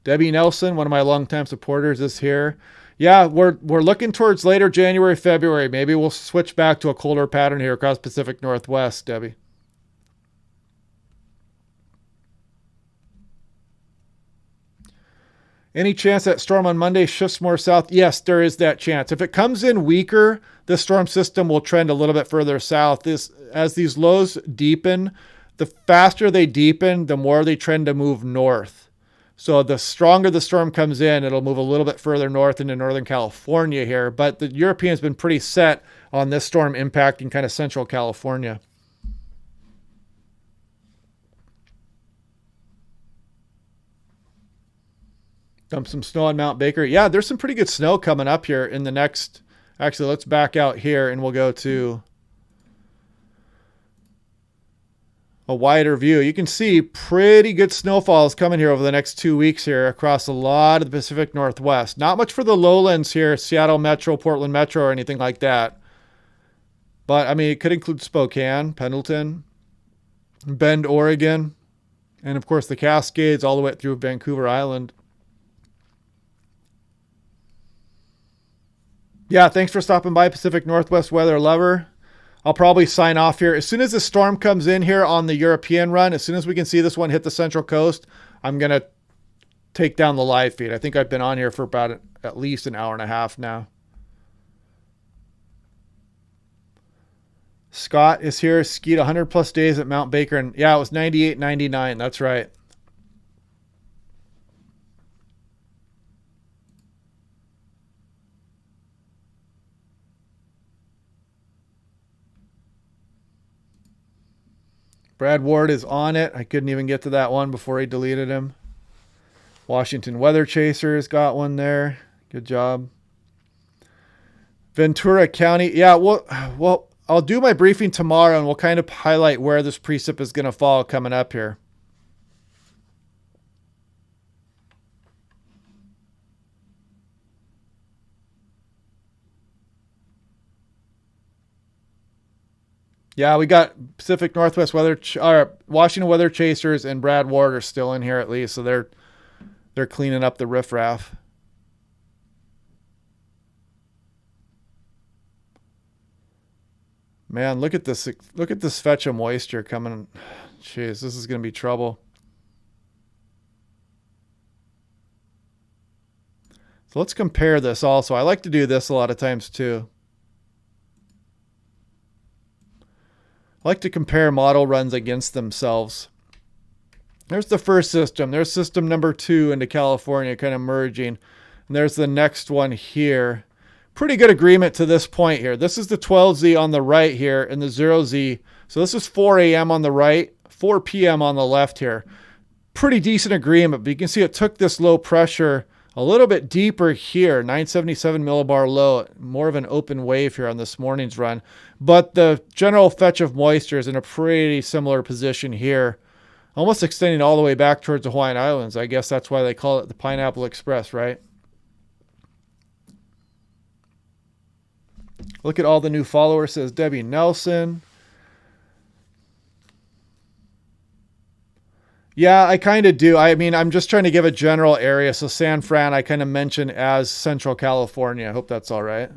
Speaker 1: Debbie Nelson, one of my longtime supporters, is here. Yeah, we're looking towards later January, February. Maybe we'll switch back to a colder pattern here across Pacific Northwest, Debbie. Any chance that storm on Monday shifts more south? Yes, there is that chance. If it comes in weaker, the storm system will trend a little bit further south. As these lows deepen, the faster they deepen, the more they trend to move north. So the stronger the storm comes in, it'll move a little bit further north into Northern California here. But the European's been pretty set on this storm impacting kind of Central California. Dump some snow on Mount Baker. Yeah, there's some pretty good snow coming up here in the next... Actually, let's back out here and we'll go to a wider view. You can see pretty good snowfalls coming here over the next 2 weeks here across a lot of the Pacific Northwest. Not much for the lowlands here, Seattle Metro, Portland Metro, or anything like that. But, I mean, it could include Spokane, Pendleton, Bend, Oregon, and, of course, the Cascades all the way through Vancouver Island. Yeah, thanks for stopping by, Pacific Northwest Weather Lover. I'll probably sign off here. As soon as the storm comes in here on the European run, as soon as we can see this one hit the Central Coast, I'm going to take down the live feed. I think I've been on here for about at least an hour and a half now. Scott is here. Skied 100 plus days at Mount Baker. And yeah, it was 98, 99. That's right. Brad Ward is on it. I couldn't even get to that one before he deleted him. Washington Weather Chasers got one there. Good job. Ventura County. Yeah, well, I'll do my briefing tomorrow and we'll kind of highlight where this precip is going to fall coming up here. Yeah, we got Pacific Northwest Weather, Washington Weather Chasers and Brad Ward are still in here at least, so they're cleaning up the riffraff. Man, look at this! Look at this fetch of moisture coming. Jeez, this is going to be trouble. So let's compare this also. I like to do this a lot of times too. I like to compare model runs against themselves. There's the first system. There's system number 2 into California kind of merging. And there's the next one here. Pretty good agreement to this point here. This is the 12Z on the right here and the 0Z. So this is 4 a.m. on the right, 4 p.m. on the left here. Pretty decent agreement, but you can see it took this low pressure a little bit deeper here, 977 millibar low, more of an open wave here on this morning's run. But the general fetch of moisture is in a pretty similar position here, almost extending all the way back towards the Hawaiian Islands. I guess that's why they call it the Pineapple Express, right? Look at all the new followers, says Debbie Nelson. Yeah, I kind of do. I mean, I'm just trying to give a general area. So San Fran, I kind of mention as Central California. I hope that's all right.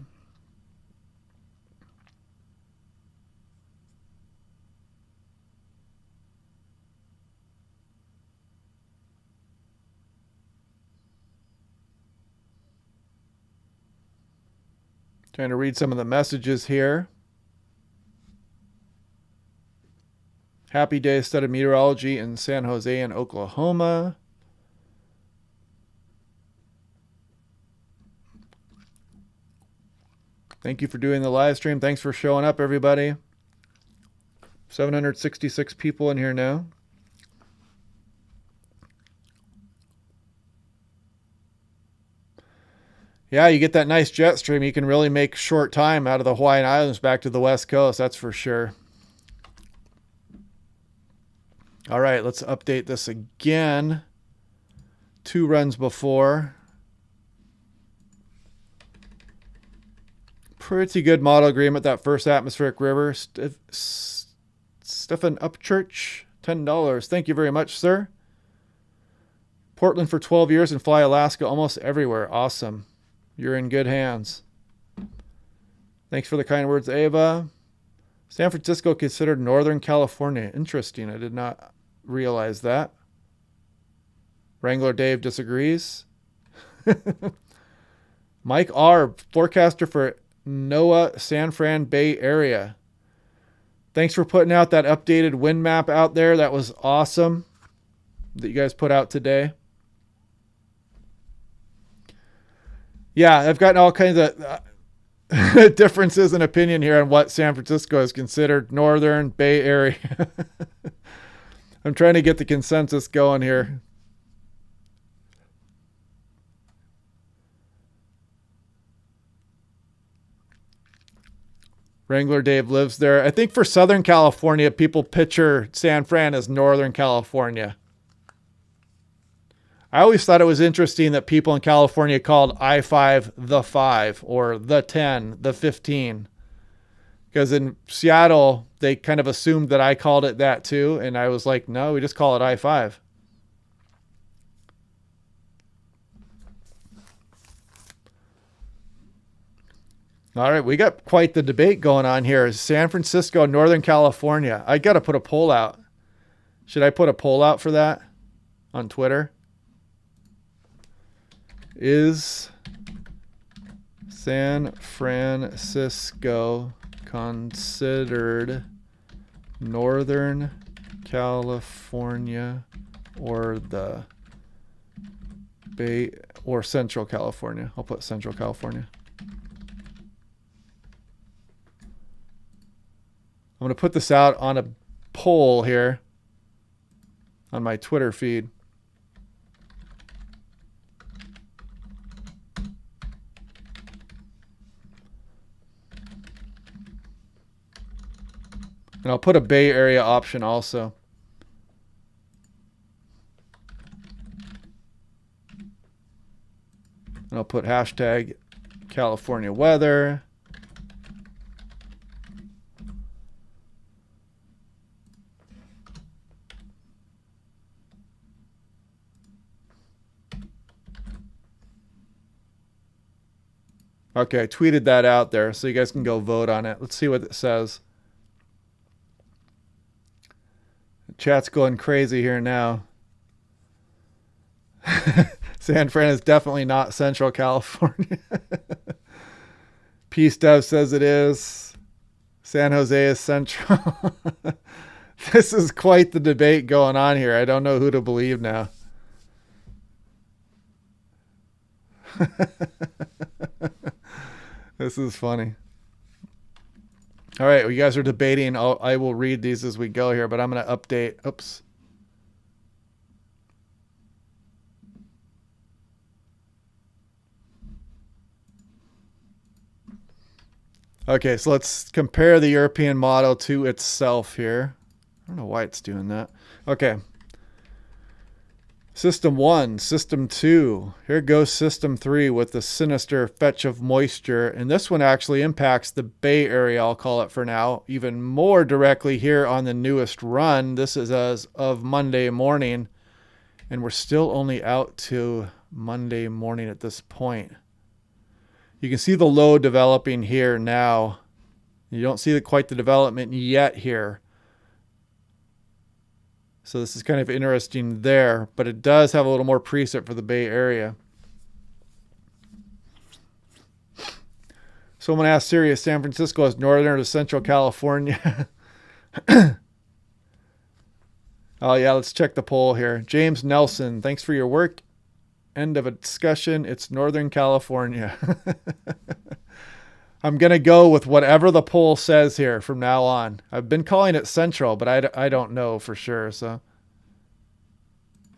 Speaker 1: Trying to read some of the messages here. Happy day study meteorology in San Jose and Oklahoma. Thank you for doing the live stream. Thanks for showing up, everybody. 766 people in here now. Yeah, you get that nice jet stream. You can really make short time out of the Hawaiian Islands back to the West Coast. That's for sure. All right, let's update this again. 2 runs before. Pretty good model agreement, that first atmospheric river. Stefan Upchurch, $10. Thank you very much, sir. Portland for 12 years and fly Alaska almost everywhere. Awesome. You're in good hands. Thanks for the kind words, Ava. San Francisco considered Northern California. Interesting. I did not realize that. Wrangler Dave disagrees. Mike R., forecaster for NOAA San Fran Bay Area. Thanks for putting out that updated wind map out there. That was awesome that you guys put out today. Yeah, I've gotten all kinds of differences in opinion here on what San Francisco is considered northern Bay Area. I'm trying to get the consensus going here. Wrangler Dave lives there. I think for Southern California, people picture San Fran as Northern California. I always thought it was interesting that people in California called I-5 the 5 or the 10, the 15. Because in Seattle, they kind of assumed that I called it that too. And I was like, no, we just call it I-5. All right, we got quite the debate going on here. San Francisco, Northern California. I got to put a poll out. Should I put a poll out for that on Twitter? Is San Francisco considered Northern California or the Bay or Central California? I'll put Central California. I'm going to put this out on a poll here on my Twitter feed. And I'll put a Bay Area option also. And I'll put hashtag California weather. Okay, I tweeted that out there so you guys can go vote on it. Let's see what it says. The chat's going crazy here now. San Fran is definitely not Central California. Peace Dev says it is. San Jose is Central. This is quite the debate going on here. I don't know who to believe now. This is funny. All right, well, you guys are debating. I will read these as we go here, but I'm going to update. Oops. Okay, so let's compare the European model to itself here. I don't know why it's doing that. Okay. System 1, System 2. Here goes System 3 with the sinister fetch of moisture. And this one actually impacts the Bay Area, I'll call it for now, even more directly here on the newest run. This is as of Monday morning. And we're still only out to Monday morning at this point. You can see the low developing here now. You don't see quite the development yet here. So this is kind of interesting there, but it does have a little more precip for the Bay Area. So I'm going to ask Sirius, San Francisco is northern to Central California. Oh yeah, let's check the poll here. James Nelson, thanks for your work. End of a discussion. It's Northern California. I'm going to go with whatever the poll says here from now on. I've been calling it Central, but I don't know for sure. So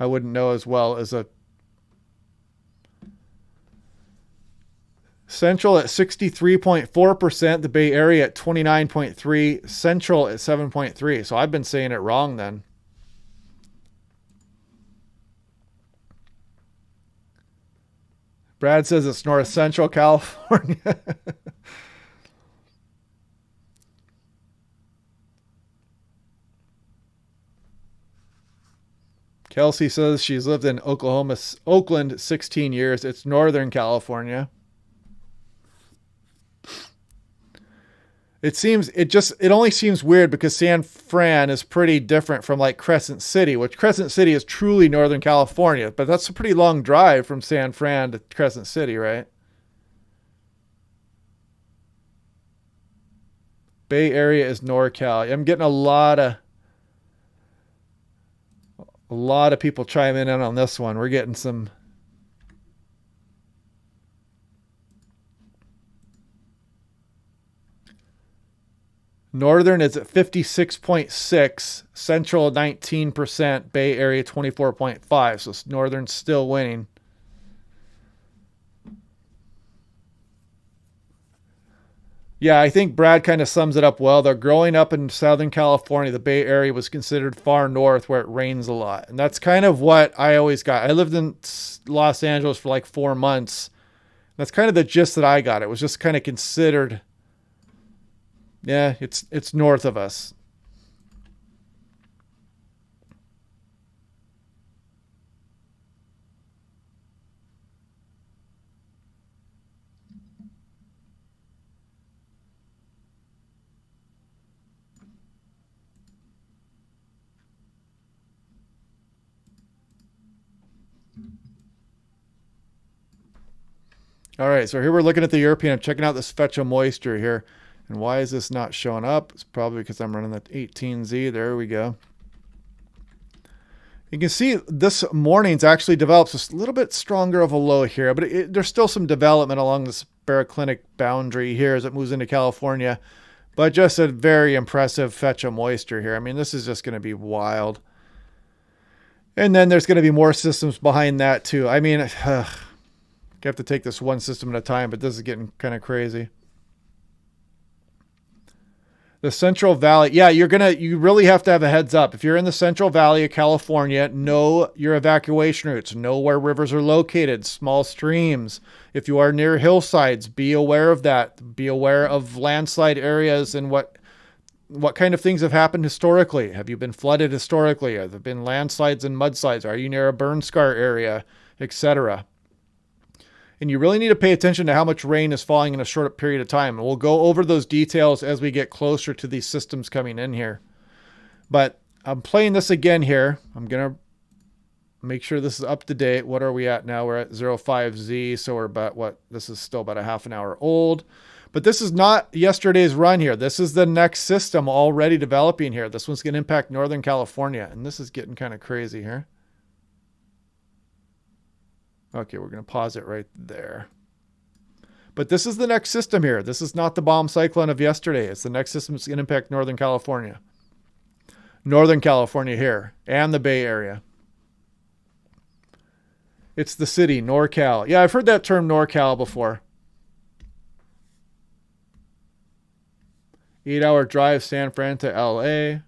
Speaker 1: I wouldn't know as well as a Central at 63.4%, the Bay Area at 29.3%, Central at 7.3%. So I've been saying it wrong then. Brad says it's North Central California. Kelsey says she's lived in Oakland 16 years. It's Northern California. It only seems weird because San Fran is pretty different from like Crescent City, which Crescent City is truly Northern California, but that's a pretty long drive from San Fran to Crescent City, right? Bay Area is NorCal. I'm getting a lot of people chiming in on this one. We're getting some. Northern is at 56.6, Central 19%, Bay Area 24.5. So Northern's still winning. Yeah, I think Brad kind of sums it up well. They're growing up in Southern California. The Bay Area was considered far north where it rains a lot. And that's kind of what I always got. I lived in Los Angeles for like 4 months. That's kind of the gist that I got. It was just kind of considered, yeah, it's north of us. All right, so here we're looking at the European. I'm checking out this fetch of moisture here. And why is this not showing up? It's probably because I'm running the 18Z. There we go. You can see this morning's actually develops a little bit stronger of a low here, but there's still some development along this baroclinic boundary here as it moves into California. But just a very impressive fetch of moisture here. I mean, this is just going to be wild. And then there's going to be more systems behind that too. I mean, I have to take this one system at a time, but this is getting kind of crazy. The Central Valley. Yeah, you really have to have a heads up. If you're in the Central Valley of California, know your evacuation routes. Know where rivers are located, small streams. If you are near hillsides, be aware of that. Be aware of landslide areas and what kind of things have happened historically. Have you been flooded historically? Have there been landslides and mudslides? Are you near a burn scar area, etc.? And you really need to pay attention to how much rain is falling in a short period of time. And we'll go over those details as we get closer to these systems coming in here. But I'm playing this again here. I'm going to make sure this is up to date. What are we at now? We're at 05Z. So we're about this is still about a half an hour old. But this is not yesterday's run here. This is the next system already developing here. This one's going to impact Northern California. And this is getting kind of crazy here. Okay, we're going to pause it right there. But this is the next system here. This is not the bomb cyclone of yesterday. It's the next system that's going to impact Northern California. Northern California here and the Bay Area. It's the city, NorCal. Yeah, I've heard that term NorCal before. 8-hour drive, San Fran to LA.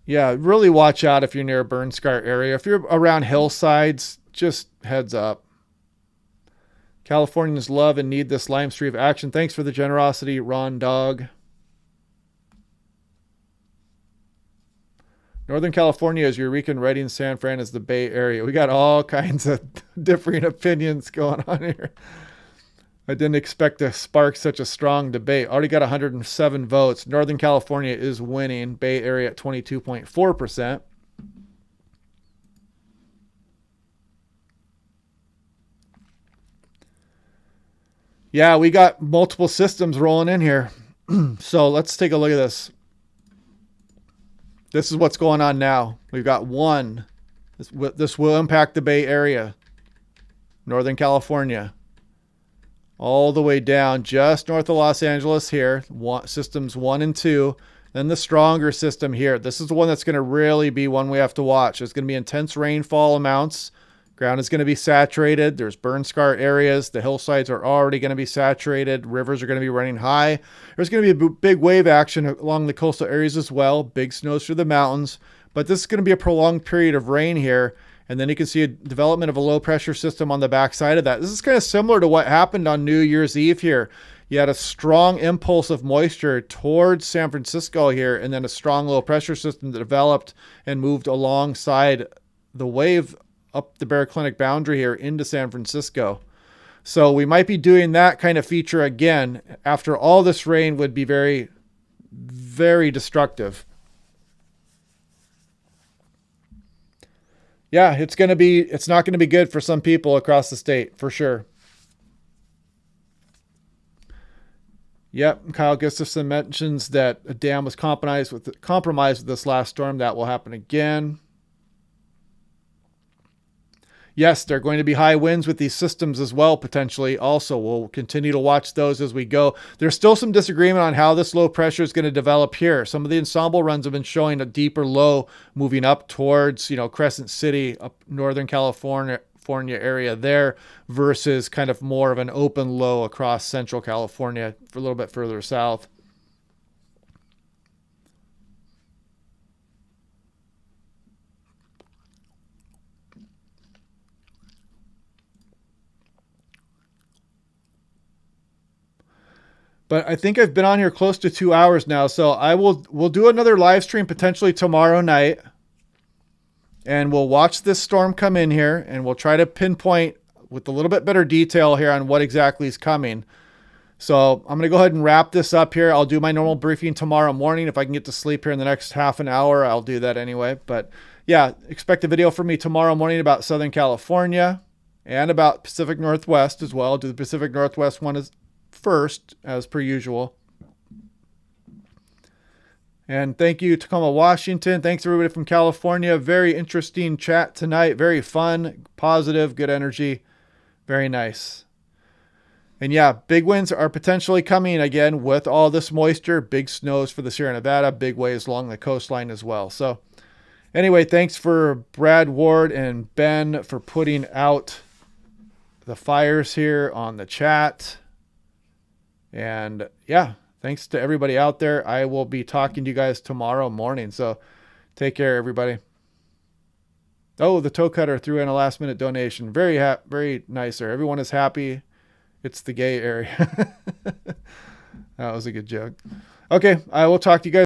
Speaker 1: Yeah, really watch out if you're near a burn scar area. If you're around hillsides, just heads up. Californians love and need this lime stream of action. Thanks for the generosity, Ron Dog. Northern California is Eureka and Redding. San Fran is the Bay Area. We got all kinds of differing opinions going on here. I didn't expect to spark such a strong debate. Already got 107 votes. Northern California is winning. Bay Area at 22.4%. Yeah, we got multiple systems rolling in here. So let's take a look at this. This is what's going on now. We've got one. This will impact the Bay Area. Northern California. All the way down just north of Los Angeles here, systems 1 and 2. Then the stronger system here. This is the one that's going to really be one we have to watch. There's going to be intense rainfall amounts. Ground is going to be saturated. There's burn scar areas. The hillsides are already going to be saturated. Rivers are going to be running high. There's going to be a big wave action along the coastal areas as well. Big snows through the mountains. But this is going to be a prolonged period of rain here. And then you can see a development of a low pressure system on the backside of that. This is kind of similar to what happened on New Year's Eve here. You had a strong impulse of moisture towards San Francisco here, and then a strong low pressure system that developed and moved alongside the wave up the baroclinic boundary here into San Francisco. So we might be doing that kind of feature again after all this rain would be very, very destructive. Yeah, it's not going to be good for some people across the state for sure. Yep, Kyle Gustafson mentions that a dam was compromised with this last storm. That will happen again. Yes, there are going to be high winds with these systems as well, potentially. Also, we'll continue to watch those as we go. There's still some disagreement on how this low pressure is going to develop here. Some of the ensemble runs have been showing a deeper low moving up towards, Crescent City, up Northern California area there, versus kind of more of an open low across Central California for a little bit further south. But I think I've been on here close to 2 hours now, so we'll do another live stream potentially tomorrow night, and we'll watch this storm come in here, and we'll try to pinpoint with a little bit better detail here on what exactly is coming. So I'm going to go ahead and wrap this up here. I'll do my normal briefing tomorrow morning. If I can get to sleep here in the next half an hour, I'll do that anyway. But yeah, expect a video from me tomorrow morning about Southern California and about Pacific Northwest as well. I'll do the Pacific Northwest one as first, as per usual. And thank you, Tacoma, Washington. Thanks everybody from California. Very interesting chat tonight. Very fun, positive, good energy. Very nice. And yeah, big winds are potentially coming again with all this moisture. Big snows for the Sierra Nevada, big waves along the coastline as well. So anyway, thanks for Brad Ward and Ben for putting out the fires here on the chat. And yeah, thanks to everybody out there. I will be talking to you guys tomorrow morning. So take care, everybody. Oh, the toe cutter threw in a last minute donation. Very nice there. Everyone is happy. It's the gay area. That was a good joke. Okay, I will talk to you guys.